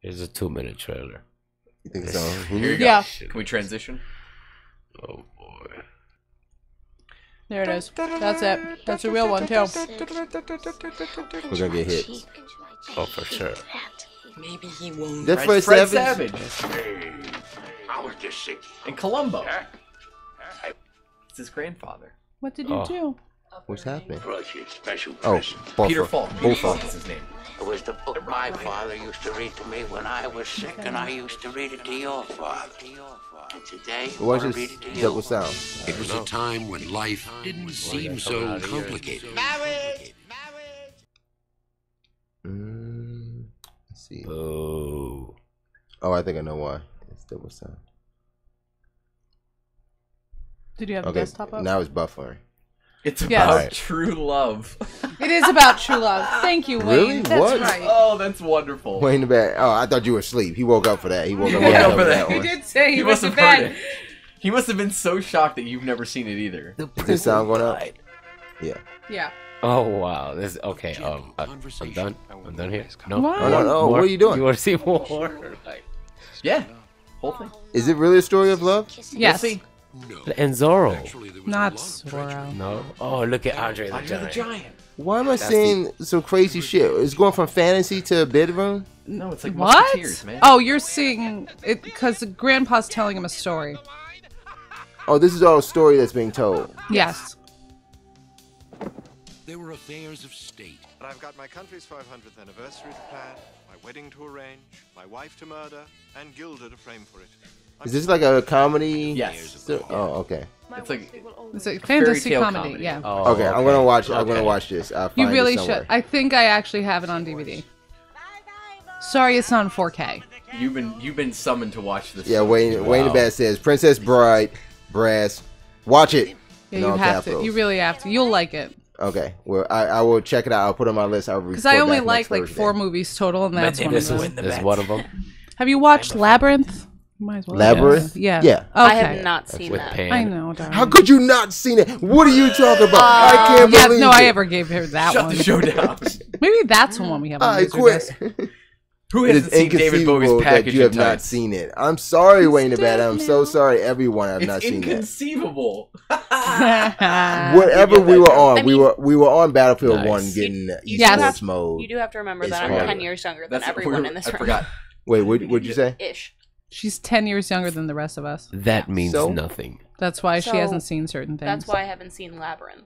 Here's a 2-minute trailer. You think so? Here you go. Yeah. Can we transition? Oh boy. There it is. That's it. That's a real one too. We're gonna get hits. Oh, for sure. Maybe he won't. That Fred Fred Savage. I was just sick. And Columbo. It's his grandfather. What did you do? What's happening? Special Oh, Peter Falk. Peter Both Falk is his name. It was the book my father used to read to me when I was sick, and I used to read it to your father. And today, Watch I this read it to you. double sound. It was a time when life didn't seem so complicated. Let's see. Oh. Oh, I think I know why. It's double sound. Did you have the Okay, desktop up? now it's buffering. It's about Yes. true love. It is about true love. Thank you, Wayne. Really? That's What? right. Oh, that's wonderful. Way in the back. Oh, I thought you were asleep. He woke up for that. He woke up, woke up for for that that. He one. did say he must went have to heard bed. it. He must have been so shocked that you've never seen it either. Is this sound going up? Yeah. Yeah. Oh wow. This okay. I'm done. I'm done here. No. What? Oh, no, no. More? What are you doing? You want to see more? Like, Yeah. Whole thing. Is it really a story of love? Yes. We'll see. and Zorro. Not Zorro. No. Oh, look at Andre the Andre the Giant. Giant. Why am I seeing some crazy shit? It's going from fantasy to bedroom? No, it's like What? Musketeers, man. Oh, you're seeing it because Grandpa's telling him a story. Oh, this is all a story that's being told. Yes. There were affairs of state. But I've got my country's 500th anniversary to plan, my wedding to arrange, my wife to murder, and Gilda to frame for it. Is this like a comedy? Yes. Oh, okay. It's like It's a fairy fantasy tale comedy. Yeah. Oh, Okay, I'm gonna watch. I'm gonna watch this. I'll You find really it somewhere. should. I think I actually have it on DVD. Sorry, it's not in 4K. you've been summoned to watch this. Yeah, film. Wayne. Wayne the Wow. Bat says Princess Bride, Brass. Watch it. Yeah, In you all have to. capitals. You really have to. You'll like it. Okay. Well, I will check it out. I'll put it on my list. I'll Because I report only back like next like Thursday. 4 movies total, and that's one of This them. is one of them. Have you watched Labyrinth? Might as well. Labyrinth? Yeah. Yeah. Okay. I have not seen With that. Pan. I know, darling. How could you not seen it? What are you talking about? I can't Yeah, believe no, it. I ever gave her that Shut one. the show down. Maybe that's the one we have on I quit. Laserdisc. Who It is hasn't seen David Bowie's inconceivable that package you have in not tights? seen it. I'm sorry, Wayne the Bat. I'm so now. sorry, everyone. I've It's not seen that. inconceivable. Whatever we were on, I we mean- were on Battlefield Nice. 1 getting East Yes. West mode. You do have to remember It's that I'm harder. 10 years younger than That's everyone in this I room. forgot. Wait, what'd you say? Ish. She's 10 years younger than the rest of us. That means So? nothing. That's why she So, hasn't seen certain things. That's why I haven't seen Labyrinth.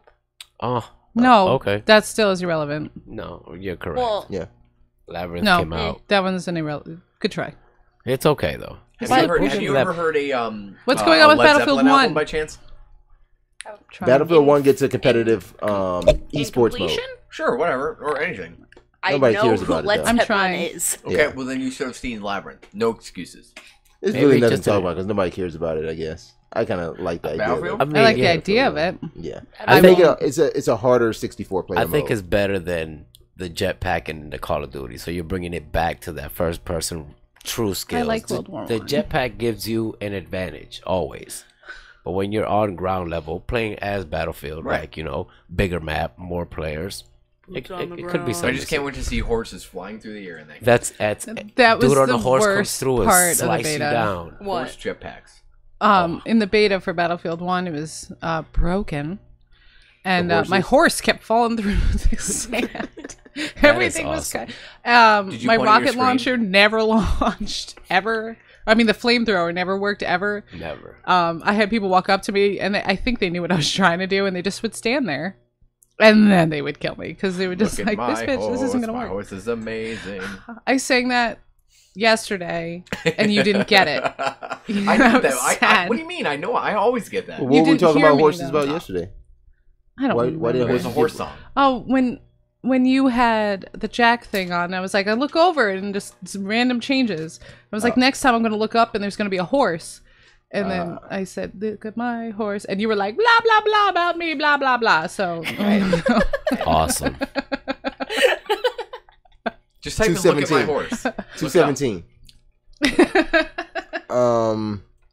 Oh. No. Okay. That still is irrelevant. No, you're correct. Well, Yeah. Labyrinth No. came out. That one's an irrelevant. Good try. It's okay though. Have But- you ever, We'll have give you that- ever heard a What's going on with Led Battlefield Zeppelin album 1? by chance? Try. Battlefield 1 gets a competitive esports mode. completion? Sure, whatever, or anything. I Nobody know cares who about it, Led though. I'm Zeppelin trying. is. Okay, Yeah. well then you should have seen Labyrinth. No excuses. It's Maybe really nothing just to talk a- about because nobody cares about it, I guess. I kind of like the idea. Battlefield? Of it. I like the yeah, idea of it. Yeah. I I think mean- it's a harder 64 player I think mode. it's better than the jetpack and the Call of Duty. So you're bringing it back to that first person true skills. like The- World War The I. jetpack gives you an advantage always. But when you're on ground level playing as Battlefield, Right. like, you know, bigger map, more players, it could be I something. just can't wait to see horses flying through the air and that. That's That was dude on the a horse comes worst through and part of the slice you beta. down. Horse jetpacks. In the beta for Battlefield 1, it was broken. And The my horses? horse kept falling through the sand. Everything was good. My rocket launcher never launched ever. I mean, the flamethrower never worked ever. Never. I had people walk up to me, and I think they knew what I was trying to do, and they just would stand there. And then they would kill me because they would just like, this bitch, this isn't going to work. My horse is amazing. I sang that yesterday, and you didn't get it. I knew that. What do you mean? I know. I always get that. What were we talking about horses about yesterday? I don't remember. Why did it was a horse song. Oh, when you had the Jack thing on, I was like, I look over and just some random changes. I was like, next time I'm going to look up and there's going to be a horse. And then I said, look at my horse. And you were like, blah, blah, blah about me, blah, blah, blah. So, awesome. Just type in look at my horse. 217.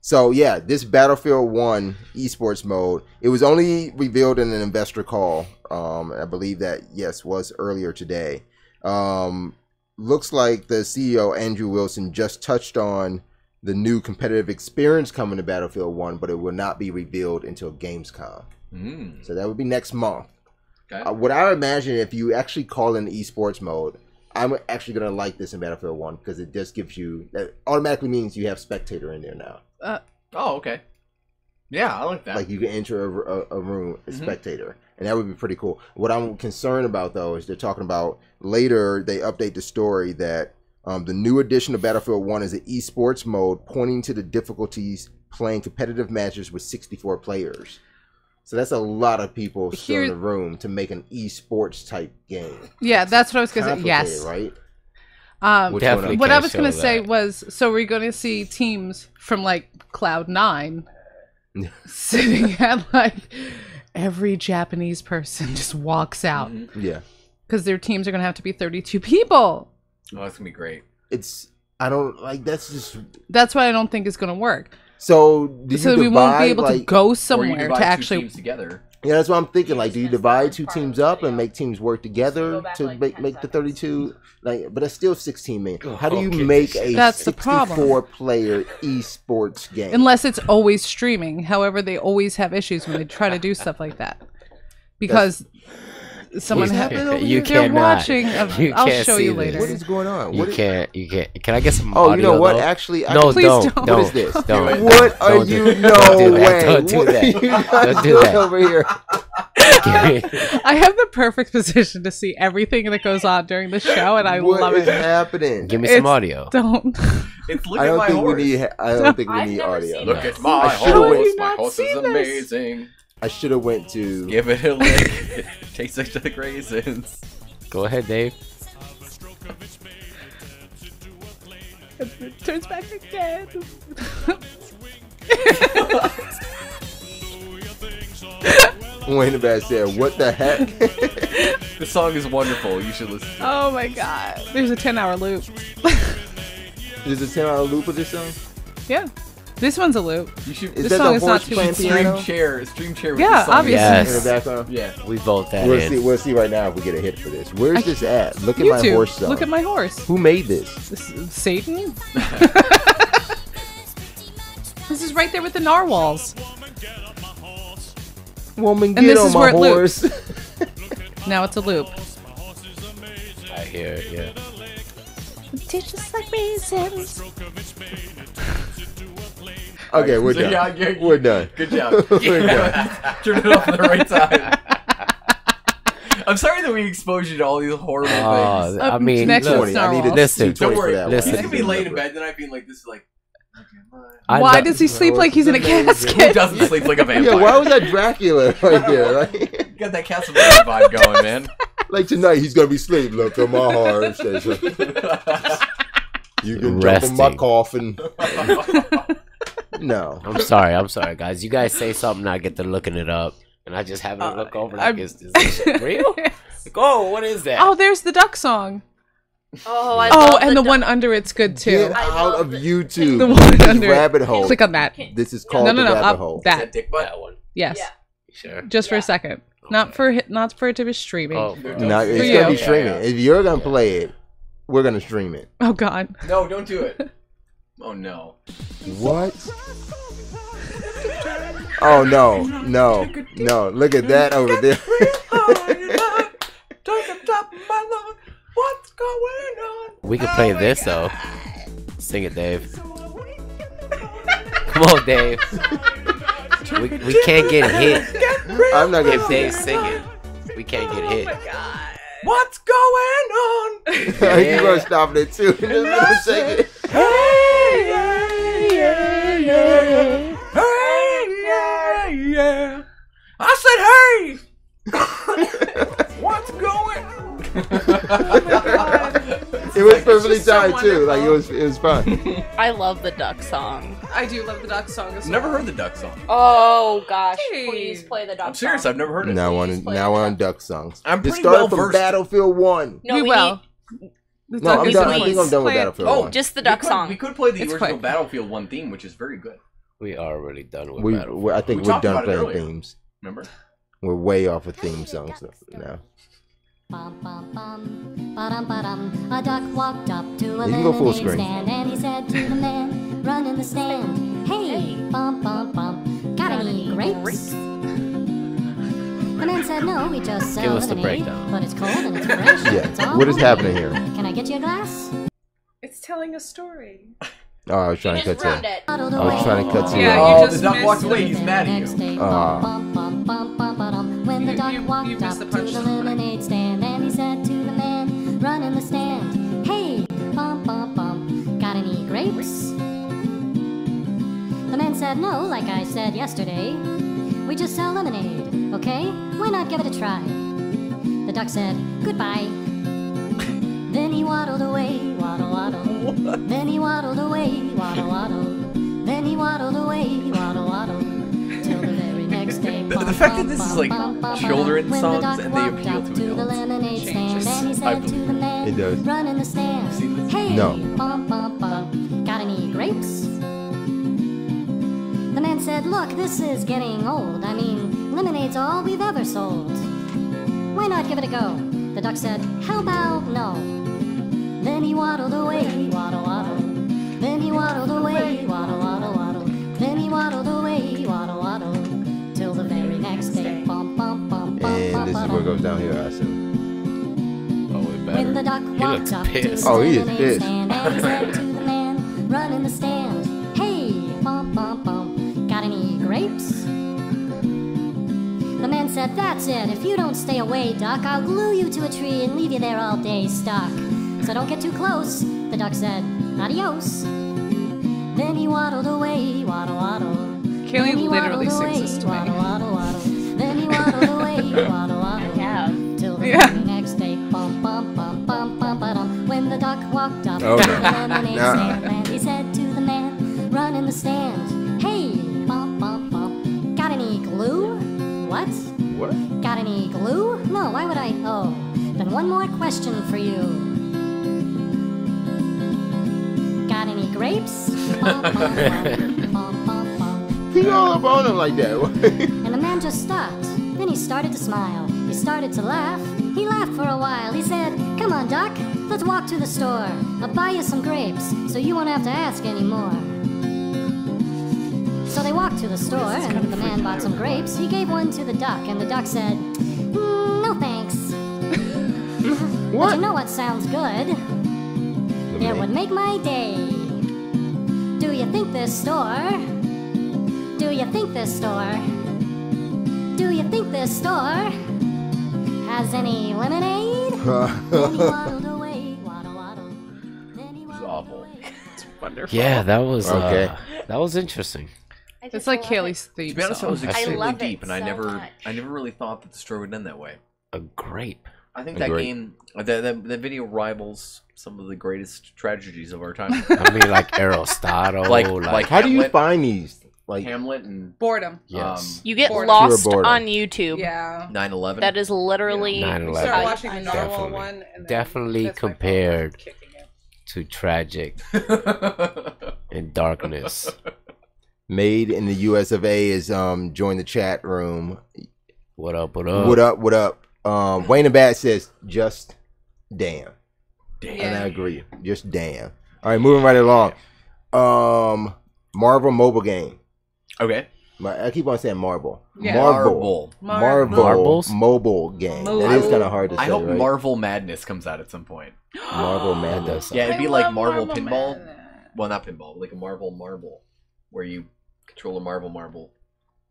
So, yeah, this Battlefield 1 esports mode, it was only revealed in an investor call. I believe that, yes, was earlier today. Looks like the CEO, Andrew Wilson, just touched on the new competitive experience coming to Battlefield 1, but it will not be revealed until Gamescom. So that would be next month. Okay. What I would imagine, if you actually call in esports mode, I'm actually going to like this in Battlefield 1 because it just gives you, that automatically means you have spectator in there now. Oh, okay. Yeah, I like that. Like you can enter a room as spectator, and that would be pretty cool. What I'm concerned about, though, is they're talking about later they update the story that the new edition of Battlefield 1 is an esports mode, pointing to the difficulties playing competitive matches with 64 players. So that's a lot of people still in the room to make an esports type game. Yeah, that's what I was going to say. Yes. Right? What I was going to say was, so we're going to see teams from like Cloud9 sitting at like every Japanese person just walks out. Yeah. Because their teams are going to have to be 32 people. Oh, that's gonna be great. That's what I don't think is gonna work. So we won't be able to go somewhere to actually teams together. Yeah, that's what I'm thinking. Like, do you divide two teams up and make teams work together to make the 32? Like, but it's still 16 men. How do you make a 64-player esports game? Unless it's always streaming. However, they always have issues when they try to do stuff like that because. Someone they're watching. I'll show you later. What is going on? You can't. Can I get some? Oh, audio, you know what? though? Actually, please don't. What is this? Don't. What are you? No way. Don't do that. Don't do that over here. I have the perfect position to see everything that goes on during the show, and I love it. What is happening? Give me some audio. Don't. It's look at my horse. I don't think we need audio. Look at my horse. My horse is amazing. I should have went to... Give it a lick. Taste it to the raisins. Go ahead, Dave. It turns back again. Wayne the Bad said, what the heck? This song is wonderful. You should listen to it. Oh my god. There's a 10-hour loop. There's a 10-hour loop of this song? Yeah. This one's a loop. This song is not too long. Stream share with yeah, this song. obviously. Yes. In the background? Yeah. We vote that We'll see right now if we get a hit for this. Where's this at? Look at my horse song. Look at my horse. Who made this? Satan? This is right there with the narwhals. Woman, get on my horse. Now it's a loop. I hear it, yeah. Just like raisins. Okay, we're done. Yeah, we're done. Good job. Turn it off at the right time. I'm sorry that we exposed you to all these horrible things. I mean, next look, I need to listen. Don't worry. Listen. He's gonna be laying in bed tonight, being like, "This is like." Why does he sleep like he's in a casket? He doesn't sleep like a vampire. Yeah, why was that Dracula right there? Like, got that Castlevania vibe going, man. Like tonight, he's gonna be asleep. Look at my horse. You can jump in my coffin. No. I'm sorry, guys. You guys say something, I get to looking it up, and I just have to look over like, is this shit real? Like, oh, what is that? Oh, there's the duck song. Oh, and the one under it's good too. Get out of YouTube. The one under rabbit hole. Click on that. This is called the rabbit hole. That. That one. Yes. Yeah. Sure. Just for a second. Okay. Not for it to be streaming. No, it's gonna be streaming. If you're gonna play it, we're gonna stream it. Oh God. No, don't do it. Oh no. What? Oh no. Look at that over there. We can play this though. Sing it, Dave. Come on, Dave. We can't get hit. I'm not gonna if Dave sing it. We can't get hit. What's going on? You're gonna stop it too. Just sing it. Hey, yeah, yeah. Hey, yeah, yeah. I said, hey. What's going on? It was perfectly timed too. Like it was fun. I love the duck song. I do love the duck song as well. Never heard the duck song. Oh gosh, please play the duck I'm serious. song. I've never heard it. Now on duck songs. I'm This pretty started well from versed. Battlefield 1. No, we will. No, I'm done. I think I'm done with Battlefield 1. Just the duck song. We could play the It's original quick. Battlefield 1 theme, which is very good. We are already done with Battlefield. I think We we're talked done about it playing earlier. themes. Remember? We're way off of theme songs now. A duck walked up to a You can go full lemonade screen. stand and he said to the man, run in the stand, hey, bum, bum, bum, got any grapes? The man said, no, we just sell Give us the lemonade, breakdown. but it's cold and it's fresh. It's Yeah. all What is homemade. happening here? Can I get you a glass? It's telling a story. Oh, I was trying to cut to. I was trying to cut to. Yeah, Oh, you the just duck missed walked away. it. He's mad at you. When the duck You walked missed up the to the punchline. lemonade stand and he said to the man, run in the stand, hey, bum, bum, bum, got any grapes? The man said, no, like I said yesterday, we just sell lemonade, okay? Why not give it a try? The duck said, goodbye. Then he waddled away, waddle, waddle. Then he waddled away, waddle, waddle. Then he waddled away, waddle, waddle. Till the very next day. The fact that this is like children's When the songs duck and they walked appeal up to to the adults. lemonade stand changes. and he I said to believe the man, It does. run in the stand. Hey, No. bum, bum, bum, got any grapes? The man said, look, this is getting old. I mean, lemonade's all we've ever sold. Why not give it a go? The duck said, how about no? Then he waddled away, waddle, waddle. Then he waddled away, waddle, waddle, waddle. Then he waddled away, waddle, waddle. Till the very next day, bum, bum, bum, bum, And bum, this is bum, where it goes down here, I assume. Oh, we better. when the duck He walked looks up to pissed. the Oh, he is lemonade pissed. stand and he said to the man, run in the stand. Hey, bum, bum, bum, got any grapes? The man said, that's it. If you don't stay away, duck, I'll glue you to a tree and leave you there all day stuck. So don't get too close. The duck said, adios. Then he waddled away, waddle, waddle. Kelly Then he literally waddled sings away, this to me. waddle, waddle, waddle. Then he waddled away, waddle, waddle. Till the Yeah. very next day, bum, bum, bum, bum, bum, ba-dum. When the duck walked up Oh, to no. the lemonade Nah. stand, and he said to the man, run in the stand. Hey, bum, bum, bum, got any glue? What? What? Got any glue? No, why would I? Oh, then one more question for you. Got any grapes? Bum, bum, bum, bum, bum, bum. He all up on him like that. And the man just stopped. Then he started to smile. He started to laugh. He laughed for a while. He said, come on, Duck, let's walk to the store. I'll buy you some grapes so you won't have to ask anymore. So they walked to the store, and the man bought some grapes. He gave one to the duck, and the duck said, no thanks. But you know what sounds good? It would make my day. Do you think this store? Do you think this store? Do you think this store has any lemonade? Then he waddled away, waddle, waddle. Then he waddled awful. It's wonderful. Yeah, that was Okay. that was interesting. It's like Kaylee's theme To be honest, I song. was extremely love it deep, and I so never much. really thought that the story would end that way. A grape. I think A that grape. game, that video rivals some of the greatest tragedies of our time. I mean, like Aristotle. like How do you Hamlet, find these? Like, Hamlet and Boredom. Yes. You get Boredom. lost Pure boredom. on YouTube. Yeah. 9/11. That is literally. 9/11. We started watching the Narwhal Definitely. one. And then Definitely that's my fault. compared Kicking it. to Tragic and Darkness. Made in the US of A is join the chat room. What up? What up? What up? What up? Wayne and Bat says just damn. Damn. And I agree. Just damn. All right, moving right along. Marvel mobile game. Okay. I keep on saying Marvel. Yeah. Marvel Marbles? mobile game. That is kind of hard to say. I hope right? Marvel Madness comes out at some point. Marvel Madness. Yeah, it'd be I like love Marvel Marvel Pinball. Madness. Well, not pinball, but like a Marvel Marble, where you control a marble.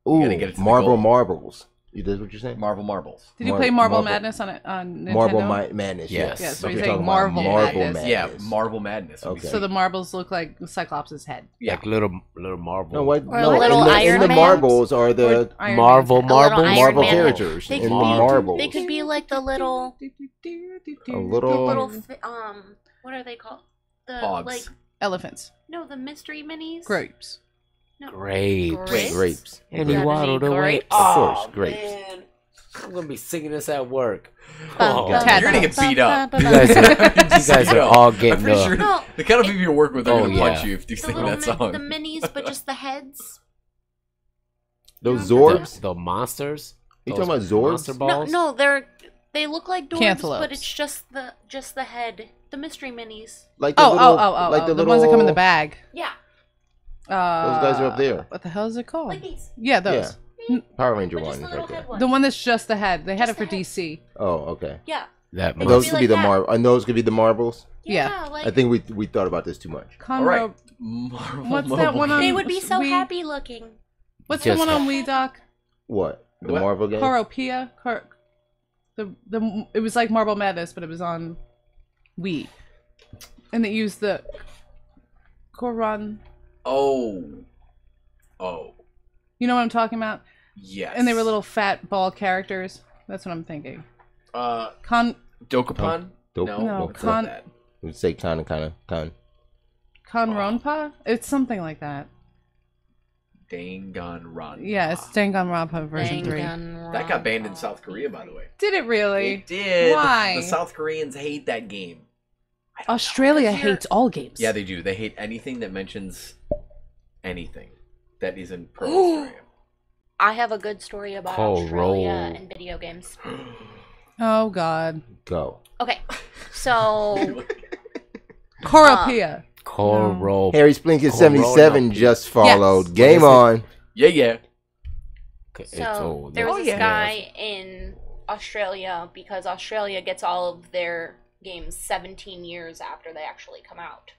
Ooh, gotta get it to the Marvel goal. Marbles. That's what you're saying? Marvel Marbles. Did you play Marvel Madness on Nintendo? Marvel Madness, yes. Yeah, so Okay. you're Talking saying about Marvel Madness. Yeah, Marvel Madness. Okay. So the marbles look like Cyclops' head. Yeah. Like little marbles. No, what? Or No, little in Iron the Man? marbles are the Iron Marvel Man. marbles. Iron Marvel Man. characters They in could the be- marbles. They could be like the little, A little. what are they called? The Hogs. like Elephants. no, the mystery minis. Grapes. No. Grapes. Grapes. And he Got waddled any away. grapes? Of course, Oh, grapes. man. I'm gonna be singing this at work. Bum, Oh, bum, Ted, You're gonna get bum, beat up. bum, you bum, guys bum. are all I'm getting pretty the. sure No, the kind of people you work with are Oh, gonna yeah. punch you if you The sing little that song. the minis, but just the heads. Those You Zorbs? The monsters. You Those talking about Zorbs? monster No, balls? no, they look like dwarves, Cantaloupes. but it's just the head. The mystery minis. Like the like the ones that come in the bag. Yeah, Those guys are up there. What the hell is it called? like these. Yeah, those. Power Ranger But just one the is little right there. head one. The one that's just the head. They had Just it for the head. DC. Oh, okay. Yeah. That It Those be could like be the that. and those could be the marbles. Yeah. like I think we thought about this too much. All right. Conroe. Marvel What's that Mobile one on? they would be so Wii? happy looking. What's Just the one on Wii, Doc? What? The What? Marvel game? Coropia. It was like Marble Madness, but it was on Wii, and it used the Coron. Oh. You know what I'm talking about? Yes. And they were little fat ball characters. That's what I'm thinking. Dokapon. No, What's Con. that? We'd say kind of. Conronpa? It's something like that. Danganronpa. Yeah, it's Danganronpa version 3. That got banned in South Korea, by the way. Did it really? It did. Why? The South Koreans hate that game. Australia hates all games. Yeah, they do. They hate anything that mentions anything that isn't pro Australia. I have a good story about Australia and video games. Oh God. Go. Okay, so Coropia. Coral. Harry Splinkett 77 just followed. Yes. Game on. Yeah. So there was this guy in Australia because Australia gets all of their games 17 years after they actually come out.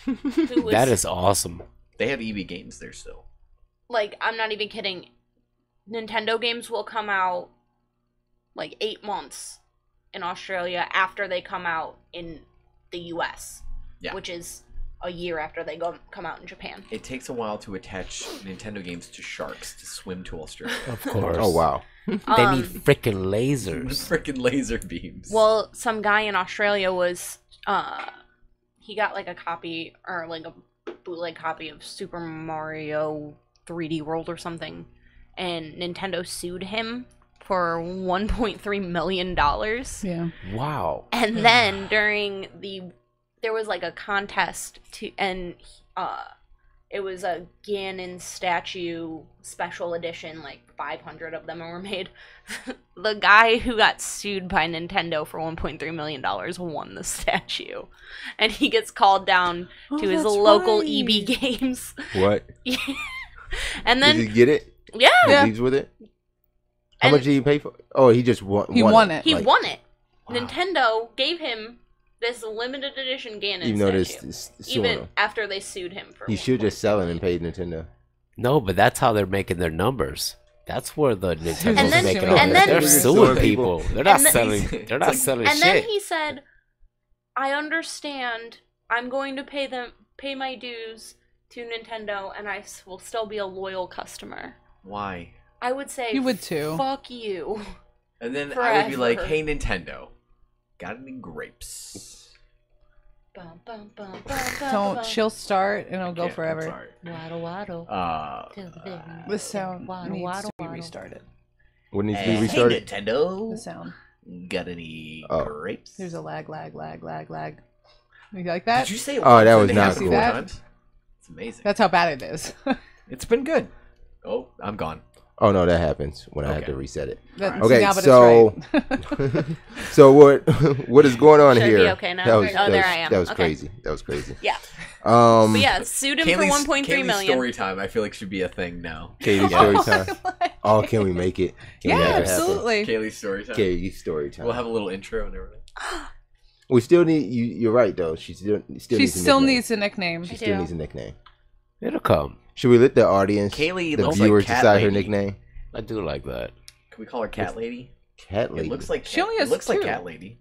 Who was, That is awesome. They have EB games there still. like, I'm not even kidding. Nintendo games will come out like 8 months in Australia after they come out in the US, which is a year after they come out in Japan. It takes a while to attach Nintendo games to sharks to swim to Australia. Of course. Oh, wow. They need freaking lasers. Freaking laser beams. Well, some guy in Australia was, he got like a copy, or like a bootleg copy of Super Mario 3D World or something, and Nintendo sued him for $1.3 million. Yeah. Wow. And then there was like a contest and it was a Ganon statue special edition, like 500 of them were made. The guy who got sued by Nintendo for $1.3 million won the statue. And he gets called down to his local EB Games. What? And then Did he get it? Yeah. He leaves with it? How much did he pay for it? Oh, he just won it. He won it. Wow. Nintendo gave him this limited edition Ganon Even though statue. this Even after they sued him for he should just sell it and pay Nintendo. No, but that's how they're making their numbers. That's where the Nintendo's then- making and all then- They're suing people. They're not and then- selling. They're not selling And shit. then he said, "I understand. I'm going to pay my dues to Nintendo, and I will still be a loyal customer." Why? I would say, You would too. Fuck you. And then I would be like, Forever. hey, Nintendo, got any grapes? Bum, bum, bum, bum, bum, Don't. bum. She'll start and it'll go can't, I'm forever. sorry. Waddle, waddle. The sound Waddle, needs waddle, to be waddle. restarted. What needs to be Hey, restarted? Nintendo, The sound. got any Oh. grapes? There's a lag. You like that? Did you say? Oh, that once was and a not half cool. times? It's amazing. That's how bad it is. It's been good. Oh, I'm gone. Oh no, that happens when I have to reset it. Okay, so so what is going on here? Should I be okay now? There I am. That was okay. crazy. That was crazy. Yeah. But yeah, sued him for 1.3 million. Kaylee's story time, I feel like should be a thing now. Kaylee's story time. Oh, can we make it? Can we make it absolutely. Kaylee's story time. Kaylee's story time. We'll have a little intro and everything. We still need you. You're right though. She still needs a nickname. She still needs a nickname. It'll come. Should we let the audience, Kaylee the looks viewers, like Cat decide her Lady. nickname? I do like that. Can we call her Cat Lady? Cat Lady. It looks like She only has it looks like two. Cat Lady.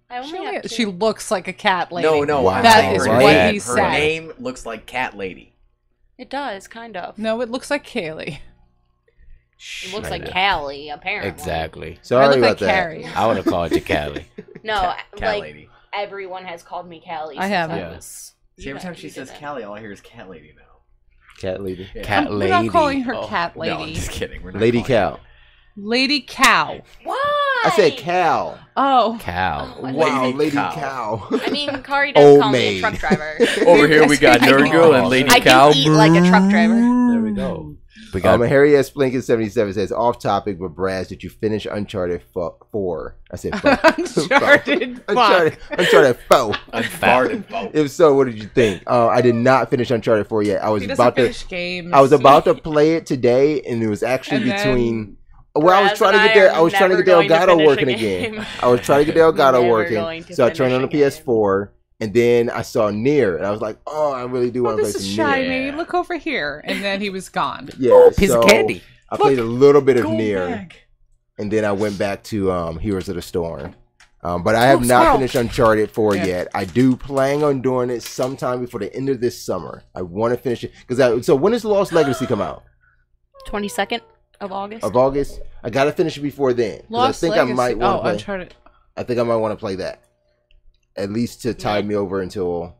She looks like a cat lady. No, Wow. That is Right. what he Her said. name looks like Cat Lady. It does, kind of. No, it looks like Kaylee. It looks like Callie, apparently. Exactly. Sorry I look about like that. Carrie. I would have called you Callie. No, Cat like Lady. everyone has called me Callie. I haven't. Yeah. Was, See, every time she says Callie, all I hear is Cat Lady now. Cat Lady. Yeah. Cat We're lady. not calling her Oh, cat lady. No, I'm just kidding. We're not Lady calling Cow. Lady Cow. Why? I said cow. Oh. Cow. Wow, Lady Cow. Cow. I mean, Kari does Old call me maid. a truck driver. Over here we got Nerd Girl and Lady I Cow. do eat like a truck driver. There we go. We got Harry S. Blinken 77 says off topic, but Braz, did you finish Uncharted 4? I said Uncharted. Uncharted 4. Uncharted 4. If so, what did you think? I did not finish Uncharted 4 yet. I was He doesn't about to. finish games. I was about to play it today, and it was actually And between. Well, I was Braz trying to and get I the are I was trying to get the never going to Elgato finish a working game. again. I was trying to get the Elgato Never working, going to so I turned on the finish a PS4, and then I saw Nier, and I was like, "Oh, I really do Oh, want to play this is some Nier." shiny. Yeah. Look over here. And then he was gone. Yeah, piece of so candy. I played a little bit of Go Nier, back. and then I went back to Heroes of the Storm. But I have not squirrel. finished Uncharted 4 Yeah. yet. I do plan on doing it sometime before the end of this summer. I want to finish it because so when does Lost Legacy come out? 22nd of August. Of August. I gotta finish it before then. 'Cause Lost I think Legacy. I might want to play. Uncharted. I think I might want to play that, at least to tide me over until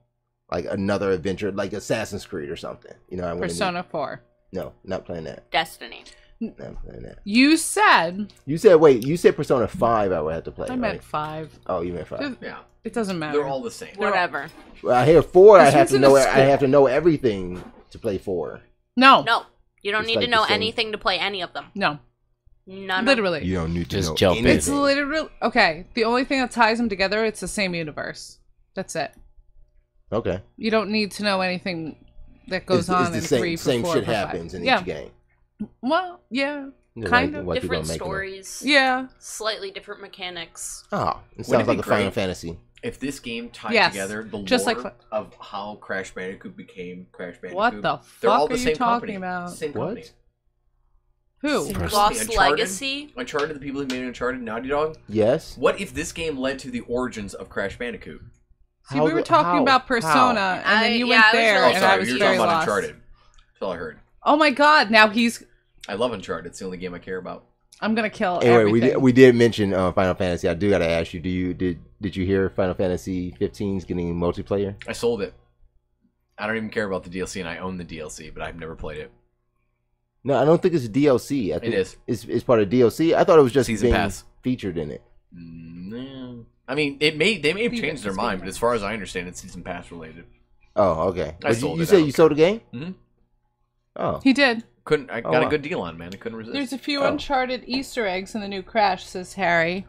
like another adventure, like Assassin's Creed or something. You know, I want Persona 4. No, not playing that. Destiny. Not playing that. You said. You said Persona 5. I would have to play. I meant 5. Oh, you meant 5. Yeah. It doesn't matter. They're all the same. Whatever. Well, I hear 4. I This have one's to in know. a I school. have to know everything to play 4. No. No. You don't It's need like to the know same- anything to play any of them. No. None. Literally. You don't need to Just know jump in. anything. It's literally. Okay. The only thing that ties them together, it's the same universe. That's it. Okay. You don't need to know anything that goes It's on the in same, 3 for same 4 shit for 5. happens in Yeah. each game. Well, yeah. You know, Kind like of. what people Different are making them. stories. Yeah. Slightly different mechanics. Oh, it Wouldn't sounds it like be a Final great Fantasy. if this game tied Yes, together the just lore like of how Crash Bandicoot became Crash Bandicoot. What the They're all fuck the are you same talking company. about? Same What? company. Who? Same company. Lost Uncharted, Legacy? Uncharted, the people who made Uncharted, Naughty Dog. Yes. What if this game led to the origins of Crash Bandicoot? See, we were talking about Persona, and then you went there, Oh, and I sorry, was you're very talking about lost. Uncharted. That's all I heard. Oh my god! Now he's. I love Uncharted. It's the only game I care about. I'm gonna kill Anyway, everything. we did mention Final Fantasy. I do gotta ask you: did you hear Final Fantasy 15 is getting multiplayer? I sold it. I don't even care about the DLC, and I own the DLC, but I've never played it. No, I don't think it's DLC. I think It is. It's part of DLC. I thought it was just Season being pass. featured in it. No. I mean, they may have changed their mind, but as far as I understand, it's season pass related. Oh, okay. I But sold you it. said you sold the game? Mm-hmm. Oh, He did. I got wow. a good deal on, man. I couldn't resist. There's a few Oh. Uncharted Easter eggs in the new Crash, says Harry.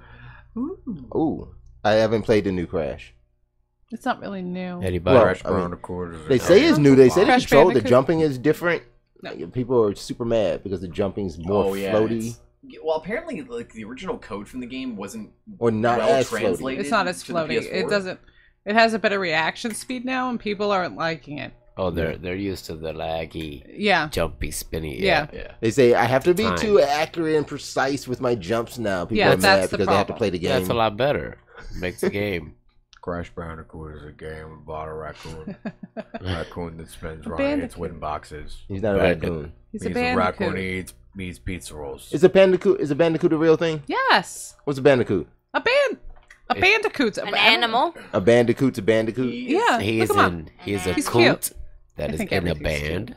Ooh, I haven't played the new Crash. It's not really new. Anybody? Well, Crash I mean, Bandicoot. They say it's new. They say the Crash control, the Bandicoot? jumping is different. No. People are super mad because the jumping's more Oh yeah. floaty Well, apparently, like the original code from the game wasn't or not well as floaty. translated. It's not as to the floaty. It PS4. doesn't. It has a better reaction speed now, and people aren't liking it. Oh, they're used to the laggy, Yeah. jumpy, spinny. Yeah. Yeah. They say I have to be Time. too accurate and precise with my jumps now. People Yeah, are mad that's the because they have to problem. play the game. That's a lot better. Makes the game. Crash Bandicoot is a game about a raccoon. raccoon that spins around Bandicoot. and hits wooden boxes. He's not a raccoon. He's a He's a raccoon bandicoot. eats pizza rolls. Is a bandicoot? Is a bandicoot a real thing? Yes. What's a bandicoot? A bandicoot's An animal. A bandicoot's a bandicoot. Yeah. He's look him up. he's a He's coot cute. that I is think in a everything's band.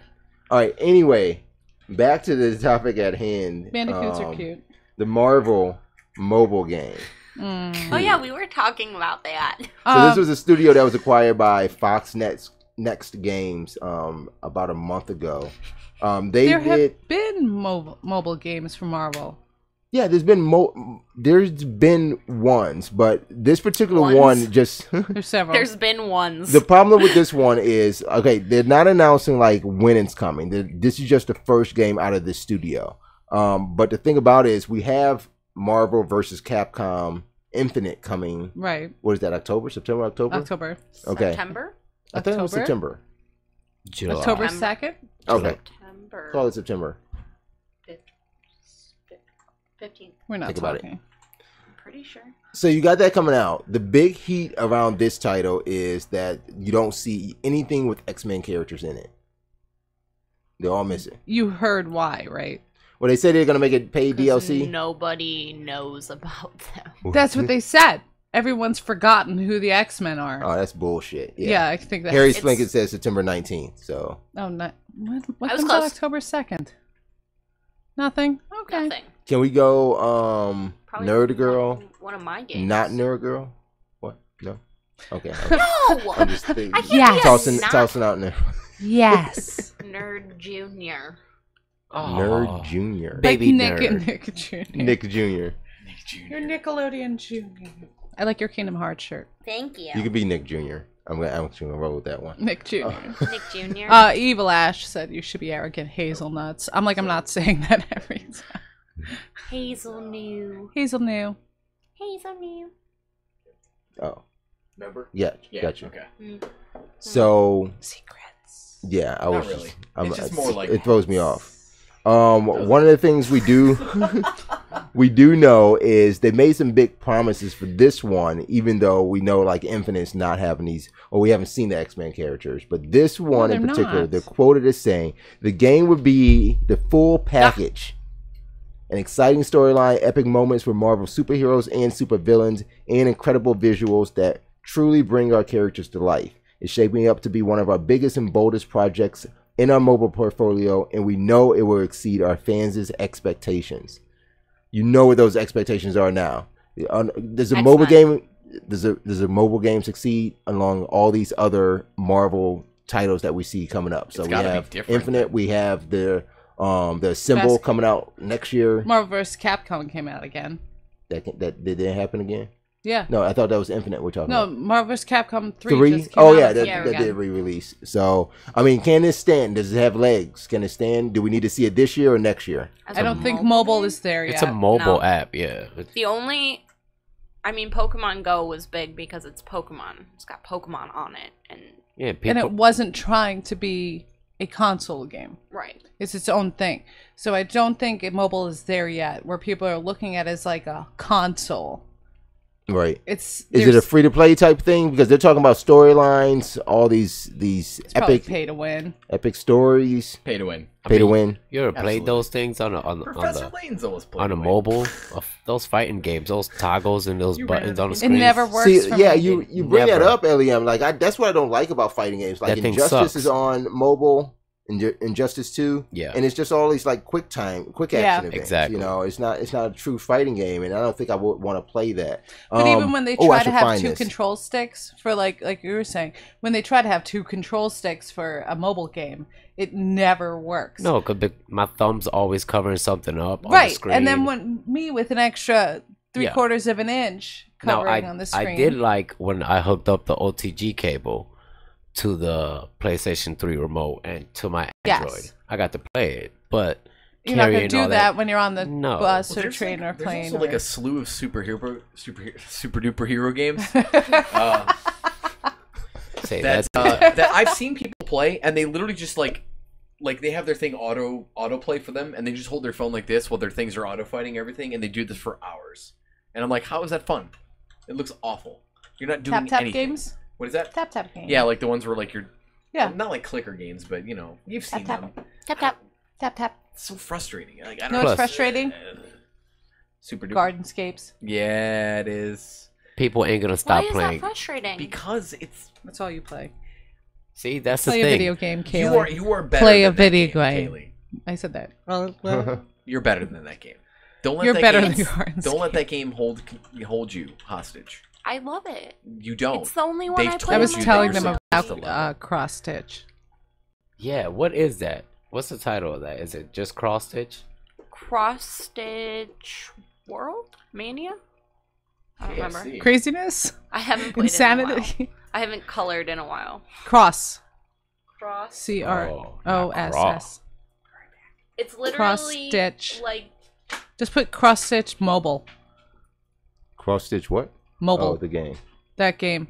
All right. Anyway, back to the topic at hand. Bandicoots are cute. The Marvel mobile game. Oh yeah, we were talking about that. So this was a studio that was acquired by Fox Next Games about a month ago. They There did. have been been mobile games from Marvel. Yeah, there's been ones, but this particular one just there's several. There's been ones. The problem with this one is, okay, they're not announcing like when it's coming. This is just the first game out of this studio. But the thing about it is, we have Marvel versus Capcom Infinite coming. Right. What is that? October? October. Okay. September. I think it was September. July. October 2nd. Okay. September. Call it September. 15th. We're not Think about talking. I'm pretty sure. So you got that coming out. The big heat around this title is that you don't see anything with X-Men characters in it. They're all missing. You heard why, right? Well, they said they're going to make it paid DLC. Nobody knows about them. That's what they said. Everyone's forgotten who the X-Men are. Oh, that's bullshit. Yeah, I think that Harry Slinkett says September 19th. So. Oh, not what I was comes out close. October 2nd? Nothing. Okay. Nothing. Can we go Probably Nerd Girl? One of my games. Not Nerd Girl? What? No. Okay. No! I'm just thinking, Yes. tossing out there. Yes. Nerd Junior. Nerd Junior. Baby Nick nerd. and Nick Jr. Nick Junior. You're Nickelodeon Jr. I like your Kingdom Hearts shirt. Thank you. You could be Nick Junior. I'm gonna roll with that one. Nick Jr. Nick Jr. Evil Ash said you should be arrogant hazelnuts. I'm like, I'm not saying that every time. Hazelnew. Hazelnew. Hazelnew. Oh. Remember? Yeah, gotcha. Okay. So secrets. Yeah, I was. Not really. I'm, It's just more like it throws me off. One of the things we do know is they made some big promises for this one, even though we know like Infinite's not having these, or we haven't seen the X-Men characters. But this one in particular, not. they're quoted as saying the game would be the full package. An exciting storyline, epic moments with Marvel superheroes and supervillains, and incredible visuals that truly bring our characters to life. It's shaping up to be one of our biggest and boldest projects in our mobile portfolio, and we know it will exceed our fans' expectations. You know what those expectations are now. Does a mobile game does a mobile game succeed along all these other Marvel titles that we see coming up? So we have Infinite, we have the Symbol coming out next year. Marvel vs. Capcom came out again. That did that happen again? Yeah. No, I thought that was Infinite we're talking about. No, Marvel vs. Capcom 3 just came Oh out yeah, again. that did re-release. So I mean, can this stand? Does it have legs? Can it stand? Do we need to see it this year or next year? I don't think mobile is there yet. It's a mobile No. app, yeah. The only, I mean, Pokemon Go was big because it's Pokemon. It's got Pokemon on it, and yeah, and it wasn't trying to be a console game. Right. It's its own thing. So I don't think mobile is there yet, where people are looking at it as like a console. Right. It's Is it a free to play type thing? Because they're talking about storylines, all these probably epic pay to win. epic stories. Pay to win. Pay to win. You ever played those things on Professor Layton's always played on a to win. mobile? Those fighting games, those toggles and those buttons on the It screen. never works. See, for yeah, me. you bring that Never. up, Lem. Like that's what I don't like about fighting games. Like That thing Injustice sucks. is on mobile. Injustice 2, Yeah. and it's just all these like quick action events. Exactly. You know, it's not a true fighting game, and I don't think I would want to play that. But even when they I try to should have find two this. control sticks for like you were saying, when they try to have two control sticks for a mobile game, it never works. No, because my thumb's always covering something up on right, the screen. and then when me with an extra 3/4 of an inch Now, covering on the screen. I did like when I hooked up the OTG cable to the PlayStation 3 remote and to my Android. Yes. I got to play it, but You're not carrying gonna all do that when you're on the No. bus Well, or there's train or there's plane. also like or- a slew of super duper hero games. Say that that. that I've seen people play, and they literally just like they have their thing autoplay for them, and they just hold their phone like this while their things are auto fighting everything, and they do this for hours. And I'm like, how is that fun? It looks awful. You're not doing tap anything. games. What is that? Tap games. Yeah, like the ones where like you're not like clicker games, but you know you've seen them. Tap. It's so frustrating. Like I You don't know what's frustrating? Super duper. Gardenscapes. Yeah, it is. People ain't gonna why stop is playing. that frustrating? Because it's That's all you play. See, that's Play the a thing. video game, Kaylee. You are better. Play a than that video game, game. Kaylee. I said that. You're better than that game. Don't let You're that better game, than Gardenscape. Don't let that game hold you hostage. I love it. You don't. It's the only one They've I play. I told was you that telling you're them supposed to love about cross stitch. Yeah, what is that? What's the title of that? Is it just Cross Stitch? Cross Stitch World Mania. I don't remember. Craziness. I haven't played Insanity. it in a while. I haven't colored in a while. Cross. Cross. CROSS. It's literally Cross Stitch. like. Just put Cross Stitch Mobile. Cross Stitch what? Mobile. Oh, the game. That game.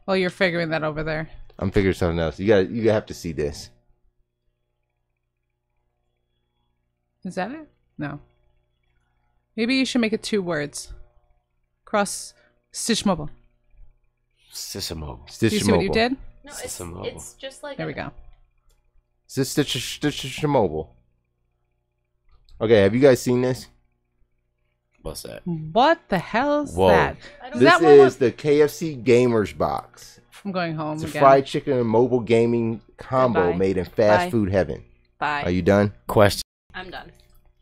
Well, you're figuring that over there. I'm figuring something else. You have to see this. Is that it? No. Maybe you should make it 2 words. Cross Stitch Mobile. Stitch Mobile. Stitch Do you see what you did? No, it's just like. There we go. Stitch Mobile. Okay, have you guys seen this? What's that? What the hell is Whoa. that? This is the KFC Gamers Box. I'm going home It's a again. fried chicken and mobile gaming combo Goodbye. made in fast Bye. food heaven. Bye. Are you done? Question. I'm done.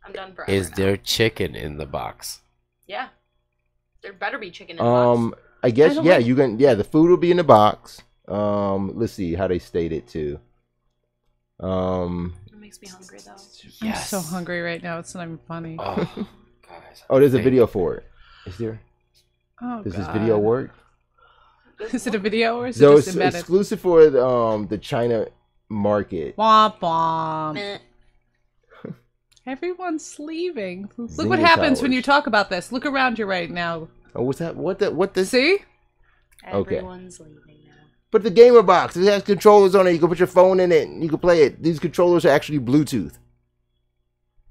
I'm done forever. Is now. there chicken in the box? Yeah. There better be chicken in the box. I guess I don't yeah, like- you can the food will be in the box. Let's see how they state it too. It makes me hungry though. I'm so hungry right now. It's not even funny. Oh, there's a video for it. Is there? Oh, Does this God. video work? Is it a video or is So it it's just embedded? exclusive for the China market. Womp womp. Meh. Everyone's leaving. Look Zynga what happens when towers. you talk about this. Look around you right now. Oh, what's that? What this? See? Okay. Everyone's leaving now. But the gamer box, it has controllers on it. You can put your phone in it and you can play it. These controllers are actually Bluetooth.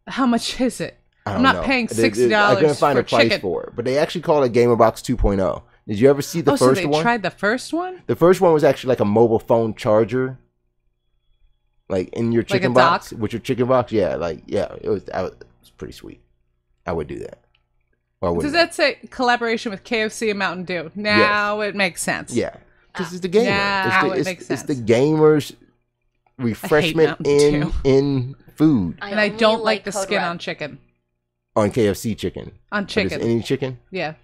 How much is it? I'm I'm not paying $60 I couldn't find for a price chicken. for it, but they actually call it Gamer Box 2.0. Did you ever see the oh, first so they one? tried the first one? The first one was actually like a mobile phone charger, like in your Like a chicken dock? box with your chicken box. Yeah, it was pretty sweet. I would do that. Or I Does wouldn't. that say collaboration with KFC and Mountain Dew? Now it makes sense. Yeah, because it's the gamer. Now it it's, makes it's sense. the gamers refreshment Mountain in food And I only don't like the Code skin Red. on chicken. on KFC chicken. On But is chicken. any chicken? Yeah.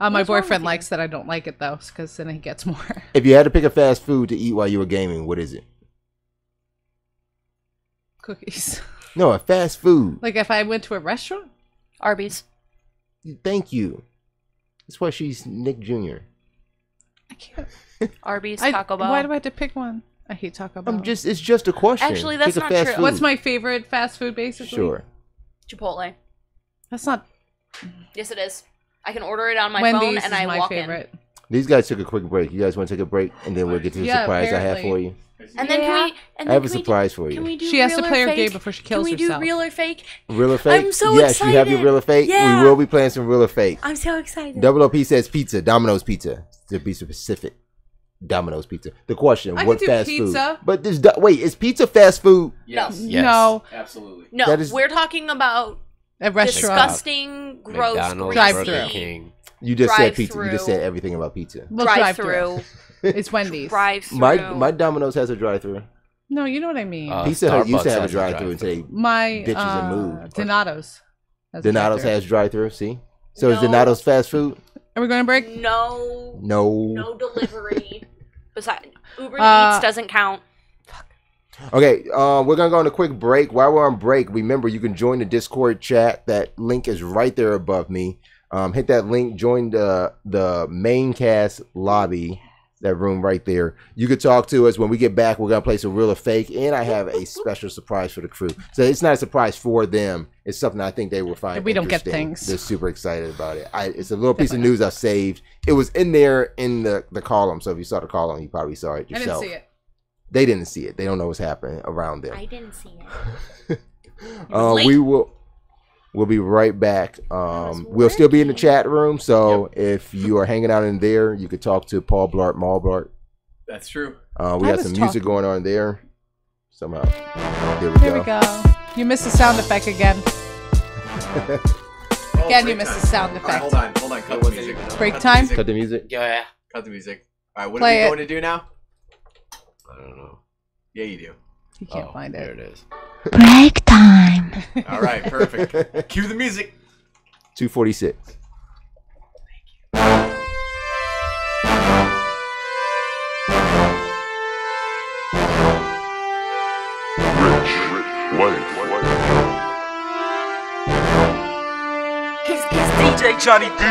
My What's wrong with boyfriend you? likes that I don't like it though, because then he gets more. If you had to pick a fast food to eat while you were gaming, what is it? Cookies. No, a fast food. Like if I went to a restaurant? Arby's. Thank you. That's why she's Nick Jr. I can't. Arby's, Taco Bell. Why do I have to pick one? I hate Taco Bell. It's just a question. Actually, that's Pick a not fast true. food. What's my favorite fast food, basically? Sure. Chipotle. That's not. Yes, it is. I can order it on my Wendy's phone and is I my walk favorite. These guys took a quick break. You guys want to take a break, and then we'll get to the Yeah, surprise I have apparently. for you. in. And then can we? And I then have a can we surprise do, for you. Can we do She has to real or play her fake? game before she kills Can we herself. do real or fake? Real or fake? I'm so yes, you have your excited. real or fake. Yeah. We will be playing some real or fake. I'm so excited. Double OP says pizza. Domino's Pizza. To be specific, Domino's Pizza. The question: I what could do fast pizza. food? But this wait, is pizza fast food? Yes. No. Yes. No. Absolutely. No, That is- we're talking about A restaurant. disgusting, gross, McDonald's, Drive-thru. Burger King. You just said pizza. You Drive-thru. just said everything about pizza. Well, drive-through. It's Wendy's. Drive-through. My Domino's has a drive-through. No, you know what I mean. Pizza Hut used to Starbucks have a has a drive-through until they My bitches and moved. Donato's. has a Donato's drive-thru. has drive-through. See, so is No. Donato's fast food? Are we going to break? No. No. No delivery. Besides, Uber Uh, Eats doesn't count. Okay, we're gonna go on a quick break. While we're on break, remember you can join the Discord chat. That link is right there above me. Hit that link, join the Maincast lobby, that room right there. You can talk to us when we get back. We're gonna play some real or fake, and I have a special surprise for the crew. So it's not a surprise for them. It's something I think they will find. We don't get interesting. things. They're super excited about it. It's a little piece of news I saved. It was in there in the column. So if you saw the column, you probably saw it I yourself. didn't see it. They didn't see it. They don't know what's happening around them. I didn't see it. We'll be right back. We'll still be in the chat room, so if you are hanging out in there, you could talk to Paul Blart, Maul Blart. That's true. We got some music going on there. Somehow. There we go. You missed the sound effect again. Again, you missed the sound effect. Hold on. Cut the music. Break time? Cut the music? Yeah. Cut the music. All right, what Play are we it. going to do now? I don't know. Yeah, you do. You can't find There it. it is. Break time. All right, perfect. Cue the music. 246. Rich. It's DJ Johnny D.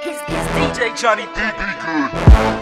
It's DJ Johnny D.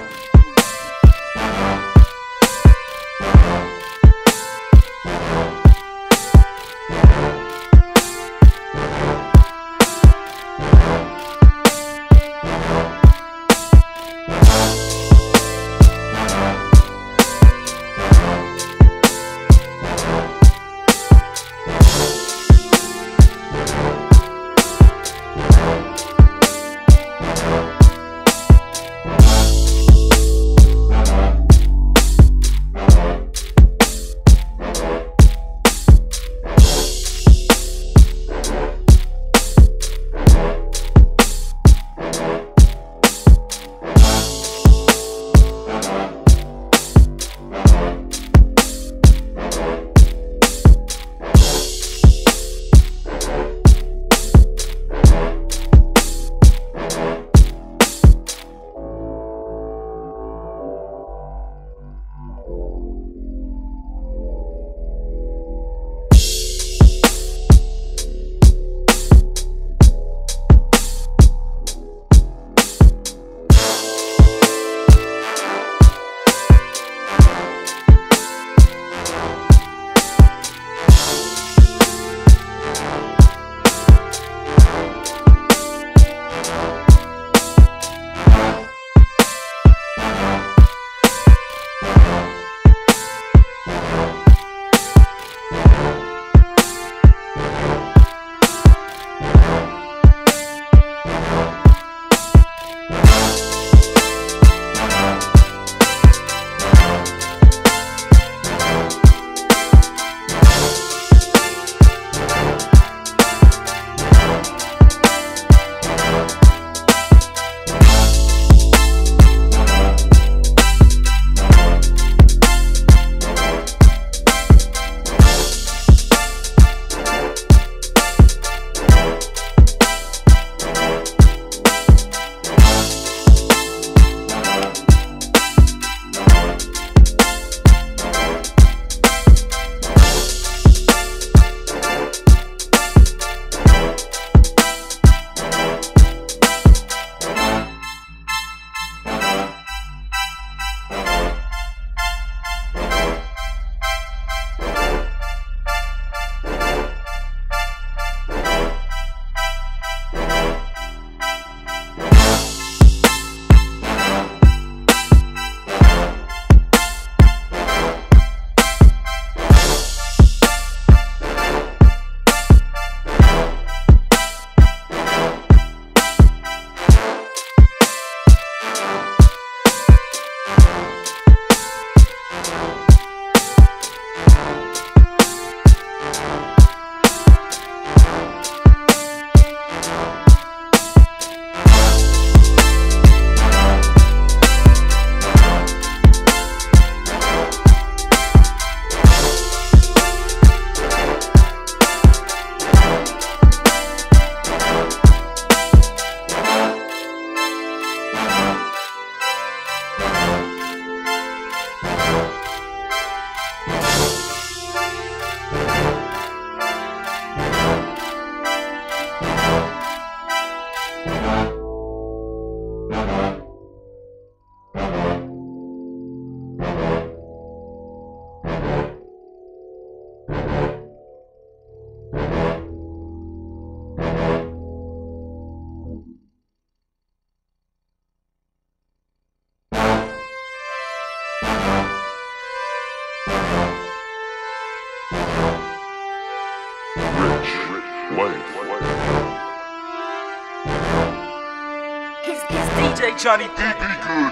DJ Johnny D. Good.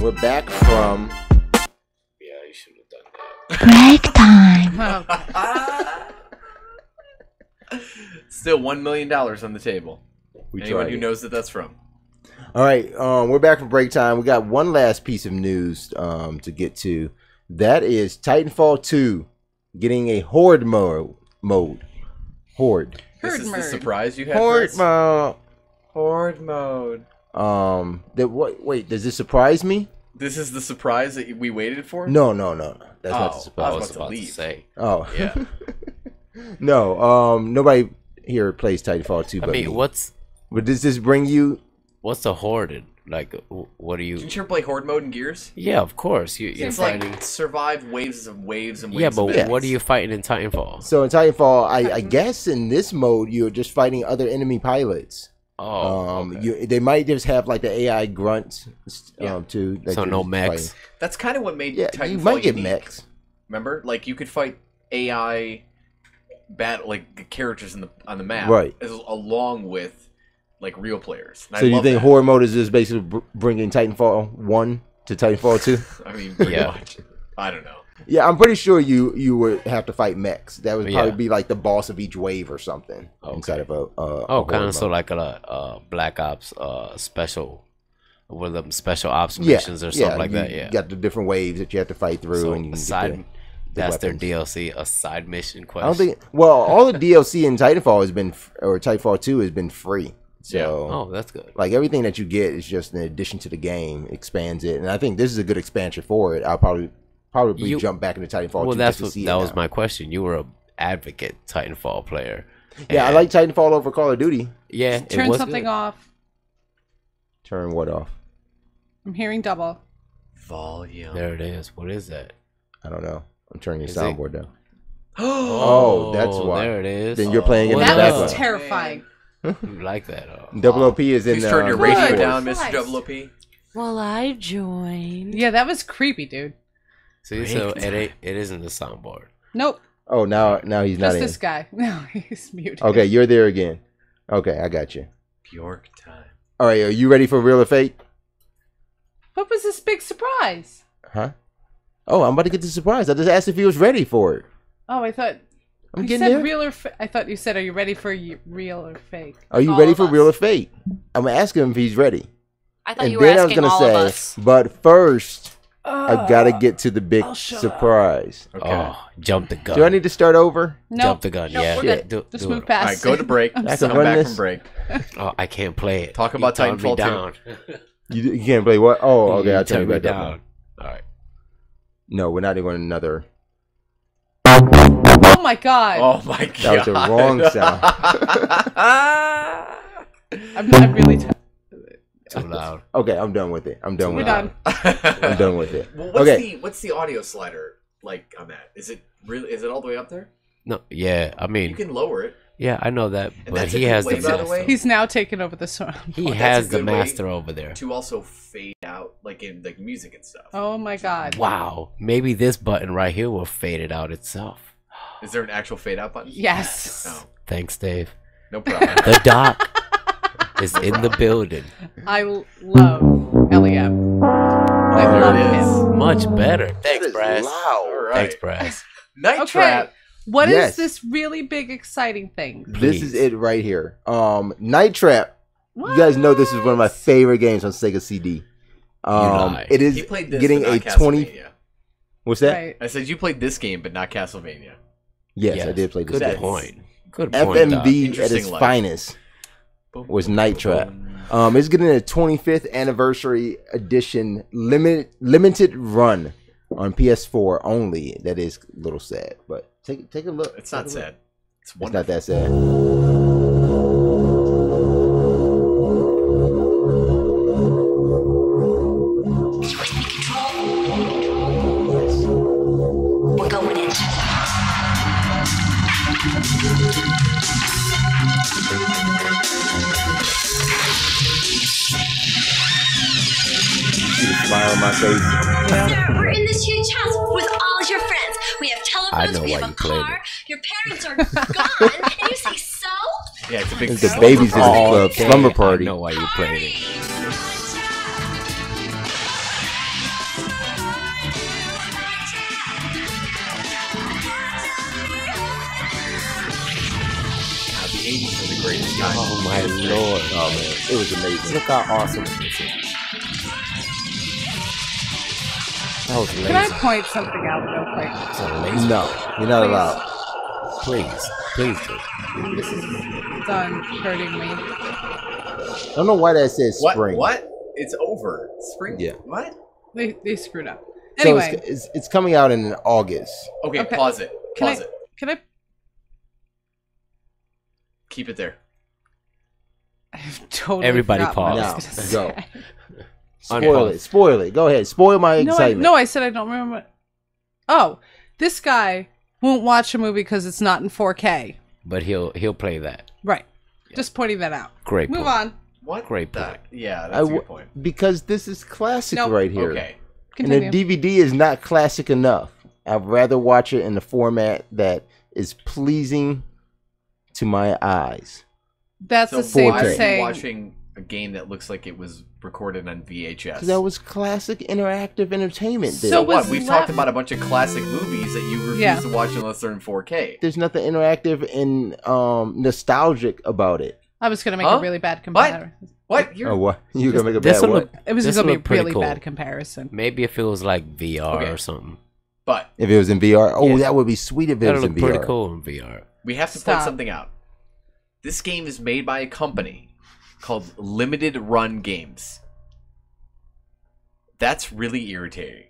We're back from. Yeah, you should have done Break time. Still $1 million on the table. Anyone who it. knows that that's from. All right, we're back from break time. We got one last piece of news to get to. That is Titanfall 2 getting a horde mode. Horde. This is the surprise you had. Horde mode. Horde mode. Wait, does this surprise me? This is the surprise that we waited for? No. That's not the surprise. I was about to leave. Say. Oh. Yeah. No, nobody here plays Titanfall 2 but me. But does this bring you... What's a horde? Like, what are you... Didn't you ever play horde mode in Gears? Yeah, of course. You're it's fighting... like survive waves and waves and waves. Yeah, but of what are you fighting in Titanfall? So in Titanfall, I guess in this mode, you're just fighting other enemy pilots. Oh, okay. They might just have like the AI grunts too. So no mechs. That's kind of what made Titanfall you might get unique. mechs. Remember, like you could fight AI like characters on the map, right? Along with like real players. And so you think horde mode is just basically bringing Titanfall 1 to Titanfall 2? I mean, pretty much. I don't know. Yeah, I'm pretty sure you would have to fight mechs. That would probably be like the boss of each wave or something inside of a kind of so like a Black Ops special, with them special ops missions or something like that. Yeah, you got the different waves that you have to fight through, so and you can side. That's their weapons. DLC, a side mission quest. I don't think. Well, all the DLC in Titanfall has been, or Titanfall 2 has been free. So, oh, that's good. Like everything that you get is just an addition to the game, expands it, and I think this is a good expansion for it. I'll probably jump back into Titanfall 2 that's just to see that it was now. my question. You were an advocate Titanfall player. Yeah, I like Titanfall over Call of Duty. Yeah, turn something off. Turn what off? I'm hearing double. Volume. There it is. What is that? I don't know. I'm turning your soundboard down. Oh, that's why. There it is. Then you're playing in the That background. was terrifying. You like that? Double OP is in. Please turn your radio down, Mr. Double OP. Well, I joined. Yeah, that was creepy, dude. See, so it isn't the soundboard. Nope. Oh, now he's not Just in. this guy. No, he's muted. Okay, you're there again. Okay, I got you. Bjork time. All right, are you ready for real or fake? What was this big surprise? Huh? Oh, I'm about to get the surprise. I just asked if he was ready for it. Oh, I thought I'm you getting said there. real or I thought you said, "Are you ready for real or fake?" Are you ready for real or fake? I'm gonna ask him if he's ready. I thought you were asking all of us. But first, I gotta get to the big surprise. Okay. Oh, jump the gun. Do I need to start over? No. Jump the gun. No, Yeah. we're good. Do Just it. move past. All right, go to break. I can Come run back this. from break. Oh, I can't play it. Talk about You turned me Titanfall 2. down. You can't play what? Oh, okay. I'll turn turned you me back down. down. All right. No, we're not doing another. Oh my god! Oh my god! That was the wrong sound. I'm really. Too loud. Okay, I'm done with it. I'm done with We're it. I'm done with it. Well, Okay. what's the audio slider like on that? Is it all the way up there? No, yeah. I mean, You can lower it. yeah, I know that, And but that's a he good has way, the by the master. way. He's now taken over the song. He That's has a the good way master over there. To also fade out, like in like music and stuff. Oh my god! Wow. Maybe this button right here will fade it out itself. Is there an actual fade out button? Yes. Oh, Thanks, Dave. no problem. The doc is in the building. I love LEM. I There love it is. him. Much better. Thanks, is Brass. loud. All right. Thanks, Brass. Night Okay. Trap. What is Yes. this really big, exciting thing? This is Please. it right here. Night Trap. You guys know this is one of my favorite games on Sega CD. lie. It is He played this, getting but a not 20. Castlevania. What's that? Right. I said you played this game, but not Castlevania. Yes, I did play this. Good game. point. Good point. Doc. FMV at Interesting its life. finest was Night Trap. It's getting a 25th anniversary edition limited run on PS4 only. That is a little sad, but take a look. It's not Take a look. sad. It's It's wonderful. not that sad. We're going in. See the smile on my face. Sir, we're in this huge house with all your friends. We have I telephones, know we why have a you played car. it. Your parents are gone, and you say so? Yeah, it's a big It's the slumber Babies in the party. Club Okay, slumber party. I know why you played it. God, the 80s were the greatest time. Oh my lord. Oh man, it was amazing. Look how awesome this is. That was lazy. Can I point something out real quick? It's a lazy. No, you're not allowed. Please. Please do. This is done hurting me. I don't know why that says What? spring. What? It's over. Spring? Yeah. What? They screwed up. So Anyway, it's coming out in August. Okay, Okay. pause it. Can Pause I- it. can I? Keep it there. I've totally Everybody forgot what I pause. was gonna Now, go. say. Spoil it. Spoil it. Go ahead. Spoil my No, excitement. I said I don't remember. Oh, this guy won't watch a movie because it's not in 4K. But he'll play that. Right. Just pointing that out. Great Move point. on. What? Great the- point. Yeah, that's a good point. Because this is classic Nope. right here. Okay. Continue. And the DVD is not classic enough. I'd rather watch it in the format that is pleasing to my eyes. That's So the same why as are you saying. watching a game that looks like it was recorded on VHS? 'Cause that was classic interactive entertainment. So there. what? was We've left- talked about a bunch of classic movies that you refuse Yeah. to watch unless they're in 4K. There's nothing interactive and nostalgic about it. I was going to make Huh? a really bad comparison. What? You're Oh, what? You gonna make a This'll bad what? look- It was this'll going to be look a pretty really cool. bad comparison. Maybe if it was like VR Okay. or something. But If it was in VR, oh, Yeah. that would be sweet if it That'll was in look pretty VR. cool in VR. we have to Stop. point something out. This game is made by a company called Limited Run Games. That's really irritating.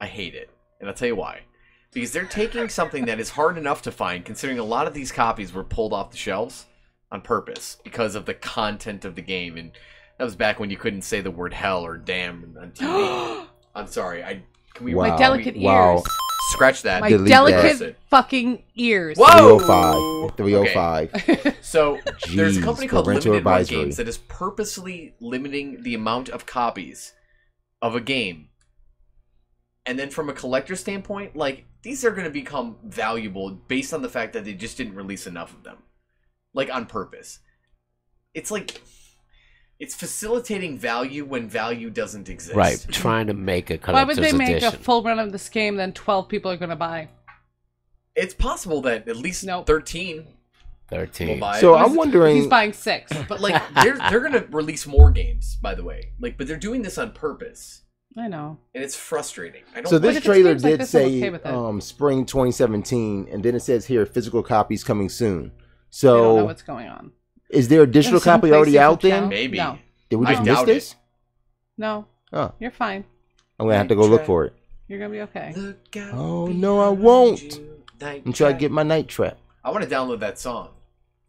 I hate it. And I'll tell you why. Because they're taking something that is hard enough to find, considering a lot of these copies were pulled off the shelves on purpose because of the content of the game. And that was back when you couldn't say the word hell or damn on TV. I'm sorry. Can we Wow. My delicate Wow. ears. Scratch that. My Delete delicate that. fucking ears. Whoa! 305. Okay. So there's a Jeez, company called parental Limited Run advisory. Games that is purposely limiting the amount of copies of a game. And then from a collector standpoint, like, these are going to become valuable based on the fact that they just didn't release enough of them. Like, on purpose. It's like, it's facilitating value when value doesn't exist. Right, trying to make a collector's Why would they make edition. a full run of this game then 12 people are going to buy? It's possible that at least 13 will buy So it. I'm wondering. He's buying 6. But, like, they're going to release more games, by the way. Like, but they're doing this on purpose. I know. And it's frustrating. I don't So like this it. trailer games like did this, I'm say okay with it. spring 2017, and then it says here physical copies coming soon. I don't know So what's going on. is there a digital There's some copy already PlayStation out then? channel. Maybe. No. Did we I just miss doubt this? No. Oh, You're fine. I'm gonna have to go look for it. You're going to be okay. Oh no, I won't. I'm trying to get my night trap. I want to download that song.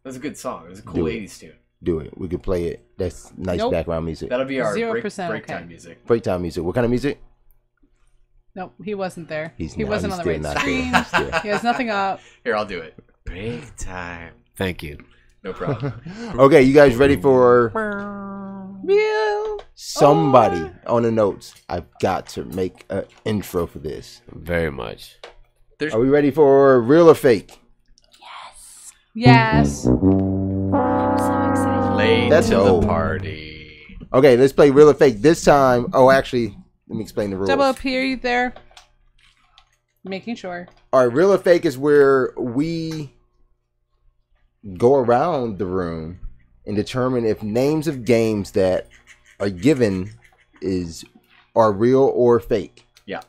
It was a good song. It was a cool Do it. 80s tune. Do it. We can play it. That's nice Nope. background music. That'll be our 0% break time okay. music. Break time music. What kind of music? Nope, he wasn't there. He wasn't on the still right not screen. there. He's still- He has nothing up. Here, I'll do it. Break time. Thank you. No problem. Okay, you guys ready for Bill. somebody on the notes? I've got to make an intro for this. Very much. Are we ready for real or fake? Yes. Late That's to dope. the party. Okay, let's play real or fake this time. Oh, actually, let me explain the rules. Double up here, you there? Making sure. All right, real or fake is where we go around the room and determine if names of games that are given are real or fake. Yeah.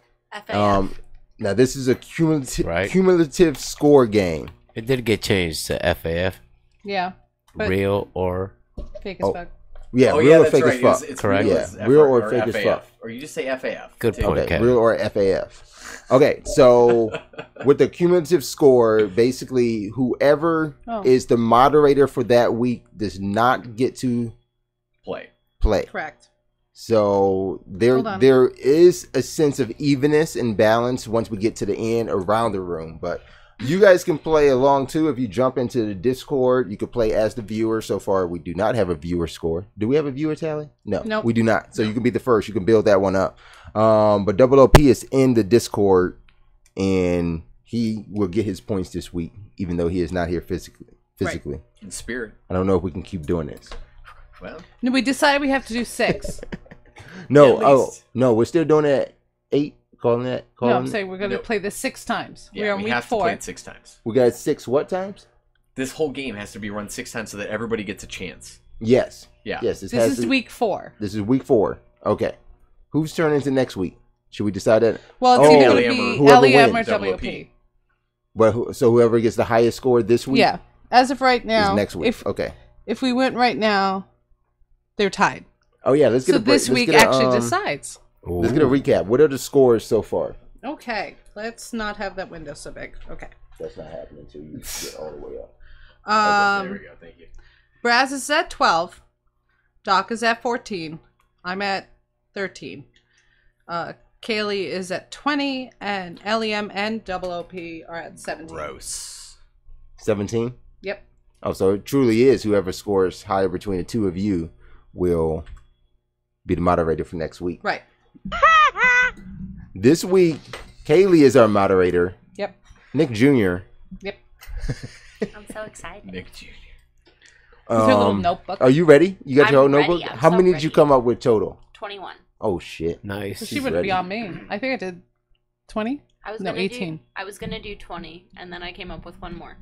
Now this is a cumulative score game. It did get changed to FAF. Yeah. But Real or fake as fuck. Yeah, Oh, real yeah, or that's fake right. as fuck. It's Correct. real Yeah, as real effort or fake as FAF. fuck. Or you just say FAF. Good too. point, Okay, Kevin. real or FAF. Okay, so with the cumulative score, basically whoever is the moderator for that week does not get to play. Correct. So Hold on. there is a sense of evenness and balance once we get to the end around the room. But you guys can play along too. If you jump into the Discord, you can play as the viewer. So far, we do not have a viewer score. Do we have a viewer tally? No, Nope. we do not. So you can be the first. You can build that one up. But Double OP is in the Discord, and he will get his points this week, even though he is not here physically. In spirit. I don't know if we can keep doing this. Well. No, we decided we have to do 6. No, At least. no, we're still doing it at 8. Calling it. No, I'm saying we're going to play this 6 times. Yeah, We're on we week have 4. to play it 6 times. We got 6 what times? This whole game has to be run 6 times so that everybody gets a chance. Yes. Yeah. Yes. This is week 4. This is week 4. Okay. Whose turn is it next week? Should we decide that? Well, it's either going to be whoever LEM or wins. WOP. But so whoever gets the highest score this week? Yeah. As of right now. Is next week. Okay. If we went right now, they're tied. Oh yeah, let's get so a break. this week actually decides. Let's get a recap. What are the scores so far? Okay, let's not have that window so big. Okay. That's not happening until you get all the way up. There we go. Thank you. Braz is at 12. Doc is at 14. I'm at 13. Kaylee is at 20, and LEM and Double OP are at 17. Gross. 17? Yep. Oh, so it truly is whoever scores higher between the two of you will be the moderator for next week. Right. This week, Kaylee is our moderator. Yep. Nick Jr. Yep. I'm so excited. Nick Jr. With her little notebook. Are you ready? You got your I'm own ready. notebook? I'm How so many did you come up with total? 21. Oh shit! Nice. So she She's wouldn't ready. be on me. I think I did 20. No, 18. I was gonna do 20, and then I came up with one more.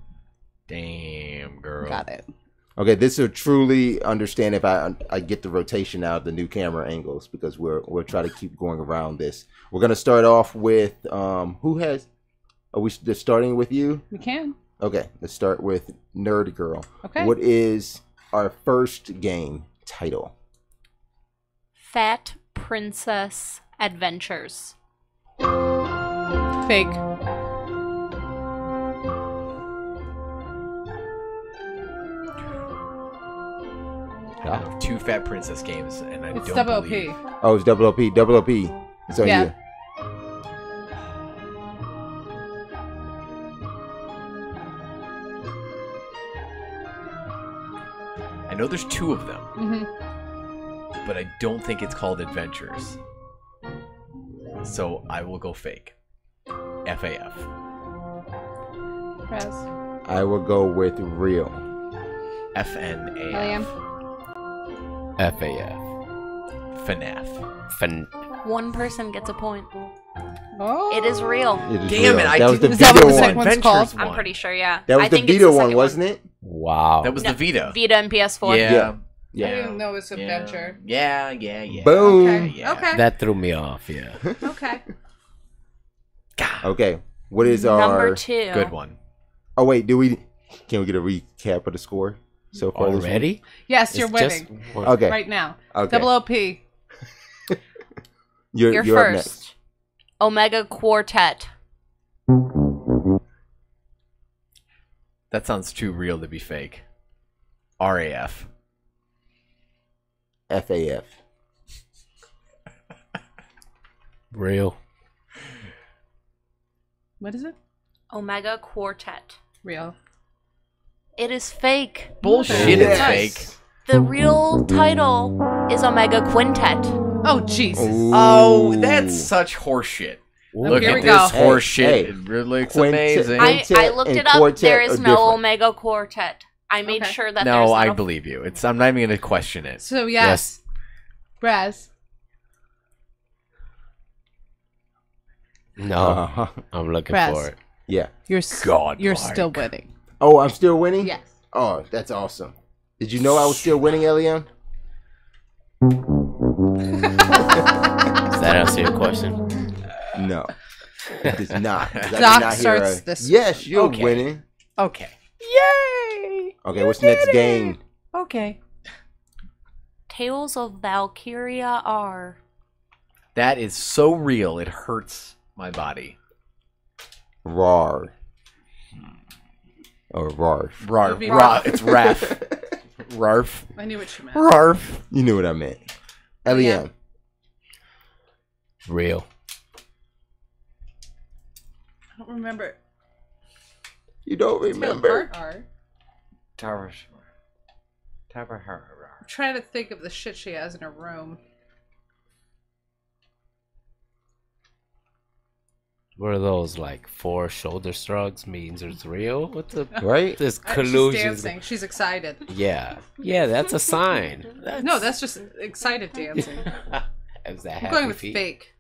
Damn, girl. Got it. Okay, this will truly understand if I get the rotation out of the new camera angles because we'll try to keep going around this. We're gonna start off with who has? Are we just starting with you? We can. Okay, let's start with Nerd Girl. Okay. What is our first game title? Fat Princess Adventures. Fake. I have 2 Fat Princess games, and I It's don't Double believe... OP. Oh, it's Double OP. Double OP. It's on Yeah. you. know there's 2 of them. Mm-hmm. But I don't think it's called Adventures. So I will go fake. FAF. Press. I will go with real. FNAF. FAF. FNAF. One person gets a point. Oh. It is real. It is Damn real. it! That was the Is that what Vita the one. second one's called? I'm pretty sure, yeah. That was I the think it's Vita one, second wasn't it? Wow. That was the Vita. Vita and PS4. Yeah. I didn't know it was Adventure. Yeah. Boom. Okay. Yeah. Okay. That threw me off, yeah. Okay. Okay. What is our Number 2. Good one. Oh wait, can we get a recap of the score so far? Already? Yes, you're It's winning. just- Okay. Right now. Okay. Double OP. You're up first. next. Omega Quartet. That sounds too real to be fake. RAF. FAF. Real. What is it? Omega Quartet. Real. It is fake. Bullshit, it's Yes. fake. The real title is Omega Quintet. Oh, Jesus. Oh, that's such horseshit. Look here at we this go. horseshit. Hey, It really looks Quintet- amazing. I looked and it up. quartet There are is no different. Omega Quartet. I made Okay. sure that No, there's I not a- believe you. I'm not even going to question it. So, yes. Braz. No. Uh-huh. I'm looking Press. for it. Yeah. You're Godlike. still winning. Oh, I'm still winning? Yes. Oh, that's awesome. Did you know I was still winning, Eliam? Does that answer your question? No. It does not. 'Cause I did Doc not hear starts a- this Yes, you're Okay. winning. Okay. Yay! Okay, what's the next game? Okay. Tales of Valkyria R. That is so real, it hurts my body. Rar. Or Rarf. Rarf. Maybe Rarf. Rarf. It's Raf. Rarf. I knew what you meant. Rarf. You knew what I meant. Eliam. Real. I don't remember. You don't remember? Tower. I'm trying to think of the shit she has in her room. What are those, like 4 shoulder shrugs means it's real? What the Right? This She's collusion. dancing. She's excited. Yeah. Yeah, that's a sign. No, that's just excited dancing. Is that I'm happy going with feet? fake.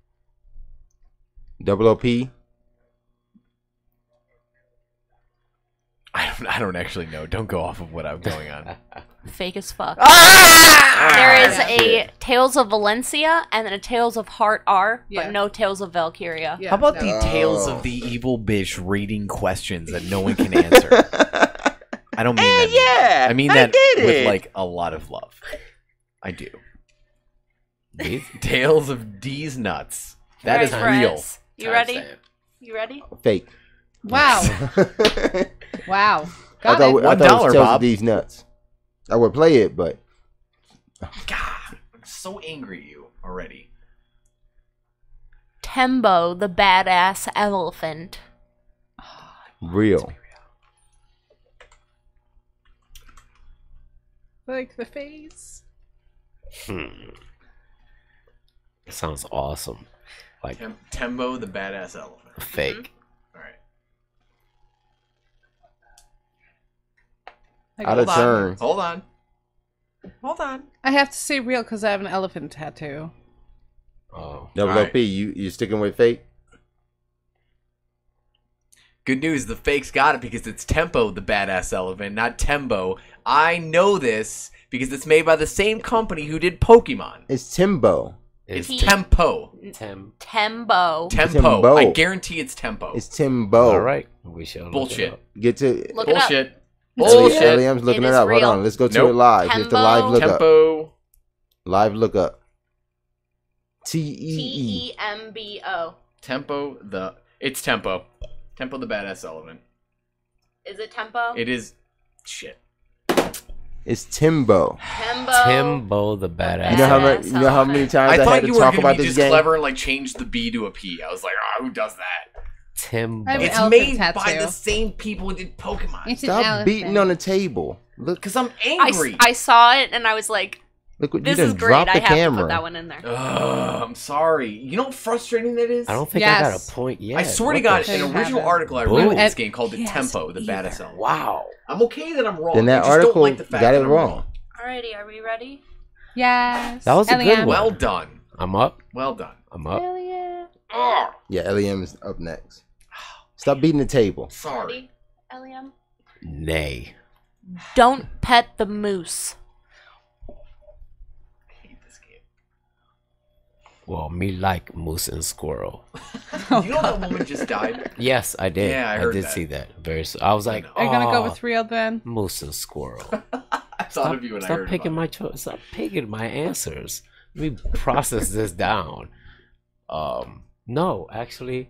Double OP. I don't actually know. Don't go off of what I'm going on. Fake as fuck. Ah! There is a Tales of Valencia and then a Tales of Heart R, Yeah. but no Tales of Valkyria. Yeah, How about no. the tales of the evil bitch reading questions that no one can answer? I don't mean that. Yeah, I mean I that get with it. like a lot of love. I do. Tales of D's nuts. That is Alright, real. Perez, You ready? You ready? Fake. Wow. Wow. I Got thought, it. I thought it $1, was Tales Bob. of These nuts. I would play it, but God, I'm so angry at you already. Tembo, the badass elephant. real. Like the face. Sounds awesome. Like Tembo, the badass elephant. fake. All right. Like, Out of hold on. turn. Hold on. Hold on. I have to say real because I have an elephant tattoo. Oh. Double All right. OP, you sticking with fake? Good news, the fakes got it because it's Tempo, the badass elephant, not Tembo. I know this because it's made by the same company who did Pokemon. It's Timbo. It's Tempo. Tembo. Tempo. I guarantee it's Tempo. It's Timbo. All right. We shall. Bullshit. Get to Look it up. Bullshit. Bullshit. Bullshit. Liam's looking It it is up. real. Hold on. Let's go to Nope. it live. Here's the live look up. Tempo. Live look up. TEE. Tembo. Tempo the. It's Tempo. Tempo the badass elephant. Is it Tempo? It is. Shit. It's Timbo. Timbo the badass. You know how many times I, I had thought to you were talk going about to be this just game? clever and like change the B to a P. I was like, who does that? Timbo. I have an It's elephant made by tattoo. the same people who did Pokemon. It's an Stop elephant. beating on the table. Look, because I'm angry. I saw it and I was like, look what this you is done great. dropped I the have to camera. put that one in there. I'm sorry. You know how frustrating that is? I don't think I got a point yet. I swear to God, an original article I read in this game called it Tempo, the badass element. Wow. I'm okay that I'm wrong. Then that I just article don't like the fact got that it I'm wrong. Alrighty, are we ready? Yes. That was a good one. Well done. I'm up. Well done. I'm up. Hell yeah. Yeah, LEM is up next. Stop beating the table. Sorry. Ready, Liam? Nay. Don't pet the moose. Well, me like moose and squirrel. You know that woman just died? Yes, I did. Yeah, I heard did that. see that. I was like, Are you gonna go "Aw, with real then? moose and squirrel." I thought of you when I Stop heard picking about my choice. Stop picking my answers. Let me process this down. No, actually,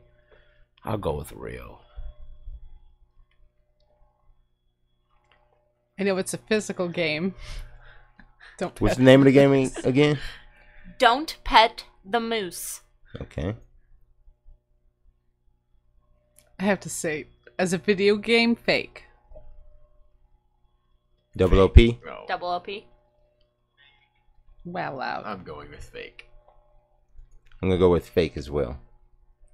I'll go with real. I know it's a physical game. Don't. What's the name of the game again? Don't pet the moose. Okay. I have to say, as a video game, fake. Double OP. No. Double OP. Well out. I'm going with fake. I'm gonna go with fake as well.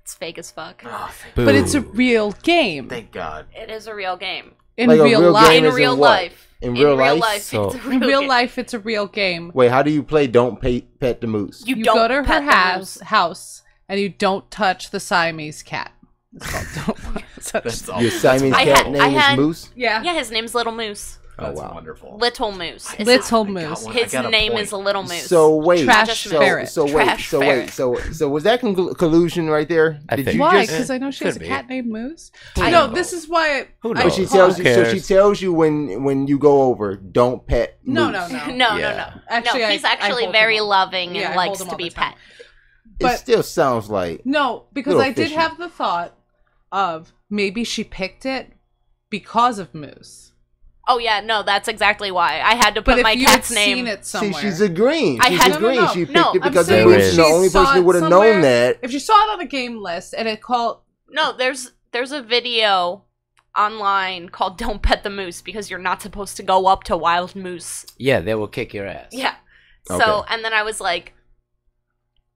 It's fake as fuck. Oh, But it's a real game. Thank God. It is a real game. In Like a real real life. game In is real what? life. In real life? So- it's a In real game. life, it's a real game. Wait, how do you play Don't Pet the Moose? You You don't go to her pet the house and you don't touch the Siamese cat. It's called don't touch. That's all. Your Siamese I cat had- name I is had- Moose? Yeah. Yeah, his name's Little Moose. That's wow. wonderful. Little Moose. Is Little his, Moose. I His got a name point. is Little Moose. So wait, Trash so, ferret. so wait, Trash so ferret. wait, so was that collusion right there? I Did think- you Why? just? Because I know she has a could be. cat named Moose. Who I know knows? this is why. Who So knows? she tells you. So cares? she tells you when you go over, don't pet. No, Moose. no, no. No, Yeah. no. Actually, no, he's I actually hold very him all- loving Yeah, and I likes hold him to all be the time. pet. It But- still sounds like No, because Little I did fishy. have the thought of maybe she picked it because of Moose. Oh yeah, no, that's exactly why. I had to But put if my you had cat's name. seen it See, somewhere, she's agreeing. I She's had- agreeing. No, She picked no, it I'm because of saying Moose. if And the she only saw person who it would have known somewhere- that. if she saw it on a game list and it called, No, there's a video online called "Don't Pet the Moose" because you're not supposed to go up to wild moose. Yeah, they will kick your ass. Yeah. So Okay. and then I was like,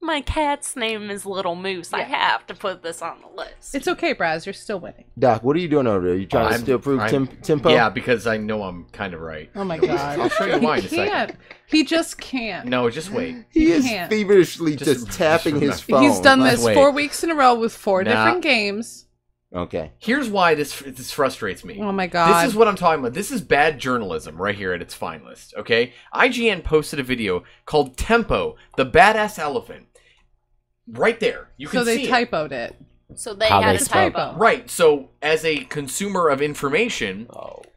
my cat's name is Little Moose. I have to put this on the list. it's okay, Braz, you're still winning. Doc, what are you doing over there? You trying to still prove tempo? Yeah, because I know I'm kind of right. Oh my god, I'll show you why in a he can't. second. He just can't. No, just wait. He is can't. feverishly just tapping his phone. He's done Let's this wait. 4 weeks in a row with 4 Nah. different games. Okay. Here's why this frustrates me. Oh my god, This is what I'm talking about. This is bad journalism right here at its finest, okay? IGN posted a video called Tempo, the Badass Elephant. Right there. You can so they see it. typoed it. So they How had they a spell it. typo. Right, so as a consumer of information,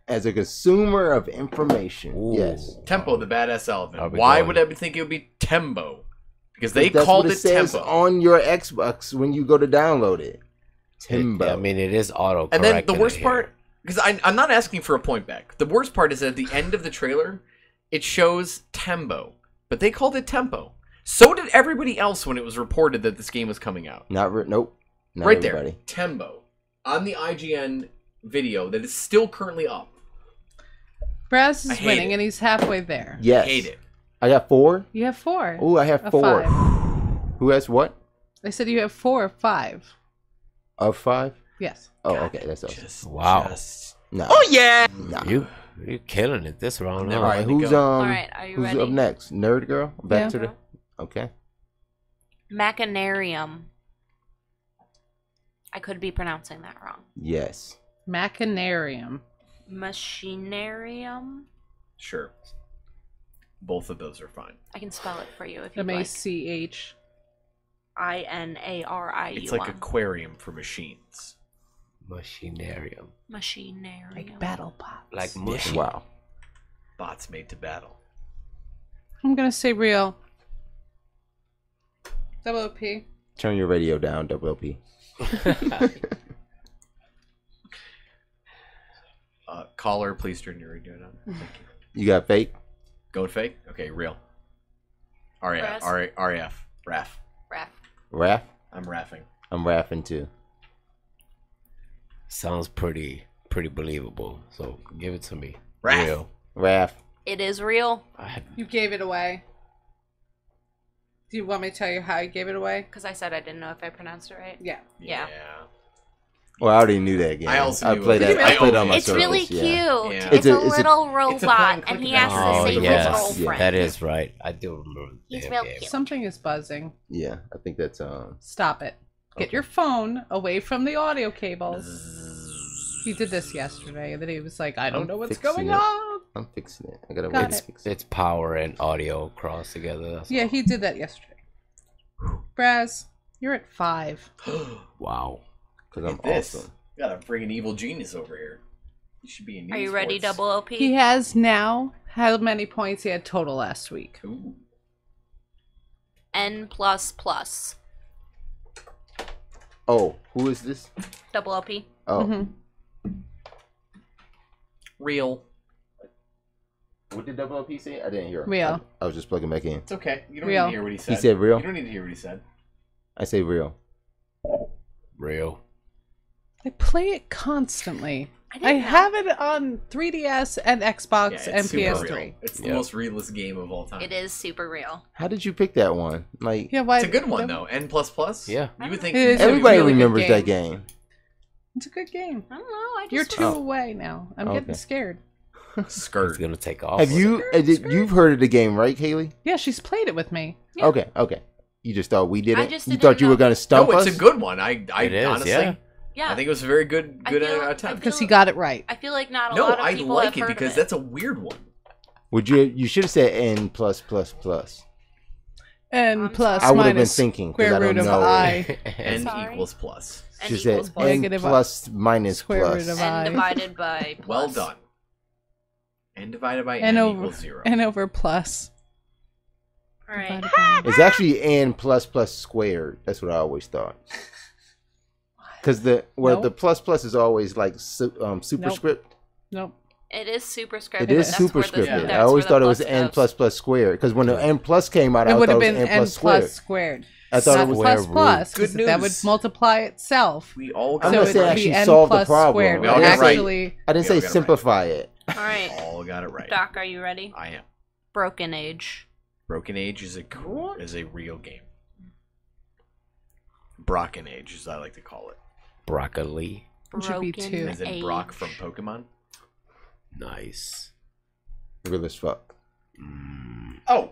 As a consumer of information, Ooh. yes. Tempo, the Badass Are Elephant. we Why going? would I think it would be Tembo? Because they That's called what it says Tempo. on your Xbox when you go to download it. Timbo. I mean, it is auto. And then the worst part, because I'm not asking for a point back. The worst part is at the end of the trailer, it shows Tembo, but they called it Tempo. So did everybody else when it was reported that this game was coming out. Nope. Not right everybody. there, Tembo, on the IGN video that is still currently up. Braz I is hate winning it. and he's halfway there. Yes. I hate it. I got 4. You have 4. Oh, I have Of 4. 5. Who has what? I said you have 4 of 5. Of 5? Yes. Oh, okay. That's awesome. Wow. No. Oh yeah. Nah. You're killing it this round. Never All huh? right. let me Who's go. All right, are you who's ready? up next? Nerd girl. Back Yeah. to the. Okay. Machinarium. I could be pronouncing that wrong. Yes. Machinarium. Machinarium. Sure. Both of those are fine. I can spell it for you if you like. M-A-C-H. INARIUM. It's like aquarium for machines. Machinarium. Machinarium. Like battle bots. Like mushy. Wow. Bots made to battle. I'm gonna say real. Double P. Turn your radio down, Double P. Caller, please turn your radio down. Thank you. You got fake? Going fake? Okay, real. RAF. Press. RAF. RAF. Raf. Raph? I'm raffing. I'm raffing too. Sounds pretty believable. So give it to me. Raph. Real. Raph. It is real. You gave it away. Do you want me to tell you how you gave it away? Because I said I didn't know if I pronounced it right. Yeah. Yeah. Well, I already knew that game. I also knew played it. that. I played on my It's Surface, really cute. Yeah. It's a little robot, and he has Oh, to save yes. his girlfriend. That is right. I do remember. He's that real game. cute. Something is buzzing. Yeah, I think that's Stop it. Get your phone away from the audio cables. He did this yesterday, and then he was like, I don't know what's going on. I'm fixing it. I gotta Got wait. it. To fix it. It's power and audio crossed together. That's Yeah, he did that yesterday. Braz, you're at 5. Wow. Because I'm This. awesome. You got a friggin' evil genius over here. You should be in. Are you ready, Double OP? He has now how many points he had total last week? Ooh. N++. Oh, who is this? Double OP. Oh. Mm-hmm. Real. What did Double OP say? I didn't hear him. Real. I was just plugging back in. It's okay. You don't Real. need to hear what he said. He said real? You don't need to hear what he said. I say real. Real. I play it constantly. I have it on 3DS and Xbox Yeah, and it's super PS3. real. It's the most realist game of all time. It is super real. How did you pick that one? Like, Yeah, why? It's a good one though. N++. Yeah. You would think It is a everybody really good remembers game. that game. It's a good game. I don't know. I just You're 2 Oh. away now. I'm getting Okay. scared. Skirt. It's gonna take off. Have you? You've heard of the game, right, Kaylee? Yeah, she's played it with me. Yeah. Okay. You just thought we did I it. just You didn't thought you know. were gonna stump No, us. it's a good one. I It is, honestly, yeah. Yeah. I think it was a very good I feel- attempt. Because he got it right. I feel like not a No, lot of I people like have it heard because of it. that's a weird one. Would you? You should have said N plus plus plus. And plus I would have been minus thinking because square I don't root of know. I. N Sorry. equals plus. N She said equals plus. N Negative plus minus square plus. root of N I. divided by plus. Well done. N divided by N N over equals 0. N over plus. All right. It's actually N plus plus squared. That's what I always thought. Because the Nope. plus plus is always like superscript. Nope. It is superscripted. It is That's where the- superscripted. that's I always where the thought it was plus N goes. plus plus squared. Because when the N plus came out, I It thought would it have was been N N plus plus squared. squared. I thought Not it was plus plus. Good 'cause that would news. multiply itself. We all I'm got not it saying right. actually N solve the plus problem. squared. We I all didn't got it say, right. Actually, I didn't We all say got it right. simplify it. All right. All got it right. Doc, are you ready? I am. Broken Age. Broken Age is a real game. Brocken Age, as I like to call it. Broccoli. It should be Broken 2. As in Age. Brock from Pokemon. Nice. Real as fuck. Oh!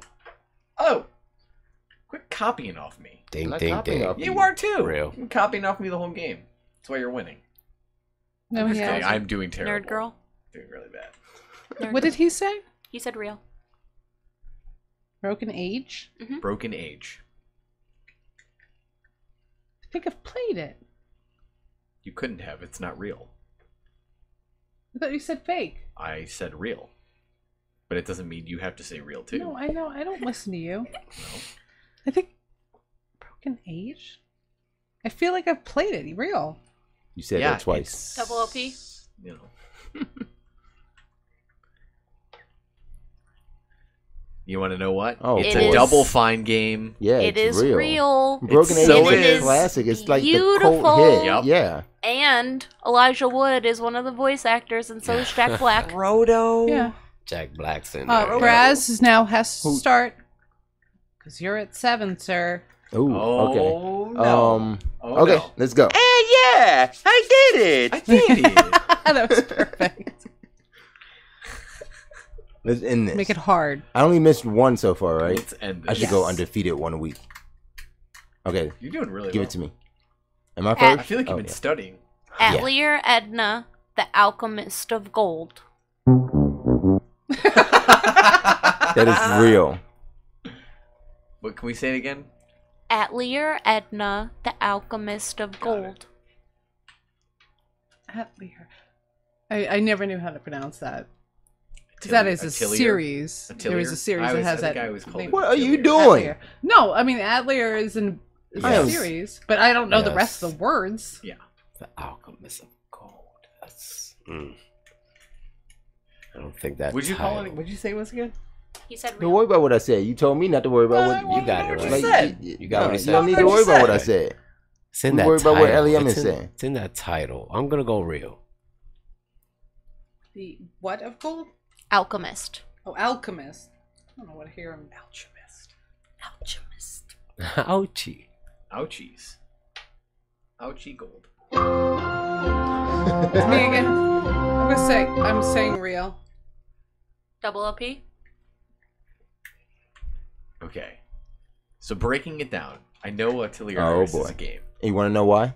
Quit copying off me. Ding, Not ding, copying ding. off You are too. Real. You're copying off me the whole game. That's why you're winning. No, I'm he just kidding. hasn't. I'm doing terrible. Nerd girl. Doing really bad. Nerd What did he say? He said real. Broken Age? Broken Age. I think I've played it. You couldn't have. It's not real. I thought you said fake. I said real. But it doesn't mean you have to say real too. No, I know. I don't listen to you. I think Broken Age? I feel like I've played it. Real. You said that twice. Double OP. You know. You want to know what? Oh, It's It a is- Double Fine game. Yeah, It it's is real. real. Broken It's Age so is is a classic. It's like the beautiful. cult hit. Yep. Yeah. And Elijah Wood is one of the voice actors, and so is Jack Black. Frodo. Yeah. Jack Black's in there. Braz is now has to start. Because you're at 7, sir. Ooh, okay. Oh, no. Okay, no. let's go. Hey, yeah, I did it. I did it. That was perfect. Let's end this. Make it hard. I only missed one so far, right? Let's end I this. should go undefeated 1 week. Okay, You're doing really give well. it to me. Am I first? I feel like you've Oh, been yeah. studying. Atelier Edna, the Alchemist of Gold. That is real. What can we say it again? Atelier Edna, the Alchemist of Gold. Atelier. I never knew how to pronounce that. Because that is a Atelier? series. Atelier? There is a series I that always- has I that. think I always called name. it What are you Atelier. doing? Atelier. No, I mean Atelier is in a Yes. series, but I don't know the Yes. rest of the words. Yeah. The Alchemist of Gold. That's. I don't think that. Would you call it? title- Would you say it was again? He said Don't real. worry about what I said. You told me not to worry about what You got it what right. you said. You got what he You said. don't need to What worry you about what I said. said. It's in You that worry about title. what LEM it's is in, saying. It's in that title. I'm gonna go real. The what of gold? Alchemist. Oh, Alchemist. I don't know what to hear him. Alchemist. Ouchie. Ouchies. Ouchie gold. It's me again. I'm saying real. Double OP. Okay. So breaking it down, I know Atelier Iris is a game. You want to know why?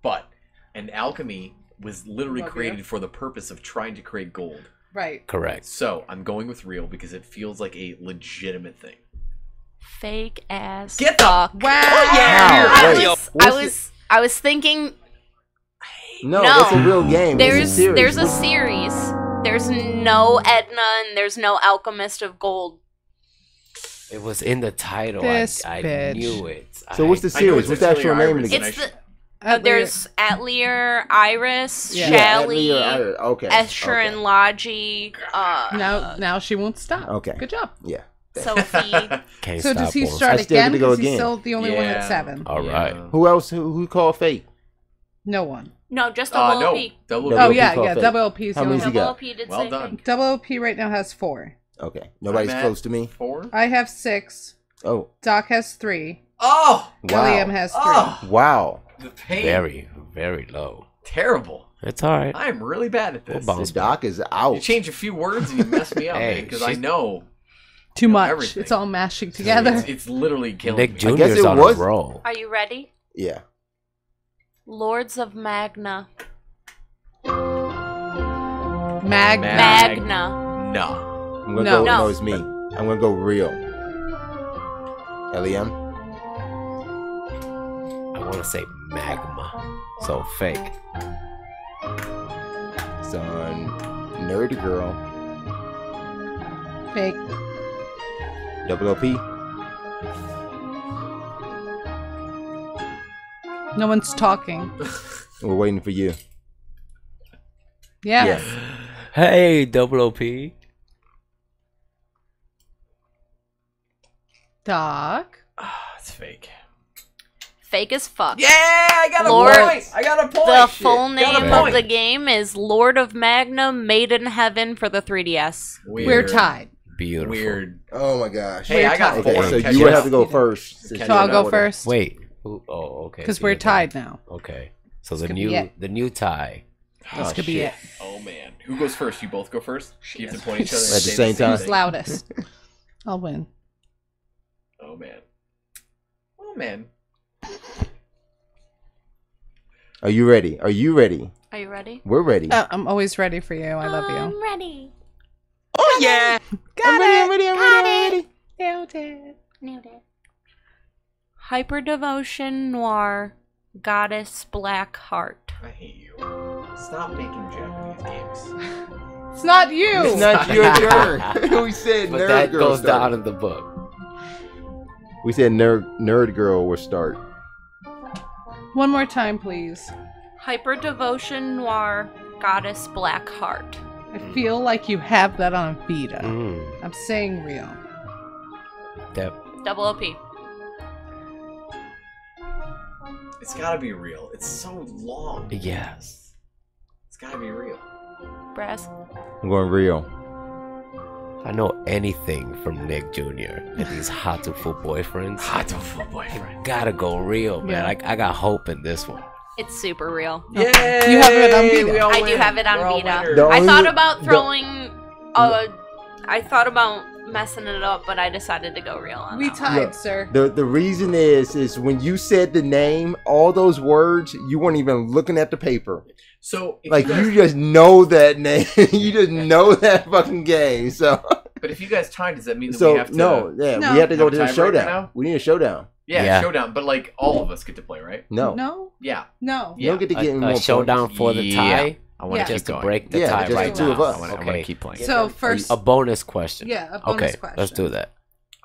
But an alchemy was literally created for the purpose of trying to create gold. Right. Correct. So I'm going with real because it feels like a legitimate thing. Fake ass. Get the fuck. Wow. Oh, yeah. I was thinking. No, it's a real game. There's a series. There's no Edna and there's no Alchemist of Gold. It was in the title. I knew it. So what's the series? What's the actual name of the game? It's the there's Atelier, Iris, Yeah, Shally, Atelier, Iris. Okay. Escher, and Logi. Now she won't stop. Okay. Good job. Yeah. Sophie. Can't So stop does he us. start I still again? get to go Because he's again. still the only one at 7. All right. Who else? Who called fake? No one. No, just double OP. Double Oh OP yeah, called yeah. fake. Double OP is the How only many's he Double got? OP did Well say done. fake. Double OP right now has 4. Okay. Nobody's I'm at close to me. 4. I have 6. Oh. Doc has 3. Oh! William has 3. Oh! Wow. The pain. Very, very low. Terrible. It's all right. I'm really bad at this. The doc is out. You change a few words and you mess me up, Hey, because I know Too much. everything. It's all mashing together. It's literally killing Nick me. Jr.'s it on was- a roll. Are you ready? Yeah. Lords of Magna. Magna. No. I'm gonna No. go. No. No, it's me. I'm gonna go real. Lem. I want to say magma. So fake. Son. Nerd girl. Fake. Double OP. No one's talking. We're waiting for you. Yeah. Yeah. Hey, double OP. Doc. It's fake. Fake as fuck. Yeah, I got a Lord- point. I got a point. The Shit. full Got a name of point. the game is Lord of Magna Made in Heaven for the 3DS. We're tied. Beautiful. Weird. Oh my gosh. Hey, I got Okay, 4. so Catch you would up. have to go first. since Catch So you're I'll in go order. first. Wait. Oh, okay. Because so we're you're tied done. now. Okay. So This the could be it. new tie. This could be it. Oh man, who goes first? You both go first. You have to point each other At the say same time? Who's loudest? I'll win. Oh man. Oh man. Are you ready? Are you ready? Are you ready? We're ready. I'm always ready for you. I love you. I'm ready. Oh yeah. I'm ready. Nailed it. Nailed it. Hyper Devotion Noir Goddess Black Heart. I hate you. Stop making Japanese games. It's not you. It's not your turn. We said But nerd that girl goes start. down in the book. We said nerd girl will start. One more time, please. Hyper Devotion Noir Goddess Black Heart. I feel like you have that on Vita. Mm. I'm saying real. Double OP. It's gotta be real. It's so long. Yes. It's gotta be real. Brass. I'm going real. I know anything from Nick Jr. and these Hatoful boyfriends. Hatoful boyfriend. Gotta go real, man. Yeah. I got hope in this one. It's super real. Yeah. You have it on Vita. I do have it on Vita. The I only- thought about the- throwing. I thought about messing it up, but I decided to go real on We that. tied, Look, sir. The reason is when you said the name, all those words, you weren't even looking at the paper. So if Like you, guys, you just know that name. You just know that fucking game. So but if you guys tied, does that mean that so we have to? no, yeah, No. we have to go Have to the tiebreaker showdown. now? We need a showdown. Yeah, Yeah. showdown. But like all of us get to play, right? No, No? Yeah. No. you don't get to get any A more showdown points. for the Yeah. tie. I want Yeah. to keep Just to going. break the Yeah, tie just right the two now. of us. I want to Okay. keep playing. So first, A bonus question. yeah, a bonus Okay, question. let's do that.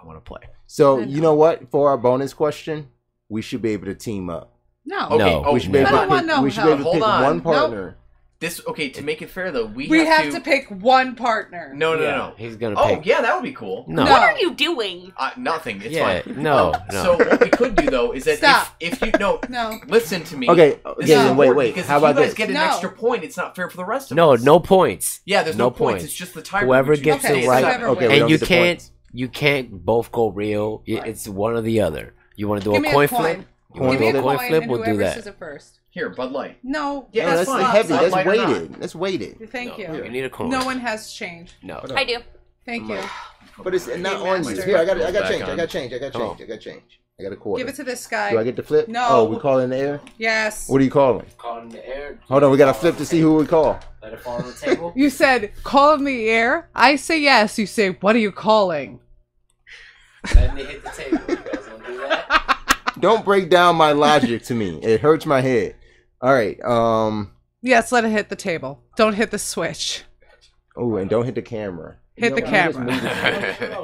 I want to play. So I you know. know what? For our bonus question, we should be able to team up. No. Okay. No. Oh, We should be able I to don't want pick, no we should help. be able to Hold pick on. one Nope. partner. To make it fair though, we have to pick one partner. No. He's gonna. Pick. Yeah, that would be cool. No. What are you doing? Nothing. It's fine. No. So what we could do though is that if you listen to me. Okay. Wait. Because how if about you guys this? get an extra point, it's not fair for the rest of us. No points. Yeah, there's no points. It's just the tiebreaker. Whoever gets it right. Okay. And you can't both go real. It's one or the other. You want to do a coin flip? You want to do a coin flip? We'll do that. Says it first. Here, Bud Light. No. Yeah, that's fine. heavy. Bud That's weighted. That's weighted. Thank you. You need a coin. No one has change. No. I do. Thank you. But it's not on you. Here, I got change. I got change. I got a quarter. Give it to this guy. Do I get to flip? No. Oh, we call in the air? Yes. What are you calling? Calling the air. Hold on, we got to flip to see who we call. Let it fall on the table. You said, call in the air. I say yes. You say, what are you calling? Let me hit the table. You guys want to do that? Don't break down my logic to me. It hurts my head. All right. Yes, let it hit the table. Don't hit the switch. Oh, and don't hit the camera. Hit the camera.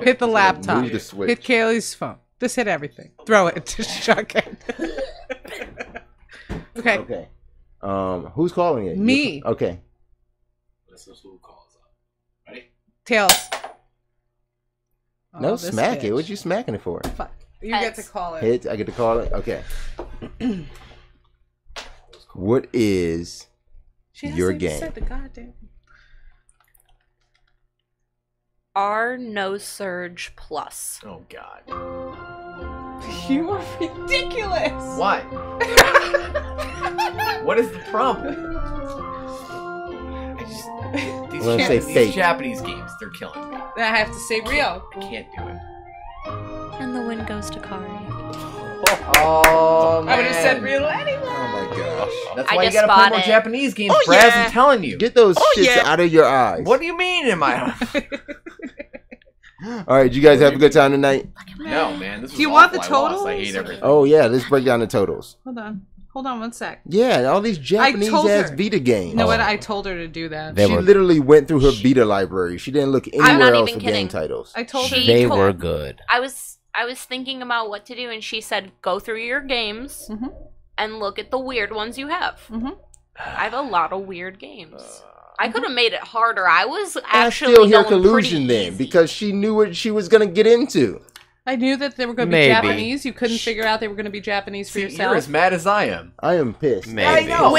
Hit the laptop. Move the switch. Hit Kaylee's phone. Just hit everything. Throw it. Just chuck it. Okay. Okay. Who's calling it? Me. Okay. Let's see who calls up. Ready? Tails. No, smack it. What you smacking it for? Fuck. You get to call it. Hit. I get to call it. Okay. What is your game? Said the goddamn. R No Surge Plus. Oh God. You are ridiculous. What? What is the problem? These Japanese games, they're killing me. I have to say real. I can't do it. And the win goes to Kari. Oh, man. I would have said real anyway. Oh my gosh. That's why you gotta play more Japanese games, Braz. I'm telling you. Get those shits out of your eyes. What do you mean, am I? All right, you guys have a good time tonight? No, man. This was Do you awful. want the I totals? lost. I hate everything. Oh, yeah. Let's break down the totals. Hold on 1 sec. Yeah, all these Japanese-ass Vita games. You know what? I told her to do that. She literally went through her Vita library. She didn't look anywhere else for game titles. I told her. They were good. I was thinking about what to do, and she said, go through your games and look at the weird ones you have. I have a lot of weird games. I could have made it harder. I was actually still hear going collusion then, because she knew what she was going to get into. I knew that they were going to be Japanese. You couldn't figure out they were going to be Japanese for yourself. You're as mad as I am. I am pissed. Maybe. I know.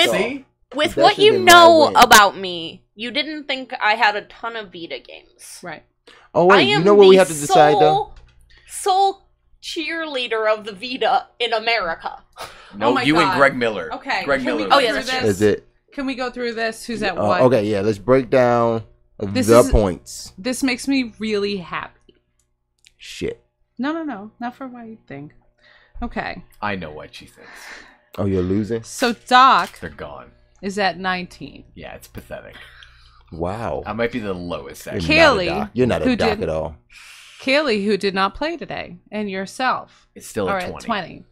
With what you know about me, you didn't think I had a ton of Vita games. Right. Oh, wait. You know what we have to decide, though? Sole cheerleader of the Vita in America. No, you and Greg Miller. Okay. Greg Miller. Oh, yeah, that's true. Is it? Can we go through this? Who's at what? Okay, yeah. Let's break down points. This makes me really happy. Shit. No. Not for what you think. Okay. I know what she thinks. Oh, you're losing? So Doc. They're gone. Is at 19. Yeah, it's pathetic. Wow. I might be the lowest, actually. Kaylee. You're not a Doc at all. Kaylee, who did not play today, and yourself. It's still are at 20. At 20.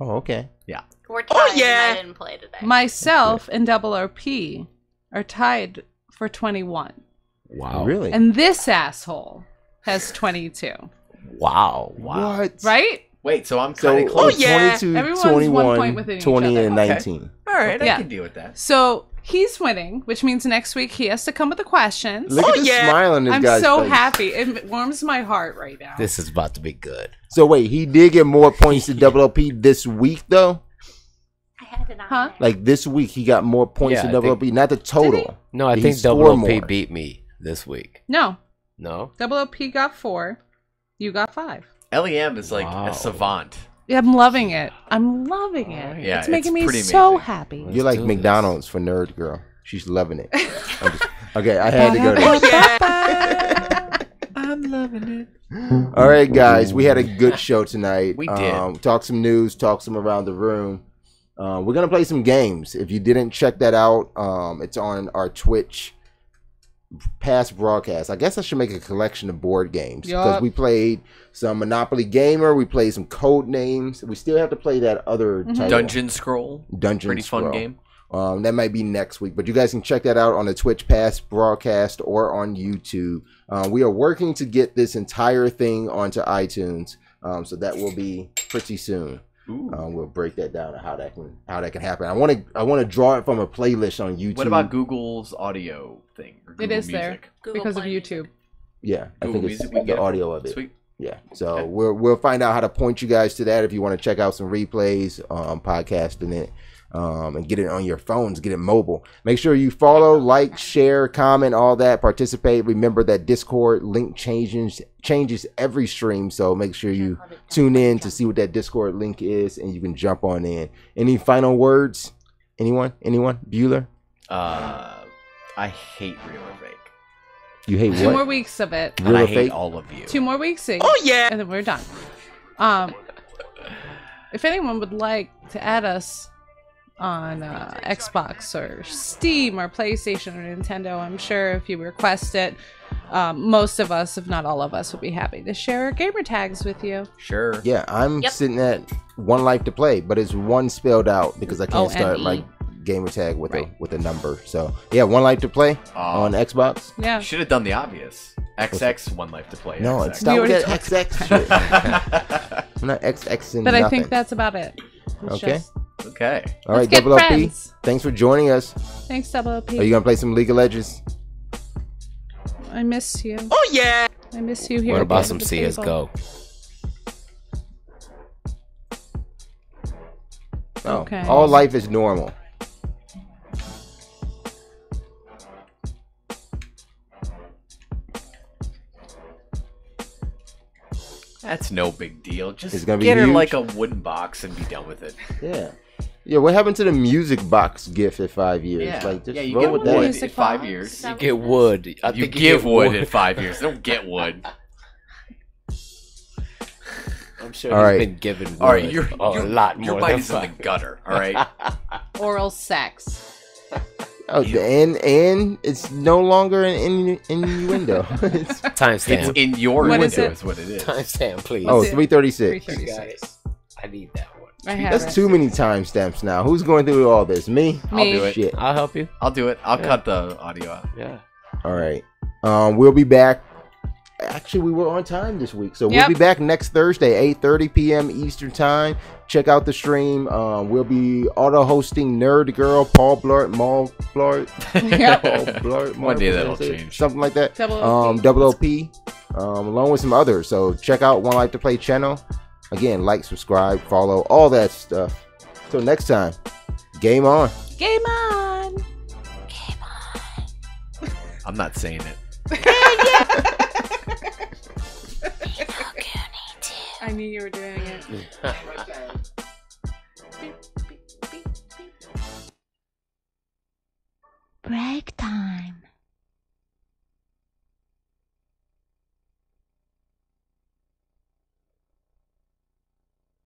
Oh, okay. Yeah. We're tied, and I didn't play today. Myself and OP are tied for 21. Wow. Really? And this asshole has 22. Wow. What? Right? Wait, so I'm kind of close. 22, Everyone's 21, 1 point within 20, each other. and 19. Okay. All right, I can deal with that. So he's winning, which means next week he has to come with the questions. Look at the smile on this I'm guy's so face. happy. It warms my heart right now. This is about to be good. So wait, he did get more points than OP this week, though? Huh? Like this week, he got more points than OP, not the total. No, I He think scored OP more. beat me this week. No. No? OP got 4. You got 5. LEM is like a savant. Yeah, I'm loving it. I'm loving it. Yeah, it's making it's me pretty so amazing. happy. You're like McDonald's for Nerd Girl. She's loving it. Okay, I had to go there. I'm loving it. All right, guys, we had a good show tonight. We did. Talk some news, talk some around the room. We're gonna play some games. If you didn't check that out, it's on our Twitch past broadcast. I guess I should make a collection of board games because we played some Monopoly Gamer, we played some Code Names. We still have to play that other title. Dungeon Scroll. Pretty fun game. That might be next week, but you guys can check that out on the Twitch past broadcast or on YouTube. We are working to get this entire thing onto iTunes, so that will be pretty soon. We'll break that down and how that can happen. I want to draw it from a playlist on YouTube. What about Google's audio thing? Or Google it is Music? there because of YouTube. Yeah, I Google think it's Music, the audio of it. Sweet. Yeah, so we'll find out how to point you guys to that if you want to check out some replays, podcasting it, and get it on your phones, get it mobile. Make sure you follow, like, share, comment, all that, participate. Remember that Discord link changes every stream, so make sure you tune in to see what that Discord link is, and you can jump on in. Any final words? Anyone? Bueller? I hate real or fake. You hate what? 2 more weeks of it. And I hate all of you. 2 more weeks. Oh yeah. And then we're done. If anyone would like to add us on Xbox or Steam or PlayStation or Nintendo, I'm sure if you request it, most of us, if not all of us, would be happy to share our gamer tags with you. Sure. Yeah, I'm sitting at 1Life2Play, but it's one spelled out because I can't start my gamer tag with a number. So yeah, 1Life2Play on Xbox. Yeah, should have done the obvious. XX 1Life2Play. No, it's not with that XX shit. I'm not XXing. But nothing. I think that's about it. Okay. Okay. All right, Let's get Double OP. friends. Thanks for joining us. Thanks, Double OP. Are you gonna play some League of Legends? I miss you. Oh yeah. I miss you here. What at the about end some of the table. CS:GO? Oh, Okay. all life is normal. That's no big deal. It's Just gonna be get her huge. like a wooden box and be done with it. Yeah. Yeah, what happened to the music box gift at 5 years? Yeah, Like, just you roll get with wood that. at 5 years. You get wood. You think give get wood at 5 years. Don't get wood. I'm sure All right. he's been given wood. All right, you're a lot more your than bite is in 5. the gutter. All right. Oral sex. Oh, and it's no longer an innuendo. It's Timestamp. It's in your What window is it? is what it is. Timestamp, please. oh, Is it 336. 336. I need that one. I have That's it. too many timestamps now. Who's going through all this? Me? I'll do it. Shit. I'll help you. I'll do it. I'll cut the audio out. Yeah. All right. We'll be back. Actually, we were on time this week, so we'll be back next Thursday, 8:30 p.m. Eastern Time. Check out the stream. We'll be auto-hosting Nerd Girl, Paul Blart, Maul Blart, Paul Blart, One day Blart, that'll change. something like that. Double OP. Double OP, along with some others. So check out 1Life2Play channel. Again, like, subscribe, follow, all that stuff. Till next time, game on. Game on. I'm not saying it. I knew you were doing it. Break time.